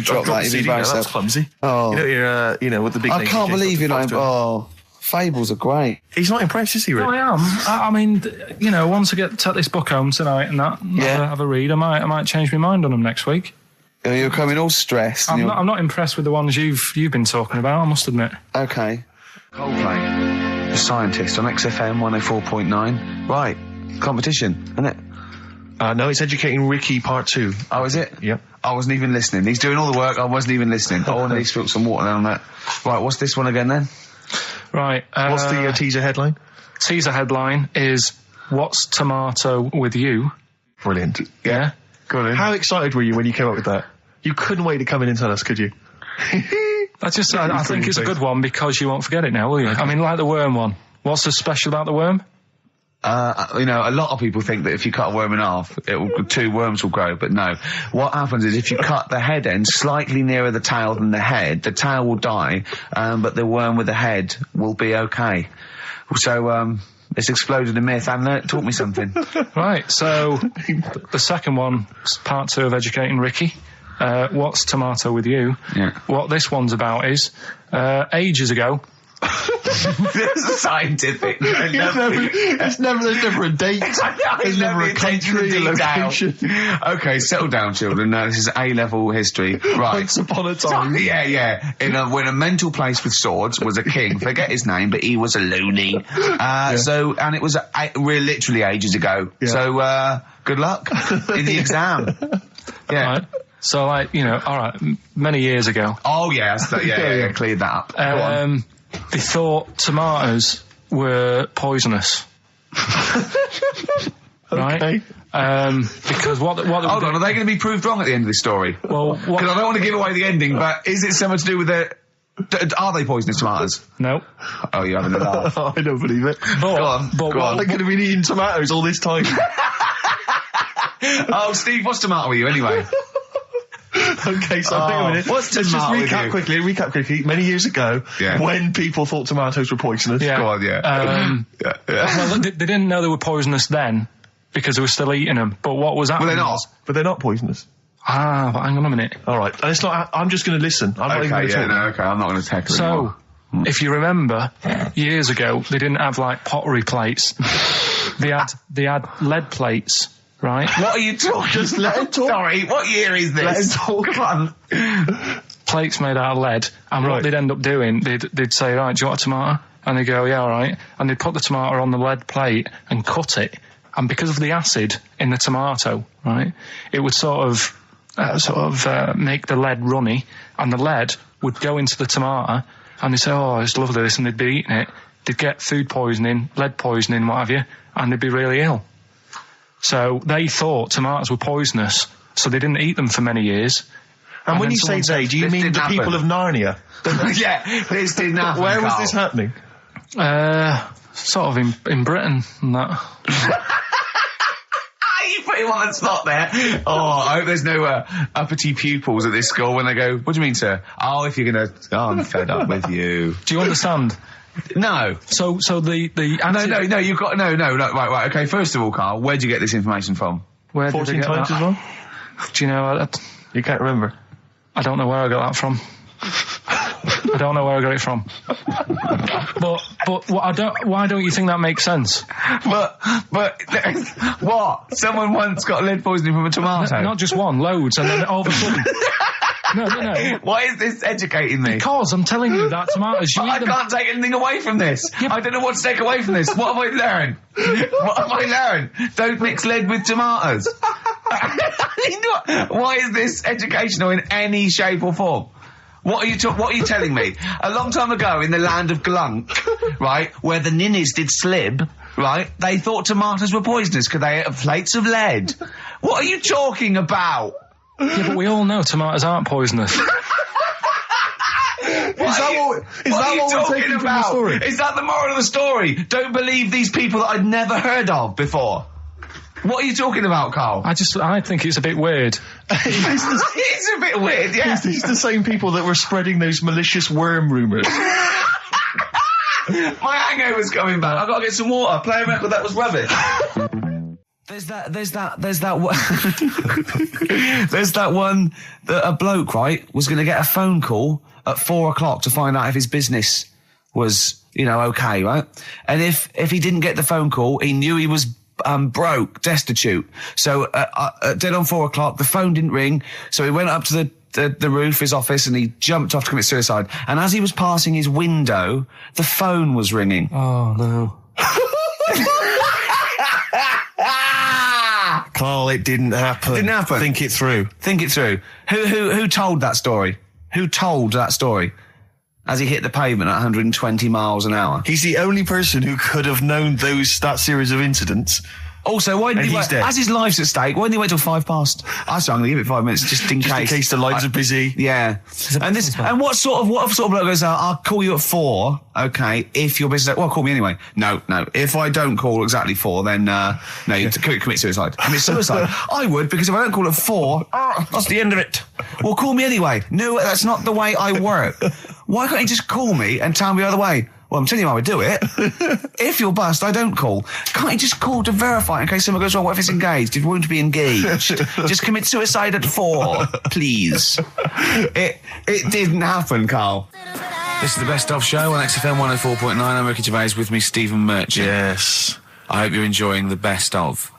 dropped that, CD now, that's clumsy. Oh. You know, you're, you know, with the big I can't believe you're not... Oh, fables are great. He's not impressed, is he, Rick? No, I am. I mean, you know, once I take this book home tonight and that, have a read, I might change my mind on them next week. You're coming all stressed. I'm not impressed with the ones you've been talking about, I must admit. Okay. Coldplay, The Scientist on XFM 104.9. Right, competition, isn't it? No, it's Educating Ricky Part 2. Oh, is it? Yep. I wasn't even listening. He's doing all the work, I wasn't even listening. Oh, and he spilled some water down that. Right, what's this one again then? Right. What's the teaser headline? Teaser headline is, What's Tomato with You? Brilliant. Yeah? Go on in. How excited were you when you came up with that? You couldn't wait to come in and tell us, could you? I think it's a good one because you won't forget it now, will you? I mean, like the worm one. What's so special about the worm? You know, a lot of people think that if you cut a worm in half, two worms will grow, but no. What happens is if you cut the head end slightly nearer the tail than the head, the tail will die, but the worm with the head will be okay. So, it's exploded a myth, and it taught me something. Right, so the second one, part 2 of Educating Ricky. What's Tomato with You? Yeah. What this one's about is, ages ago... It's scientific. There's never a date. There's never a country, a location. Okay, settle down, children. No, this is A-level history. Right. Once upon a time. Yeah. When a mental place with swords was a king. Forget his name, but he was a loony. So, and it was literally ages ago. Yeah. So, good luck in the exam. Yeah. Right. So, like, you know, all right, many years ago. Oh, yeah, cleared that up. Go on. They thought tomatoes were poisonous. Right? Because what hold on, are they going to be proved wrong at the end of this story? Well, because I don't want to give away the ending, but is it something to do with the... Are they poisonous tomatoes? No. Oh, you're having a laugh. I don't believe it. Go on. They could have been eating tomatoes all this time. Oh, Steve, what's tomato with you anyway? Okay, so hang on a minute. Let's just recap quickly. Many years ago, when people thought tomatoes were poisonous. Yeah. Go on, Well, they didn't know they were poisonous then because they were still eating them. But what was happening? But they're not poisonous. But hang on a minute. All right, and it's not. I'm just going to listen. I'm not even going to talk. Okay, I'm not going to tackle it. So, if you remember, years ago they didn't have like pottery plates. They had lead plates. Right? What are you talking? Just let him talk. Sorry, what year is this? Let him talk. Come on. Plates made out of lead, and what they'd end up doing, they'd say, right, do you want a tomato? And they'd go, yeah, all right. And they'd put the tomato on the lead plate and cut it. And because of the acid in the tomato, right, it would sort of make the lead runny, and the lead would go into the tomato, and they'd say, oh, it's lovely this, and they'd be eating it. They'd get food poisoning, lead poisoning, what have you, and they'd be really ill. So they thought tomatoes were poisonous, so they didn't eat them for many years. And when you say they, do you mean the people of Narnia? Yeah, this didn't happen. Where was this happening? Sort of in Britain and that. You put him on the spot there. Oh, I hope there's no uppity pupils at this school when they go, what do you mean, sir? Oh, if you're going to... Oh, I'm fed up with you. Do you understand? No. So the No, you've got... No, right, okay, first of all, Carl, where'd you get this information from? Where 14 did I get times that? as well? Do you know... You can't remember? I don't know where I got that from. I don't know where I got it from. But why don't you think that makes sense? But what? Someone once got lead poisoning from a tomato? Not just one, loads, and then all of a sudden... No. Why is this educating me? Because I'm telling you that tomatoes, you I can't take anything away from this. I don't know what to take away from this. What have I learned? What have I learned? Don't mix lead with tomatoes. Why is this educational in any shape or form? What are you telling me? A long time ago in the land of Glunk, right, where the ninnies did slib, right, they thought tomatoes were poisonous because they ate plates of lead. What are you talking about? Yeah, but we all know tomatoes aren't poisonous. Is that what we're taking from the story? Is that the moral of the story? Don't believe these people that I'd never heard of before. What are you talking about, Carl? I think it's a bit weird. It's a bit weird, yeah. It's the same people that were spreading those malicious worm rumours. My hangover's coming back. I've got to get some water. Play a record that was rubbish. There's that one that a bloke, right, was going to get a phone call at 4 o'clock to find out if his business was, okay, right? And if he didn't get the phone call, he knew he was broke, destitute. So dead on 4 o'clock, the phone didn't ring, so he went up to the roof, his office, and he jumped off to commit suicide. And as he was passing his window, the phone was ringing. Oh, no. Carl, it didn't happen. Didn't happen. Think it through. Think it through. Who told that story? Who told that story? As he hit the pavement at 120 miles an hour. He's the only person who could have known that series of incidents. Also, why didn't he wait? As his life's at stake, why didn't he wait till 5 past? I said I'm going to give it 5 minutes just in case. Just in case the lines are busy. Yeah. And what sort of bloke goes, I'll call you at 4, okay, if your business... Well, call me anyway. No. If I don't call exactly 4, then, you commit suicide. Commit suicide. I would, because if I don't call at 4, that's the end of it. Well, call me anyway. No, that's not the way I work. Why can't you just call me and tell me the other way? Well, I'm telling you how I do it. If you're bust, I don't call. Can't you just call to verify in case someone goes wrong? What if it's engaged? It won't be engaged. Just commit suicide at 4, please. It didn't happen, Carl. This is the Best Of Show on XFM 104.9. I'm Ricky Gervais, with me, Stephen Merchant. Yes. I hope you're enjoying the Best Of.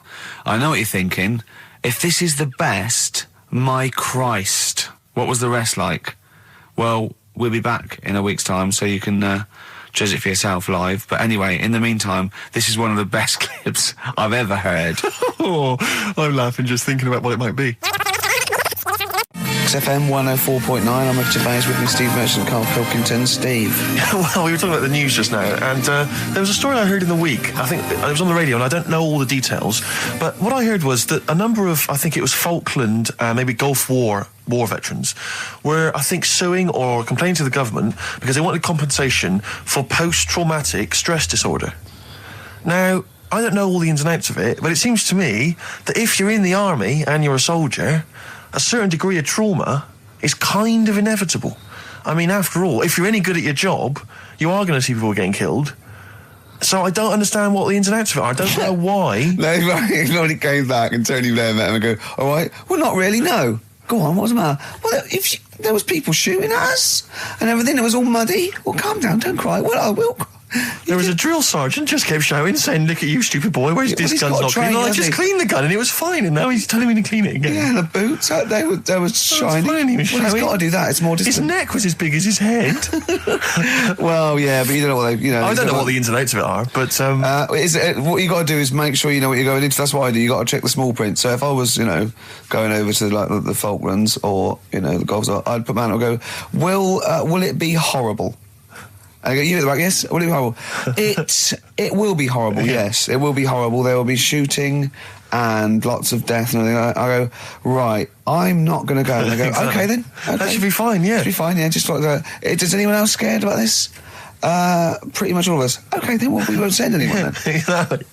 I know what you're thinking. If this is the best, my Christ, what was the rest like? Well, we'll be back in a week's time, so you can... judge it for yourself live. But anyway, in the meantime, this is one of the best clips I've ever heard. Oh, I'm laughing just thinking about what it might be. XFM 104.9, I'm Ricky Gervais, with me, Steve Merchant, Karl Pilkington. Steve. Well, we were talking about the news just now, and there was a story I heard in the week. I think it was on the radio, and I don't know all the details, but what I heard was that a number of, I think it was Falkland, maybe Gulf War veterans were, I think, suing or complaining to the government because they wanted compensation for post-traumatic stress disorder. Now, I don't know all the ins and outs of it, but it seems to me that if you're in the army and you're a soldier, a certain degree of trauma is kind of inevitable. I mean, after all, if you're any good at your job, you are going to see people getting killed. So I don't understand what the ins and outs of it are. I don't know why. No, if nobody came back and Tony Blair met him and go, all right, well, not really, no. Go on, what's the matter? Well, there was people shooting at us and everything, it was all muddy. Well, calm down, don't cry. Well, I will cry. There was a drill sergeant just kept shouting, saying, look at you, stupid boy, where's this gun's not clean? I just cleaned the gun and it was fine, and now he's telling me to clean it again. Yeah, and the boots, they were shiny. Fine, he was showing. He's got to do that, it's more distant. His neck was as big as his head. Well, yeah, but you don't know what they, I don't know what the ins and outs of it are, but... what you got to do is make sure you know what you're going into. That's what I do, you got to check the small print. So if I was, going over to the Falklands or, the Gulf, I'd put my hand up and go, will it be horrible? I go, you at the back, yes? Will it be horrible? It will be horrible, yes. It will be horrible. There will be shooting and lots of death and everything. I go, right, I'm not going to go. And they go, okay then. Okay. That should be fine, yeah. Should be fine, yeah. Just like that. Is anyone else scared about this? Pretty much all of us. Okay, then we won't send anyone then.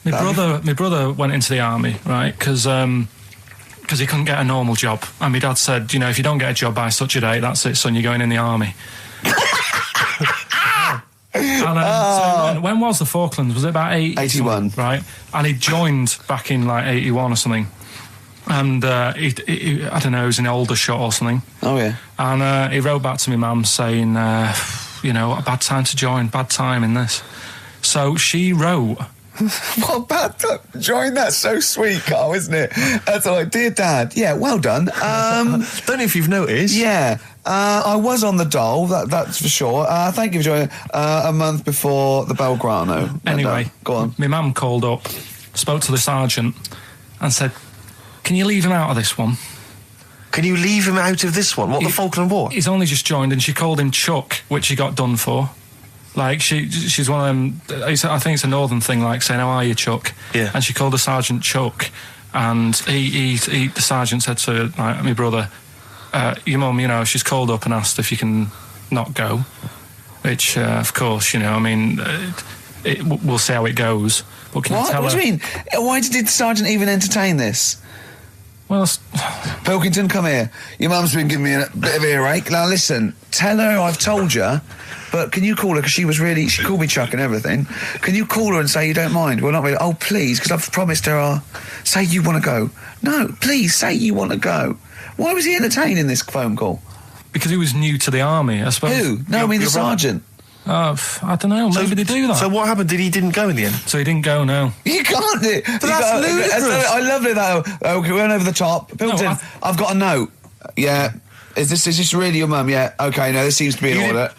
My brother went into the army, right? Because he couldn't get a normal job. And my dad said, if you don't get a job by such a date, that's it, son, you're going in the army. And, so when was the Falklands? Was it about 81? Right. And he joined back in 81 or something. And he I don't know, he was in Aldershot or something. Oh yeah. And he wrote back to my mum saying, a bad time to join, bad time in this. So she wrote What about that? Join that's so sweet, Carl, isn't it? That's like, dear Dad, yeah, well done. Don't know if you've noticed. Yeah, I was on the dole, that's for sure. Thank you for joining a month before the Belgrano. Anyway, go on. My mum called up, spoke to the sergeant, and said, "Can you leave him out of this one?" Can you leave him out of this one? What, the Falkland War? He's only just joined, and she called him Chuck, which he got done for. Like, she's one of them, I think it's a northern thing, like saying, "How are you, Chuck?" Yeah. And she called the sergeant Chuck, and the sergeant said to, like, my brother, "Your mum, you know, she's called up and asked if you can not go." Which, of course, you know, I mean, we'll see how it goes. But can you tell What her? do you mean? Why did the sergeant even entertain this? Well, Pilkington, come here. Your mum's been giving me a bit of earache. Now listen, tell her I've told you, but can you call her, because she called me Chuck and everything. Can you call her and say you don't mind? Well, not really. Oh, please, because I've promised her say you want to go. No, please, say you want to go. Why was he entertaining this phone call? Because he was new to the army, I suppose. Who? No, I mean the sergeant. I don't know, maybe they do that. So what happened? He didn't go in the end? So he didn't go, no. You can't do it. But that's ludicrous. I love it, though. Okay, we went over the top. Pilkington, I've got a note. Yeah. Is this really your mum? Yeah. Okay, no, this seems to be in order.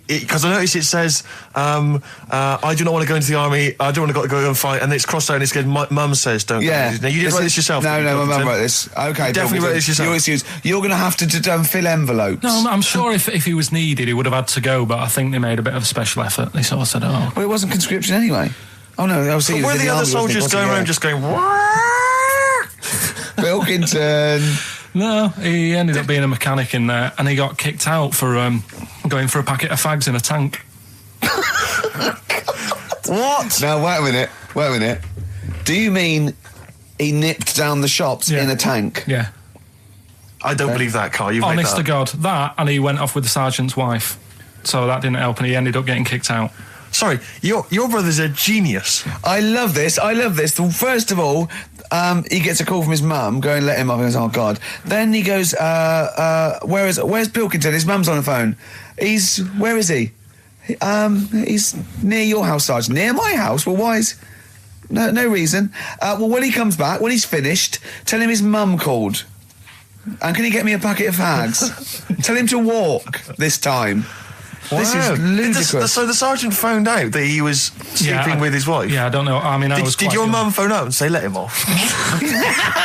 Because I noticed it says, I do not want to go into the army, I don't want to go and fight, and it's crossed out and it's good, mum says don't go. Now, you didn't write this yourself? No, my mum wrote this. Okay, you definitely wrote this yourself. Your excuse. You're going to have to fill envelopes. No, I'm sure if he was needed, he would have had to go, but I think they made a bit of a special effort. They sort of said, oh. Well, it wasn't conscription anyway. Oh, no, I was saying. Were the other soldiers going around just going, Pilkington. No, he ended up being a mechanic in there, and he got kicked out for going for a packet of fags in a tank. What? Now, wait a minute. Do you mean he nipped down the shops in a tank? Yeah. I don't believe that, Carl. You've Honest made that to God, that, and he went off with the sergeant's wife. So that didn't help, and he ended up getting kicked out. Sorry, your brother's a genius. I love this. First of all, he gets a call from his mum, going, let him up, and he goes, oh, God. Then he goes, where's Pilkington? His mum's on the phone. Where is he? He's near your house, Sergeant. Near my house? Well, why is... No reason. Well, when he comes back, when he's finished, tell him his mum called. And can he get me a packet of fags? Tell him to walk this time. Wow. This is ludicrous. So the sergeant found out that he was sleeping with his wife? Yeah, I don't know. I mean, Did your mum phone up and say, let him off?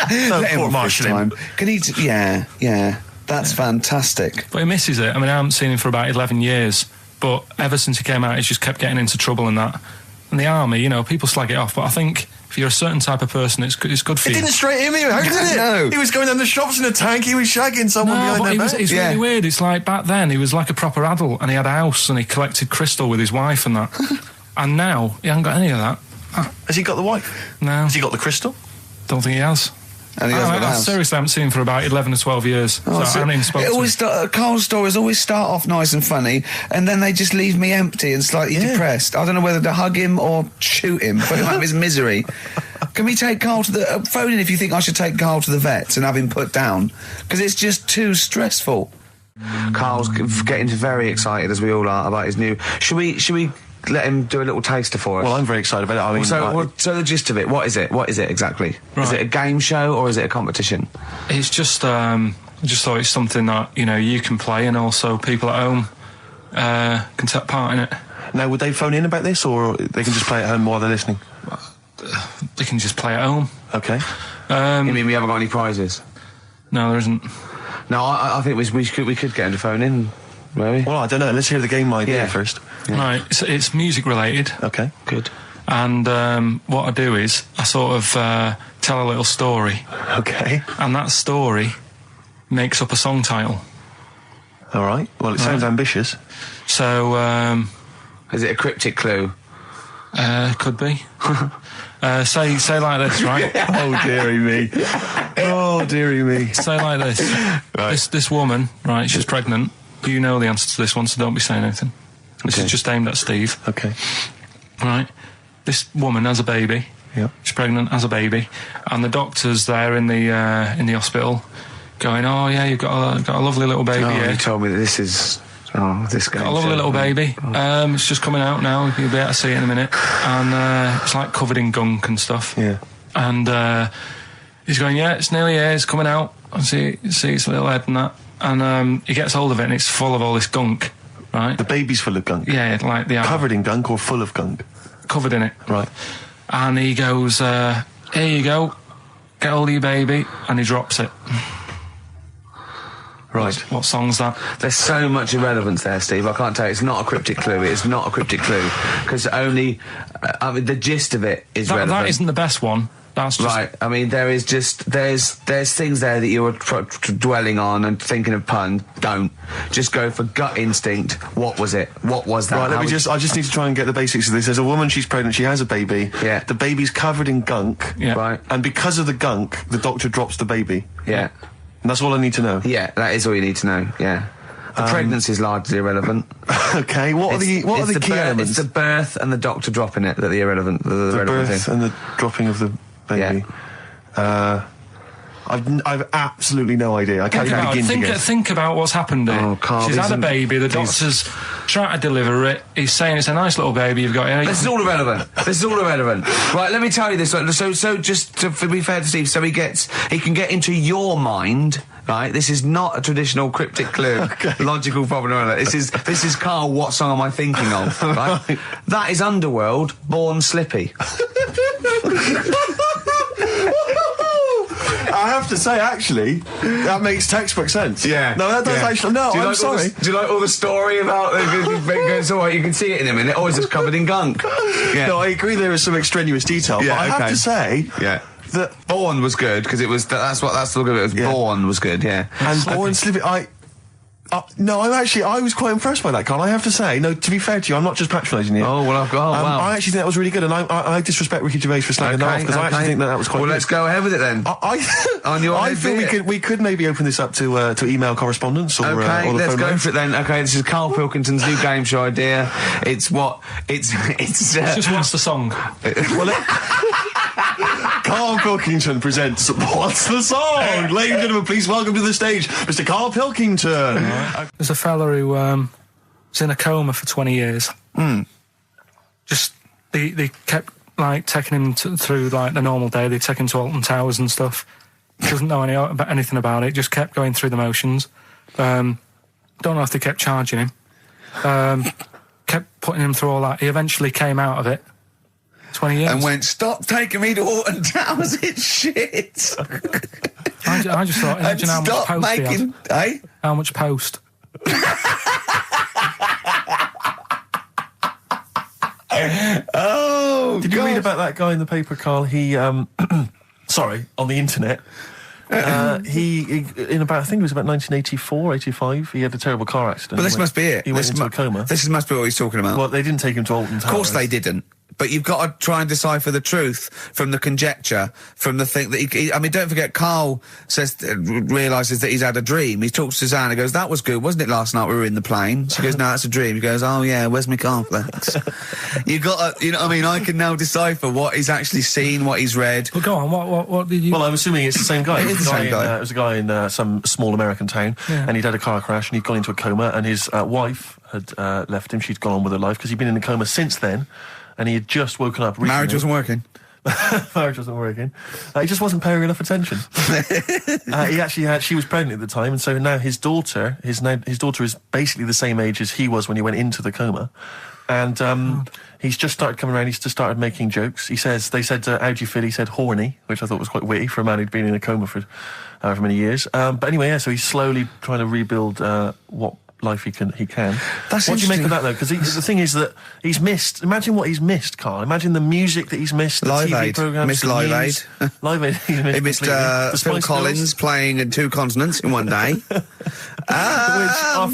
Let him off this time. Can he... Yeah. That's fantastic. But he misses it. I mean, I haven't seen him for about 11 years. But ever since he came out, he's just kept getting into trouble and that. And the army, you know, people slag it off. But I think if you're a certain type of person, it's good for you. It didn't straight him out, did it? No. He was going down the shops in a tank, he was shagging someone behind their back. It's really weird. It's like back then, he was like a proper adult and he had a house and he collected crystal with his wife and that. And now, he hasn't got any of that. Has he got the wife? No. Has he got the crystal? Don't think he has. And he hasn't got a house. Seriously, I haven't seen him for about 11 or 12 years. Oh, so I haven't even spoken to him. Carl's stories always start off nice and funny, and then they just leave me empty and slightly depressed. I don't know whether to hug him or shoot him, put him out of his misery. Can we take Carl to the... phone in if you think I should take Carl to the vets and have him put down, because it's just too stressful. Carl's getting very excited, as we all are, about his new... Should we let him do a little taster for us? Well, I'm very excited about it. I mean, so the gist of it, what is it? What is it exactly? Right. Is it a game show or is it a competition? It's just, I just thought it's something that, you know, you can play and also people at home can take part in it. Now, would they phone in about this or they can just play at home while they're listening? They can just play at home. Okay. You mean we haven't got any prizes? No, there isn't. No, I think we could get him to phone in. Maybe. Well, I don't know. Let's hear the game idea first. Yeah. Right, it's music related. Okay, good. And what I do is I sort of tell a little story. Okay. And that story makes up a song title. All right. Well, it sounds ambitious. So, is it a cryptic clue? Could be. Say like this, right? Oh, dearie me. Oh, dearie me. Say like this. Right. This woman, right, she's pregnant. You know the answer to this one, so don't be saying anything. This is just aimed at Steve. Okay. Right. This woman has a baby. Yeah. She's pregnant, has a baby, and the doctor's there in the hospital, going, "Oh yeah, you've got a lovely little baby." Oh, here. you told me that this is Oh, this guy. Got a lovely little baby. It's just coming out now. You'll be able to see it in a minute. And it's like covered in gunk and stuff. Yeah. And he's going, yeah, it's nearly here. It's coming out. I see its little head and that. And he gets hold of it and it's full of all this gunk, right? The baby's full of gunk? Yeah, like the... Covered in gunk or full of gunk? Covered in it. Right. And he goes, here you go. Get hold of your baby. And he drops it. Right. What song's that? There's so much irrelevance there, Steve. I can't tell you. It's not a cryptic clue. It's not a cryptic clue. Because only... I mean, the gist of it is relevant. That isn't the best one. That's just... Right. I mean, there is just... There's things there that you were dwelling on and thinking of pun. Don't. Just go for gut instinct. What was it? What was that? Right, I just need to try and get the basics of this. There's a woman, she's pregnant, she has a baby. Yeah. The baby's covered in gunk. Yeah. Right. And because of the gunk, the doctor drops the baby. Yeah. And that's all I need to know. Yeah, that is all you need to know, yeah. The pregnancy is largely irrelevant. Okay, what are the key elements? It's the birth and the doctor dropping it that are the irrelevant. The birth and the dropping of the baby. Yeah. I've absolutely no idea. I can't even begin to guess. Think about what's happened here. Oh, Carl, she's had a baby, the doctor's trying to deliver it, he's saying it's a nice little baby you've got here. This is all irrelevant. Right, let me tell you this. So just to be fair to Steve, so he can get into your mind, right? This is not a traditional cryptic clue, logical problem or other. This is Carl, what song am I thinking of, right? That is Underworld, Born Slippy. I have to say, actually, that makes textbook sense. Yeah. No, that does actually... No, I'm sorry. Do you like all the story about... It's all right, you can see it in a minute. Oh, it's just covered in gunk. Yeah. No, I agree there is some extraneous detail, but I have to say... Yeah. That Born was good, because it was... That's the look of it. Was Born was good, yeah. And Born Slippy... no, I was quite impressed by that, Carl. I have to say, no, to be fair to you, I'm not just patronising you. Oh, well, wow. I actually think that was really good, and I disrespect Ricky Gervais for slagging that off, because I actually think that was quite good. Well, let's go ahead with it then. I feel we could maybe open this up to email correspondence or okay, or the let's phone go line. for it then. Okay, this is Karl Pilkington's new game show idea. It's just what's the song? Karl Pilkington presents What's the Song? Ladies and gentlemen, please welcome to the stage Mr. Karl Pilkington. There's a fella who was in a coma for 20 years. Just they kept like taking him through like the normal day. They take him to Alton Towers and stuff. Doesn't know anything about it. Just kept going through the motions. Don't know if they kept charging him. Kept putting him through all that. He eventually came out of it. 20 years. And went, stop taking me to Alton Towers, it's shit. I just thought, imagine how much post he had. How much post? Oh, Did you read about that guy in the paper, Carl? He, sorry, on the internet. He in about, I think it was about 1984, 85, he had a terrible car accident. But this must be it. He went into a coma. This must be what he's talking about. Well, they didn't take him to Alton Towers. Of course they didn't. But you've got to try and decipher the truth from the conjecture, from the thing that I mean, don't forget, Carl realises that he's had a dream. He talks to Suzanne and goes, that was good, wasn't it, last night we were in the plane? She goes, no, that's a dream. He goes, oh yeah, where's my cornflakes? You got to, you know what I mean? I can now decipher what he's actually seen, what he's read. Well, go on, what did you... Well, I'm assuming it's the same guy. It is the same guy. It was a guy in some small American town, and he'd had a car crash and he'd gone into a coma, and his wife had left him. She'd gone on with her life because he'd been in a coma since then. And he had just woken up recently. Marriage wasn't working. Marriage wasn't working. He just wasn't paying enough attention. He actually she was pregnant at the time, and so now his daughter is basically the same age as he was when he went into the coma. And he's just started coming around, he's just started making jokes. They said, how do you feel? He said horny, which I thought was quite witty for a man who'd been in a coma for however many years. But anyway, so he's slowly trying to rebuild what life he can. That's what do you make of that though? Because the thing is that he's missed. Imagine what he's missed, Carl. Imagine the music that he's missed. The Live TV Aid. programs. Missed Live Aid. Live Aid. He missed Phil Collins playing in 2 continents in one day. Which,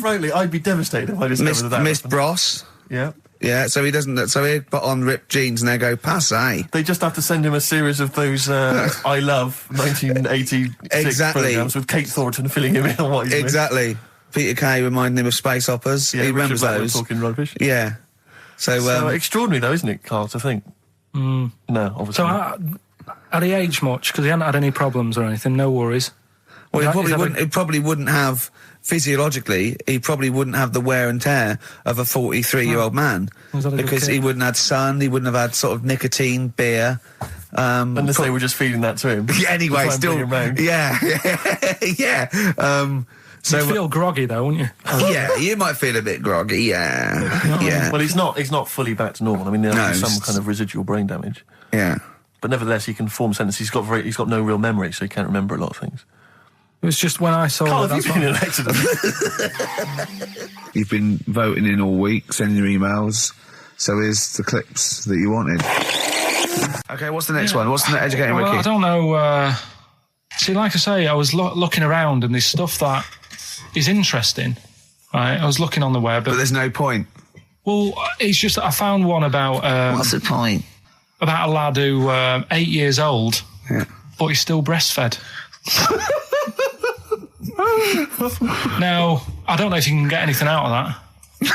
frankly, I'd be devastated if I discovered that. Missed Bros. Yeah. Yeah, so he doesn't. So he put on ripped jeans and they go passe. They just have to send him a series of those I Love 1986 programs with Kate Thornton filling him in on what he's missed. Peter Kay reminding him of space operas. Yeah, he remembers those. Talking rubbish. Yeah. So extraordinary though, isn't it, Carl, to think? No, obviously. So had he aged much? Because he hadn't had any problems or anything, no worries. Well, he probably wouldn't have, physiologically, he probably wouldn't have the wear and tear of a 43-year-old man. Because he wouldn't have had sun, he wouldn't have had sort of nicotine, beer. Unless they were just feeding that to him. Anyway, still. Yeah. So you feel groggy though, wouldn't you? Yeah, you might feel a bit groggy, yeah. Well, he's not fully back to normal. I mean, there's some kind of residual brain damage. Yeah. But nevertheless, he can form sentences. He's got no real memory, so he can't remember a lot of things. It was just when I saw Carl, it. have you been in an accident? You've been voting in all week, sending your emails. So here's the clips that you wanted. Okay, what's the next one? What's the educating Ricky? I don't know. See, like I say, I was looking around and there's stuff that is interesting. Right, I was looking on the web. But there's no point. Well, it's just that I found one about... what's the point? About a lad who 8 years old, but he's still breastfed. Now, I don't know if you can get anything out of that.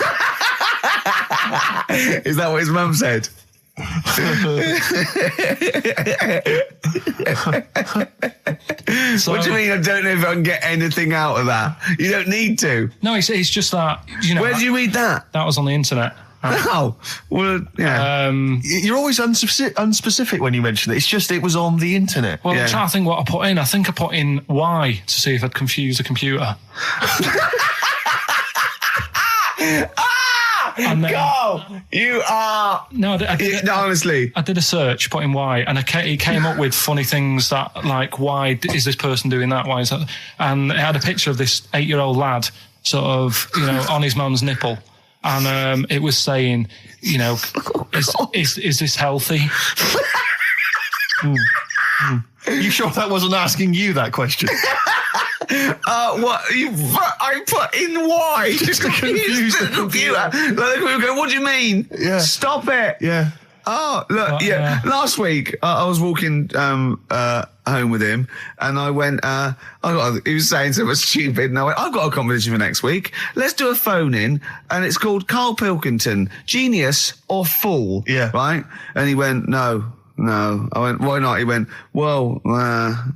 Is that what his mum said? What do you mean I don't know if I can get anything out of that? You don't need to. No, it's just that, you know... Where did you read that? That was on the internet. Oh, well, yeah. You're always unspecific when you mention it. It's just it was on the internet. Well, I'm trying to think what I put in. I think I put in Y to see if I'd confuse a computer. And then, Carl, you are... No, honestly. I did a search, put in Y, and it came up with funny things that, like, why is this person doing that? Why is that? And it had a picture of this 8-year-old lad, sort of, you know, on his mum's nipple. And it was saying, you know, is this healthy? You sure that wasn't asking you that question? What? I put in Y just to confuse the computer. Like, we go, what do you mean? Yeah. Stop it. Yeah. Oh, look, last week I was walking home with him and I went, he was saying something stupid and I went, I've got a competition for next week. Let's do a phone in and it's called Karl Pilkington, Genius or Fool. Yeah. Right? And he went, No. I went, why not? He went, well,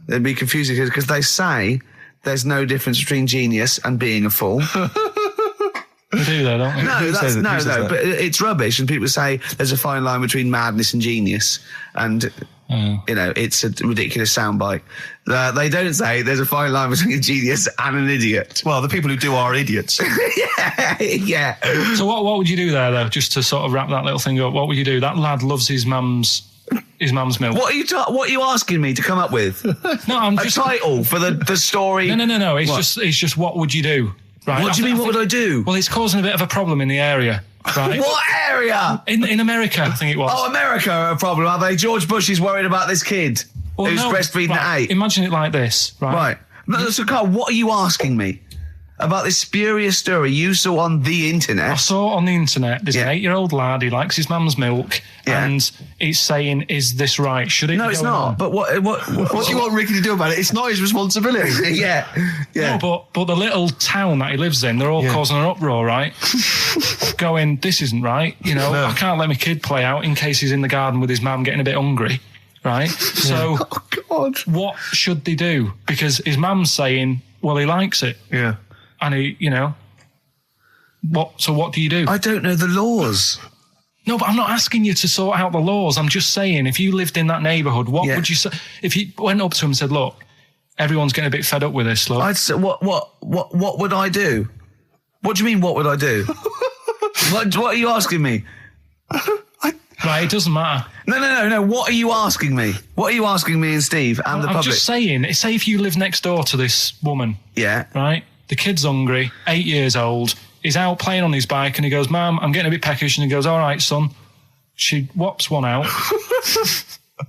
it'd be confusing because they say there's no difference between genius and being a fool. They do though, don't they? No, but it's rubbish and people say there's a fine line between madness and genius and, you know, it's a ridiculous soundbite. They don't say there's a fine line between a genius and an idiot. Well, the people who do are idiots. Yeah. So what would you do there, though, just to sort of wrap that little thing up? What would you do? That lad loves his mum's milk. What are you asking me to come up with? No, I'm just... A title for the story? No. It's just what would you do? Right? What do you mean, what would I do? Well, it's causing a bit of a problem in the area, right? What area? In America, I think it was. Oh, America are a problem, are they? George Bush is worried about this kid who's breastfeeding at 8. Imagine it like this, right? Right. No, so, Carl, what are you asking me? About this spurious story you saw on the internet? I saw on the internet, there's an 8-year-old lad, he likes his mum's milk, and it's saying, is this right? Should it No, it's not. On? But what do you want Ricky to do about it? It's not his responsibility. Yeah. No, but the little town that he lives in, they're all causing an uproar, right? Going, this isn't right. You know, I can't let my kid play out in case he's in the garden with his mum getting a bit hungry, right? So, what should they do? Because his mum's saying, well, he likes it. Yeah. And he, you know, what do you do? I don't know the laws. No, but I'm not asking you to sort out the laws. I'm just saying, if you lived in that neighbourhood, what would you say? If you went up to him and said, look, everyone's getting a bit fed up with this, look. I'd say, what would I do? What do you mean, what would I do? what are you asking me? Right, it doesn't matter. No. What are you asking me? What are you asking me and Steve and the public? I'm just saying, say if you live next door to this woman. Yeah. Right? The kid's hungry, 8 years old. He's out playing on his bike and he goes, Mum, I'm getting a bit peckish. And he goes, all right, son. She whops one out.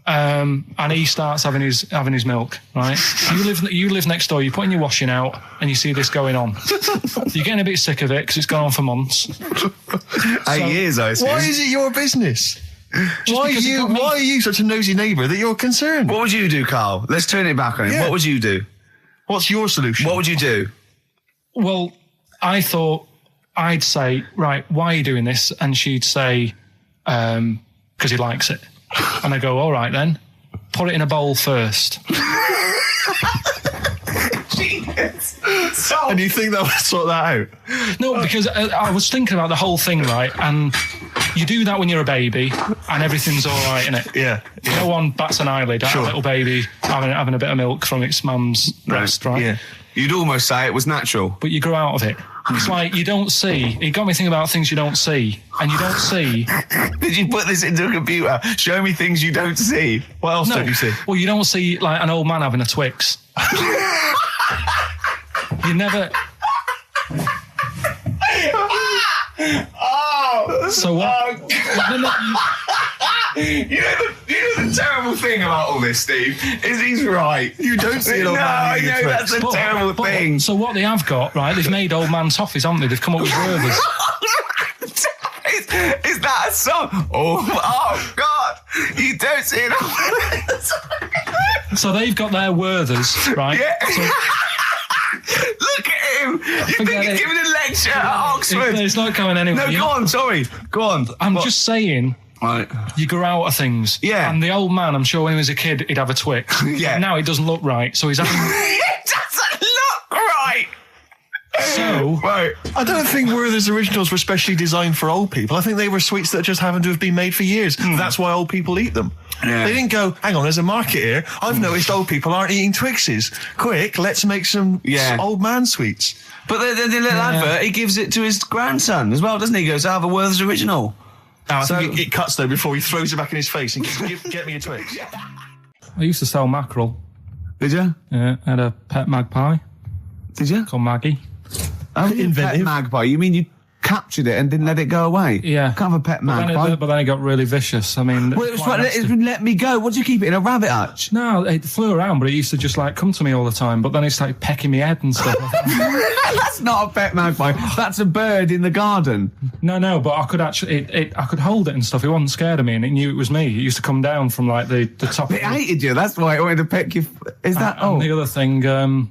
And he starts having his milk, right? You live next door, you're putting your washing out and you see this going on. You're getting a bit sick of it because it's gone on for months. 8 years, I assume. Why is it your business? Why are you such a nosy neighbour that you're concerned? What would you do, Carl? Let's turn it back on him. Yeah. What would you do? What's your solution? What would you do? Well, I thought I'd say, right, why are you doing this? And she'd say, because he likes it. And I go, all right then, put it in a bowl first. She And you think that would sort that out? No, because I was thinking about the whole thing, right? And you do that when you're a baby, and everything's all right, innit? Yeah. No one bats an eyelid at a little baby having a bit of milk from its mum's breast, right? Yeah. You'd almost say it was natural. But you grow out of it. It's like you don't see. It got me thinking about things you don't see. And you don't see. Did you put this into a computer? Show me things you don't see. What else don't you see? Well, you don't see, like, an old man having a Twix. You never... So what? You know the terrible thing about all this, Steve, is he's right. You don't see an old man. No, I know, that's a terrible thing. So what they have got, right, they've made old man toffees, haven't they? They've come up with Werther's. Is that a song? Oh, God. You don't see it. So they've got their Werther's, right? Yeah. So, look at him. You think he's giving a lecture at Oxford? It's not going anywhere. No, go on, sorry. Go on. I'm just saying... Right. You grow out of things. Yeah. And the old man, I'm sure when he was a kid, he'd have a Twix. Yeah. Now it doesn't look right, so he's having... It doesn't look right! So... Right. I don't think Werther's originals were specially designed for old people. I think they were sweets that just happened to have been made for years. That's why old people eat them. Yeah. They didn't go, hang on, there's a market here. I've noticed old people aren't eating Twixes. Quick, let's make some old man sweets. But the little advert, he gives it to his grandson as well, doesn't he? He goes, I have a Werther's original. I think it cuts, though, before he throws it back in his face and get me a Twix. I used to sell mackerel. Did you? Yeah, I had a pet magpie. Did you? Called Maggie. Oh, pet magpie. You mean you captured it and didn't let it go away? Yeah. Can't have a pet magpie. But then it got really vicious. I mean... Well, it was like, let me go. What do you keep it in, a rabbit hutch? No, it flew around, but it used to just, like, come to me all the time. But then it started pecking my head and stuff. That's not a pet magpie. That's a bird in the garden. No, but I could actually... I could hold it and stuff. It wasn't scared of me, and it knew it was me. It used to come down from, like, the top... It hated you. That's why it wanted to peck you. Is that... And the other thing...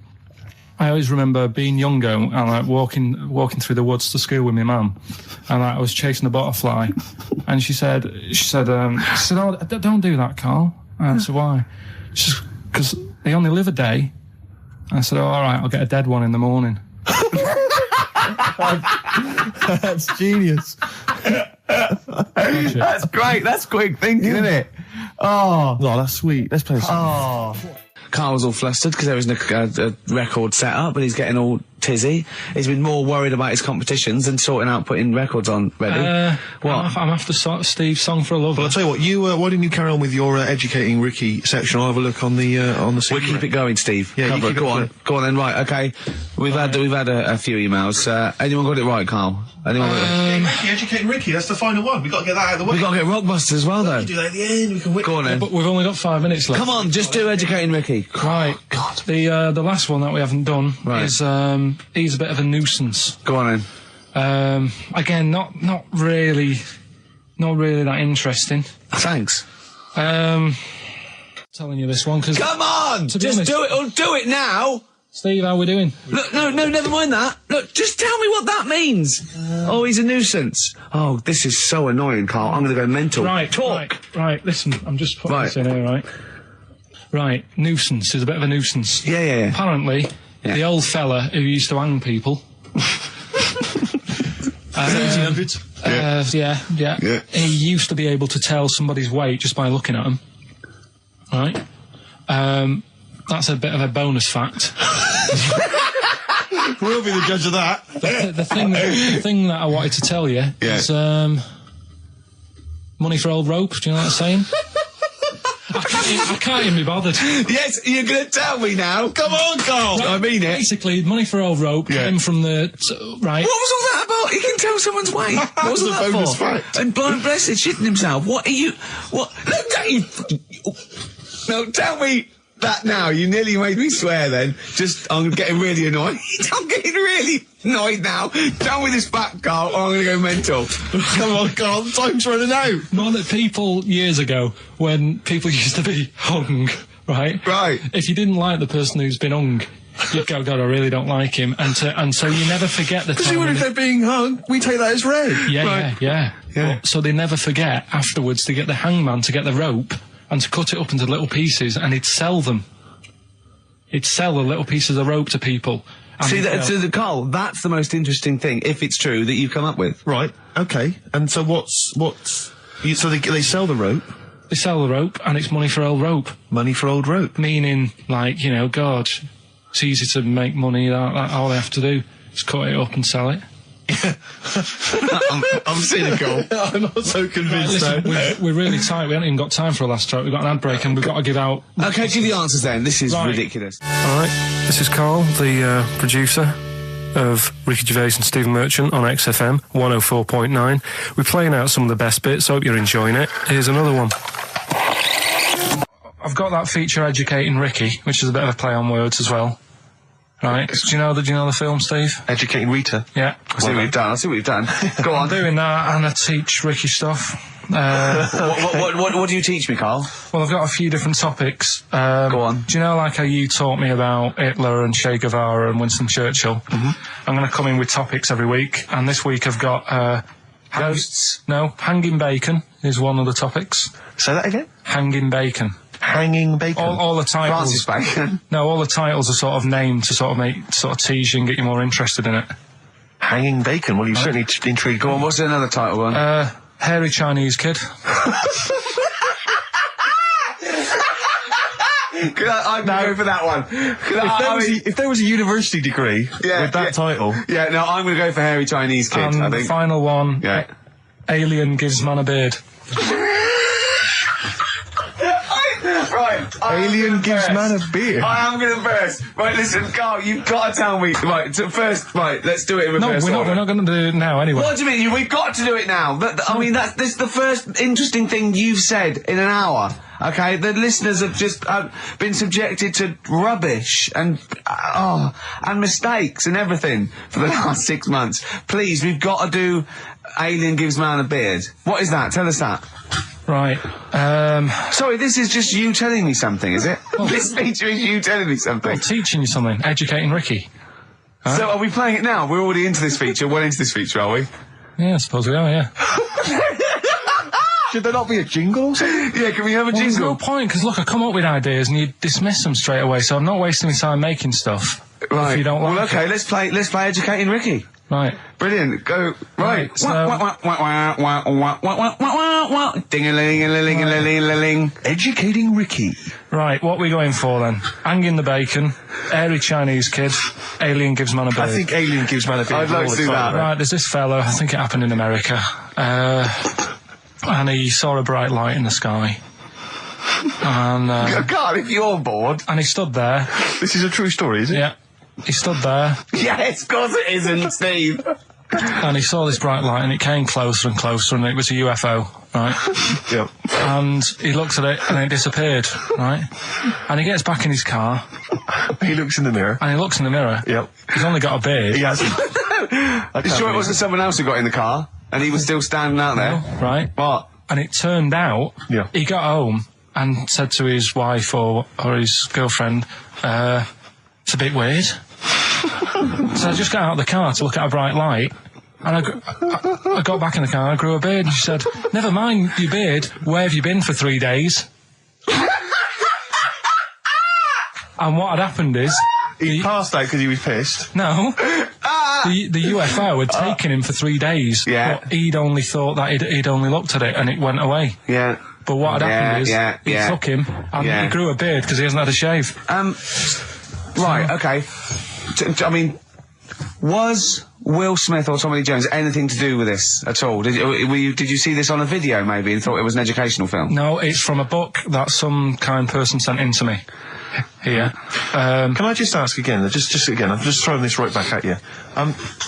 I always remember being younger and like walking through the woods to school with my mum, and like, I was chasing a butterfly, and she said, "Oh, don't do that, Carl." And I said, "Why?" She said, "Because they only live a day." I said, "Oh, all right, I'll get a dead one in the morning." That's genius. That's great. That's quick thinking, isn't it? Oh, that's sweet. Let's play a song. Carl was all flustered because there wasn't a record set up, and he's getting all tizzy. He's been more worried about his competitions than sorting out putting records on ready. What? I'm after Steve's Song for a Lover. Well, I'll tell you what, why didn't you carry on with your educating Ricky section? I'll have a look on the We'll keep it going, Steve. Yeah, you keep go on then. Right, okay. We've had a few emails. Anyone got it right, Carl? Anyone got it? Ricky, educating Ricky. That's the final one. We've got to get that out of the way. We've got to get Rockbusters as well, though. We can do that at the end. We can win. Go on then. But we've only got 5 minutes left. Come on, just do educating Ricky. Right. God. The last one that we haven't done is he's a bit of a nuisance. Go on then. Again, not really that interesting. Thanks. Telling you this one because come on, just do it. Or do it now. Steve, how we doing? Look, no, never mind that. Look, just tell me what that means. Oh, he's a nuisance. Oh, this is so annoying, Carl. I'm going to go mental. Right, talk. Right, listen, I'm just putting this in here, right? Right, nuisance is a bit of a nuisance. Yeah. Apparently, the old fella who used to hang people. 1700s? Yeah. He used to be able to tell somebody's weight just by looking at them. Right? That's a bit of a bonus fact. We'll be the judge of that. The thing that I wanted to tell you is money for old rope. Do you know what I'm saying? I can't even be bothered. Yes, you're going to tell me now. Come on, Carl. Right, I mean it. Basically, money for old rope came from the... right. What was all that about? He can tell someone's weight. What was all that bonus for? fact. And blind blessed shitting himself. What are you... What? Look at you... No, tell me that now. You nearly made me swear then. I'm getting really annoyed. I'm getting really annoyed now. Tell me this back, Carl, or I'm going to go mental. Come on, Carl. Time's running out. More that people years ago, when people used to be hung, right? Right. If you didn't like the person who's been hung, you'd go, God, I really don't like him. And so you never forget the time. Because if they're being hung, we take that as read. Yeah. So they never forget afterwards to get the hangman to get the rope and to cut it up into little pieces, and he'd sell them. He'd sell the little pieces of rope to people. See, Carl, that's the most interesting thing, if it's true, that you've come up with. Right, okay. And so so they sell the rope? They sell the rope, and it's money for old rope. Money for old rope? Meaning, like, you know, God, it's easy to make money, all they have to do is cut it up and sell it. I'm cynical. I'm not so convinced. Right, listen, we're really tight. We haven't even got time for a last track. We've got an ad break and we've got to give out... Okay, give the answers then. This is ridiculous. Alright, this is Carl, the producer of Ricky Gervais and Stephen Merchant on XFM 104.9. We're playing out some of the best bits. Hope you're enjoying it. Here's another one. I've got that feature Educating Ricky, which is a bit of a play on words as well. Right. Do you know the film, Steve? Educating Rita? Yeah. I see what you've done. Go on. I'm doing that, and I teach Ricky stuff. What do you teach me, Carl? Well, I've got a few different topics. Go on. Do you know, like, how you taught me about Hitler and Che Guevara and Winston Churchill? I'm going to come in with topics every week, and this week I've got... Ghosts? No, hanging bacon is one of the topics. Say that again? Hanging bacon. Hanging bacon? All the titles... Francis Bacon? No, all the titles are sort of named to sort of tease you and get you more interested in it. Hanging bacon? Well, you've certainly intrigued. Go on, what's another title one? Hairy Chinese Kid. I'm going to go for that one. If there was a university degree with that title... Yeah, no, I'm going to go for Hairy Chinese Kid, And I think. the final one, Alien Gives Man a Beard. Right. Alien gives man a beard. I am going to burst. Right, listen, Carl, you've got to tell me. Right, first, let's do it in reverse. No, we're not going to do it now anyway. What do you mean? We've got to do it now. This is the first interesting thing you've said in an hour. Okay, the listeners have just been subjected to rubbish and mistakes and everything for the last 6 months. Please, we've got to do Alien Gives Man a Beard. What is that? Tell us that. Right. Sorry, this is just you telling me something, is it? This feature is you telling me something. Well, teaching you something. Educating Ricky. Huh? So are we playing it now? We're already into this feature. Well into this feature, are we? Yeah, I suppose we are, yeah. Should there not be a jingle or something? Yeah, can we have a jingle? There's no point, because look, I come up with ideas and you dismiss them straight away, so I'm not wasting my time making stuff. Right. If you don't like well, okay, it. let's play Educating Ricky. Right. Brilliant. Go. Right. So- Ding-a-ling-a-ling-a-ling-a-ling. Educating Ricky. Right, what are we going for then? Hanging the bacon, Hairy Chinese Kid, Alien Gives Man a Beard. I think Alien Gives Man a Beard. I'd like to do that. Right, there's this fellow, I think it happened in America, and he saw a bright light in the sky. And God, if you're bored. And he stood there. This is a true story, is it? Yeah. He stood there. Yes, of course it isn't, Steve. And he saw this bright light and it came closer and closer and it was a UFO, right? Yep. And he looked at it and it disappeared, right? And he gets back in his car. He looks in the mirror. And he looks in the mirror. Yep. He's only got a beard. He hasn't. You sure it wasn't someone else who got in the car? And he was still standing out there? No, right. What? And it turned out, he got home and said to his wife or his girlfriend, it's a bit weird. So I just got out of the car to look at a bright light, and I got back in the car and I grew a beard, and she said, never mind your beard, where have you been for 3 days? And what had happened is... He passed out because he was pissed? No. The UFO had taken him for 3 days. Yeah. But he'd only thought that he'd only looked at it and it went away. Yeah. But what had happened is, he took him and he grew a beard because he hasn't had a shave. Right, okay. I mean, was Will Smith or Tommy Lee Jones anything to do with this at all? Did you see this on a video maybe and thought it was an educational film? No, it's from a book that some kind person sent in to me. Here. Can I just ask again, just again, I'm just throwing this right back at you.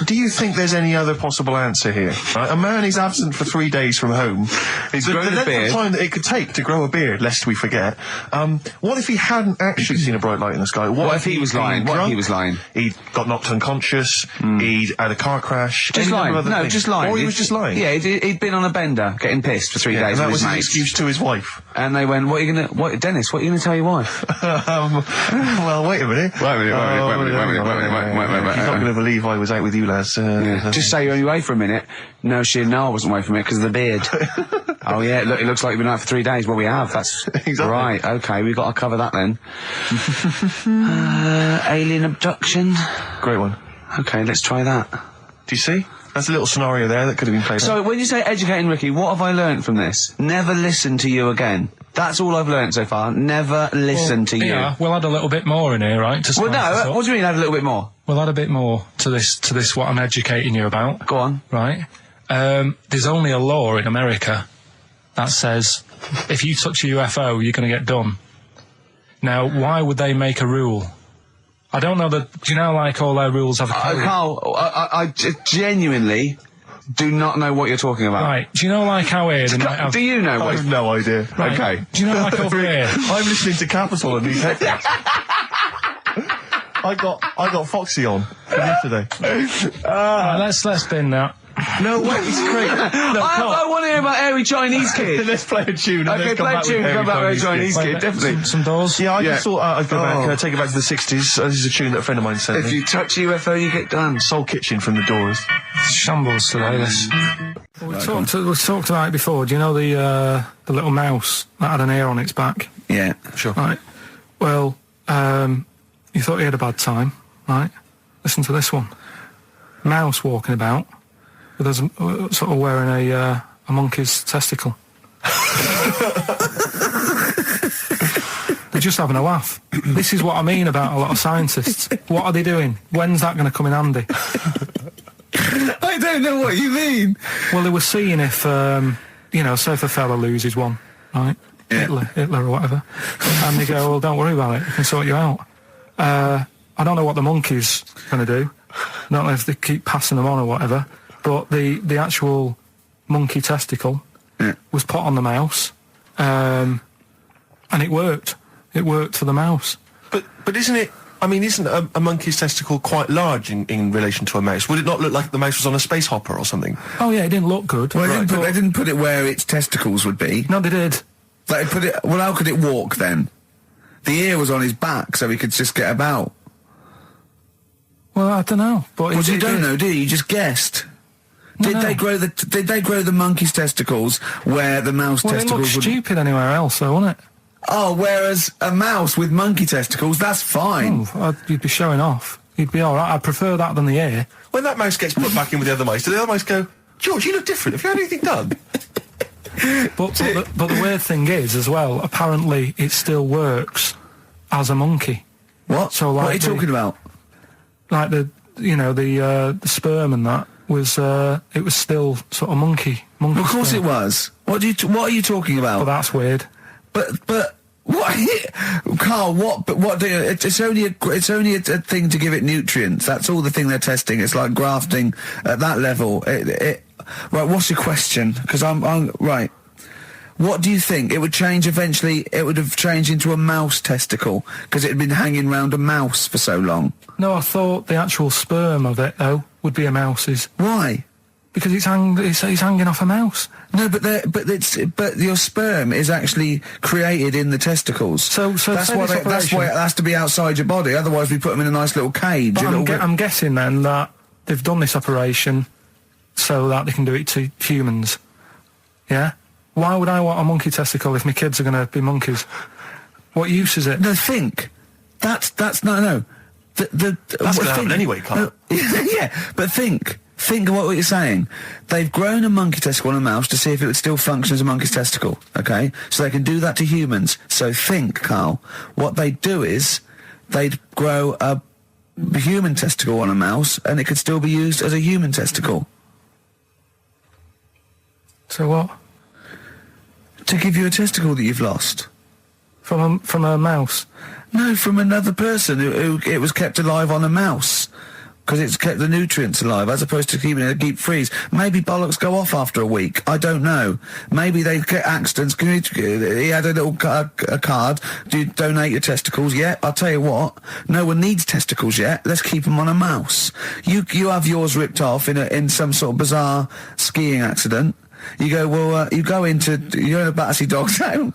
Do you think there's any other possible answer here? Right? A man is absent for 3 days from home. He's grown a beard. The length of time that it could take to grow a beard, lest we forget. What if he hadn't actually seen a bright light in the sky? What if he was lying? What if he was lying? He got knocked unconscious, he'd had a car crash. Just lying. No, just lying. Or he was just lying. Yeah, he'd been on a bender, getting pissed for 3 days and that with was his his mates. excuse to his wife. And they went, Dennis, what are you going to tell your wife? Well, wait a minute. Wait a minute. You're not going to believe I was out with you, lads. Just say you're only away for a minute. No, I wasn't away from it because of the beard. Oh yeah, look, it looks like you've been out for 3 days. Well, we have. That's exactly right. Okay, we've got to cover that then. Alien abduction. Great one. Okay, let's try that. Do you see? That's a little scenario there that could have been played. So, when you say educating Ricky, what have I learnt from this? Never listen to you again. That's all I've learnt so far. Never listen to you. Yeah, we'll add a little bit more in here, right? To well, no, what do you mean add a little bit more? We'll add a bit more to this what I'm educating you about. Go on. Right. There's only a law in America that says if you touch a UFO, you're going to get done. Now, why would they make a rule? I don't know that. Do you know, like, all their rules have a code? Carl, I genuinely do not know what you're talking about. Right. Do you know, like, how here they might have... Do you know what? I have no idea. Right. Okay. Do you know, like, over here? I'm listening to Capital and these headphones. I got Foxy on from yesterday. Right, let's bin that. No, wait, it's great. No, I want to hear about Airy Chinese Kid. Let's play a tune. Okay, play a tune and come back with Airy Chinese Kid, definitely. Some doors? Yeah, I just thought I'd go back, take it back to the 60s. This is a tune that a friend of mine sent me. If you touch UFO, you get done. Soul Kitchen from the Doors. Shambles today, this. We talked about it before. Do you know the little mouse that had an ear on its back? Yeah, sure. Right. Well, you thought he had a bad time, right? Listen to this one. Mouse walking about. With sort of wearing a monkey's testicle. They're just having a laugh. This is what I mean about a lot of scientists. What are they doing? When's that going to come in handy? I don't know what you mean. Well, they were seeing if, say if a fella loses one, right? Yeah. Hitler or whatever. And they go, well, don't worry about it. We can sort you out. I don't know what the monkey's going to do. I don't know if they keep passing them on or whatever. But the actual monkey testicle was put on the mouse, and it worked. It worked for the mouse. But isn't it? I mean, isn't a monkey's testicle quite large in relation to a mouse? Would it not look like the mouse was on a space hopper or something? Oh yeah, it didn't look good. Well, they didn't put it where its testicles would be. No, they did. They put it. Well, how could it walk then? The ear was on his back, so he could just get about. Well, I don't know. But you don't know, do you? You just guessed. Did they grow the monkey's testicles where the mouse testicles? It looked stupid anywhere else, though, wouldn't it? Oh, whereas a mouse with monkey testicles, that's fine. You'd be showing off. You'd be all right. I'd prefer that than the ear. When that mouse gets put back in with the other mice, do the other mice go, George, you look different. Have you had anything done? but the weird thing is, as well, apparently it still works as a monkey. What? So, like, what are you talking about? Like the sperm and that. It was still sort of monkey. Of course sperm. it was. What are you talking about? Well, that's weird. But what, Carl? It's only a thing to give it nutrients. That's all the thing they're testing. It's like grafting at that level. Right. What's your question? Because I'm right. What do you think? It would change eventually. It would have changed into a mouse testicle because it had been hanging around a mouse for so long. No, I thought the actual sperm of it though would be a mouse's. Why? Because it's hanging off a mouse. No, but your sperm is actually created in the testicles. So that's why it has to be outside your body. Otherwise, we put them in a nice little cage. But I'm guessing then that they've done this operation so that they can do it to humans. Yeah. Why would I want a monkey testicle if my kids are going to be monkeys? What use is it? No, think. That's no. That's going to happen anyway, Carl. Yeah, but think. Think of what you're saying. They've grown a monkey testicle on a mouse to see if it would still function as a monkey's testicle, okay? So they can do that to humans. So think, Carl. What they'd do is they'd grow a human testicle on a mouse and it could still be used as a human testicle. So what? To give you a testicle that you've lost. From a mouse? No, from another person who it was kept alive on a mouse. Because it's kept the nutrients alive, as opposed to keeping it in a deep freeze. Maybe bollocks go off after a week. I don't know. Maybe they get accidents. He had a little a card. Do you donate your testicles? Yeah, I'll tell you what. No one needs testicles yet. Let's keep them on a mouse. You have yours ripped off in some sort of bizarre skiing accident. You go, you're in a Battersea Dog Town.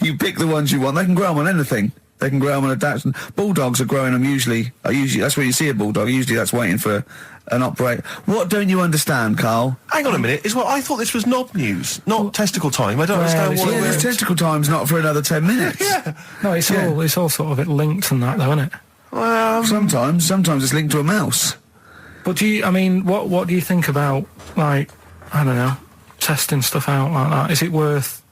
You pick the ones you want. They can grow them on anything. They can grow them on adaptation. Bulldogs are growing them usually that's where you see a bulldog. Usually that's waiting for an operator. What don't you understand, Carl? Hang on a minute. I thought this was knob news, not testicle time. I don't understand what this testicle time's not for another 10 minutes. Yeah. No, it's all sort of linked and that, though, isn't it? Well, sometimes it's linked to a mouse. But what do you think about, like, I don't know, testing stuff out like that? Is it worth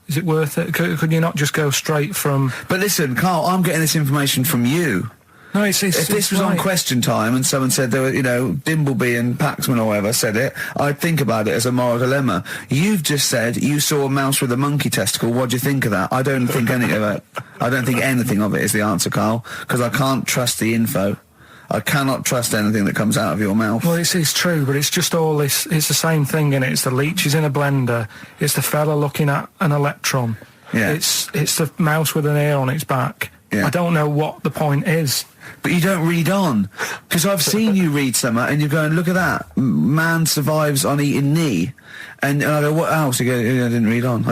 it? Could you not just go straight from... But listen, Carl, I'm getting this information from you. No, if this was on Question Time and someone said there were, Dimbleby and Paxman or whatever said it, I'd think about it as a moral dilemma. You've just said you saw a mouse with a monkey testicle. What do you think of that? I don't think anything of it. I don't think anything of it is the answer, Carl, because I can't trust the info. I cannot trust anything that comes out of your mouth. Well, it's true, but it's just all this... It's the same thing, innit? It's the leeches in a blender. It's the fella looking at an electron. Yeah. It's the mouse with an ear on its back. Yeah. I don't know what the point is. But you don't read on. Because I've seen you read something and you're going, look at that. Man survives on eating knee. And I go, what else? You go, I didn't read on.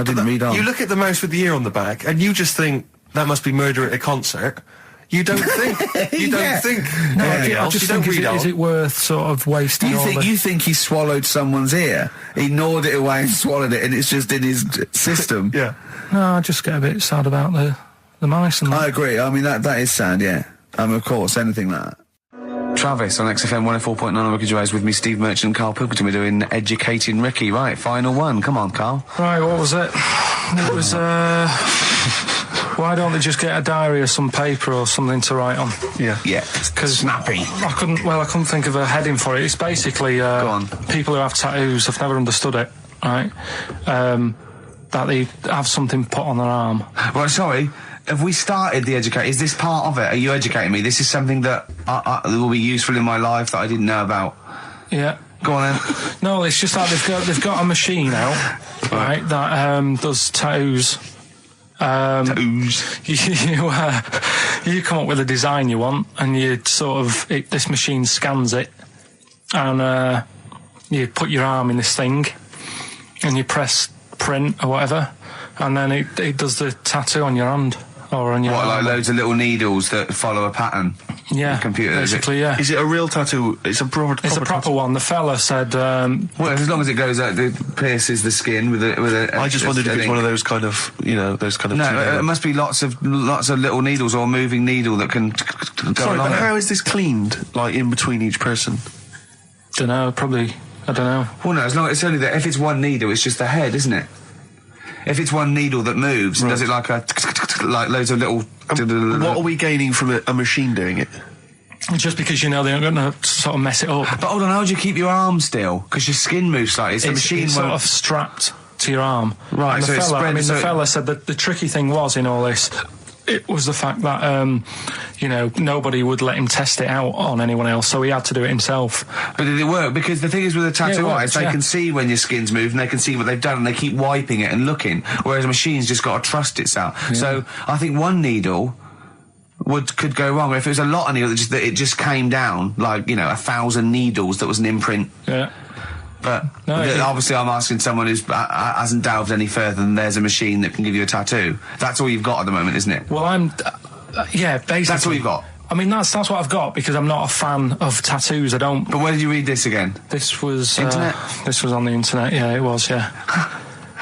You look at the mouse with the ear on the back and you just think, that must be murder at a concert. You don't think. You don't think. No, I just think, is it worth sort of wasting You think he swallowed someone's ear? He gnawed it away and swallowed it and it's just in his system? Yeah. No, I just get a bit sad about the mice and that. I agree. I mean, that is sad, yeah. Of course, anything like that. Travis on XFM 104.9 Ricky Gervais with me, Steve Merchant and Karl Pilkington. We're doing Educating Ricky. Right, final one. Come on, Karl. Right, what was it? It was, why don't they just get a diary or some paper or something to write on? Yeah. Yeah. Because snappy. I couldn't think of a heading for it. It's basically, Go on. people who have tattoos, I've never understood it, right? That they have something put on their arm. Well, sorry. Have we started the educate? Is this part of it? Are you educating me? This is something that will be useful in my life that I didn't know about. Yeah. Go on then. No, it's just like they've got a machine out, right, that does tattoos. Tattoos. You come up with a design you want, and you this machine scans it, and you put your arm in this thing, and you press print or whatever, and then it does the tattoo on your hand. Or on your like loads of little needles that follow a pattern? Yeah, the computer, basically, yeah. Is it a real tattoo? It's a proper one. The fella said... well, as long as it goes out, it pierces the skin with a I just wondered if it's one of those kind of, those kind of... No, it must be lots of little needles or a moving needle that can go Sorry, along but it. how is this cleaned, like, in between each person? Dunno, probably... I don't know. Well, no, as long as it's only that... If it's one needle, it's just the head, isn't it? If it's one needle that moves, and does it like like loads of little... What are we gaining from a machine doing it? Just because they're going to sort of mess it up. But hold on, how do you keep your arm still? Because your skin moves slightly. So the machine it's sort of strapped to your arm. Right, and so it's spread... the fella said that the tricky thing was in all this... It was the fact that, nobody would let him test it out on anyone else, so he had to do it himself. But did it work? Because the thing is with a tattoo artist, they yeah. can see when your skin's moved and they can see what they've done and they keep wiping it and looking, whereas a machine's just got to trust itself. Yeah. So I think one needle could go wrong. If it was a lot of needles, that it just came down, like, 1,000 needles that was an imprint. Yeah. But obviously I'm asking someone who hasn't delved any further than there's a machine that can give you a tattoo. That's all you've got at the moment, isn't it? Well, basically. That's all you've got? I mean, that's what I've got, because I'm not a fan of tattoos. I don't... But where did you read this again? This was... Internet? This was on the internet, yeah, it was, yeah.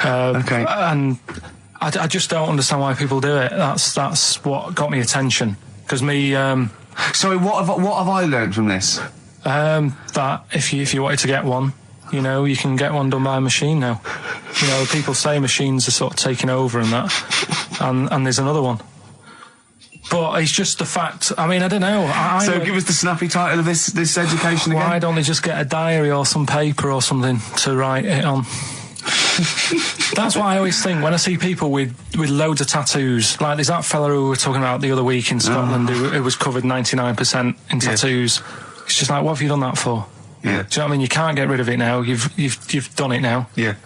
Okay. And I just don't understand why people do it. That's what got me attention. Because me... Sorry, what have I learned from this? That if you wanted to get one... you can get one done by a machine now. People say machines are sort of taking over and that, and there's another one. But it's just the fact. I mean, I don't know. So give us the snappy title of this education again. Why don't they just get a diary or some paper or something to write it on? That's what I always think when I see people with loads of tattoos. Like there's that fella who we were talking about the other week in Scotland who was covered 99% in tattoos. Yeah. It's just like, what have you done that for? Yeah. Do you know what I mean? You can't get rid of it now. You've done it now. Yeah.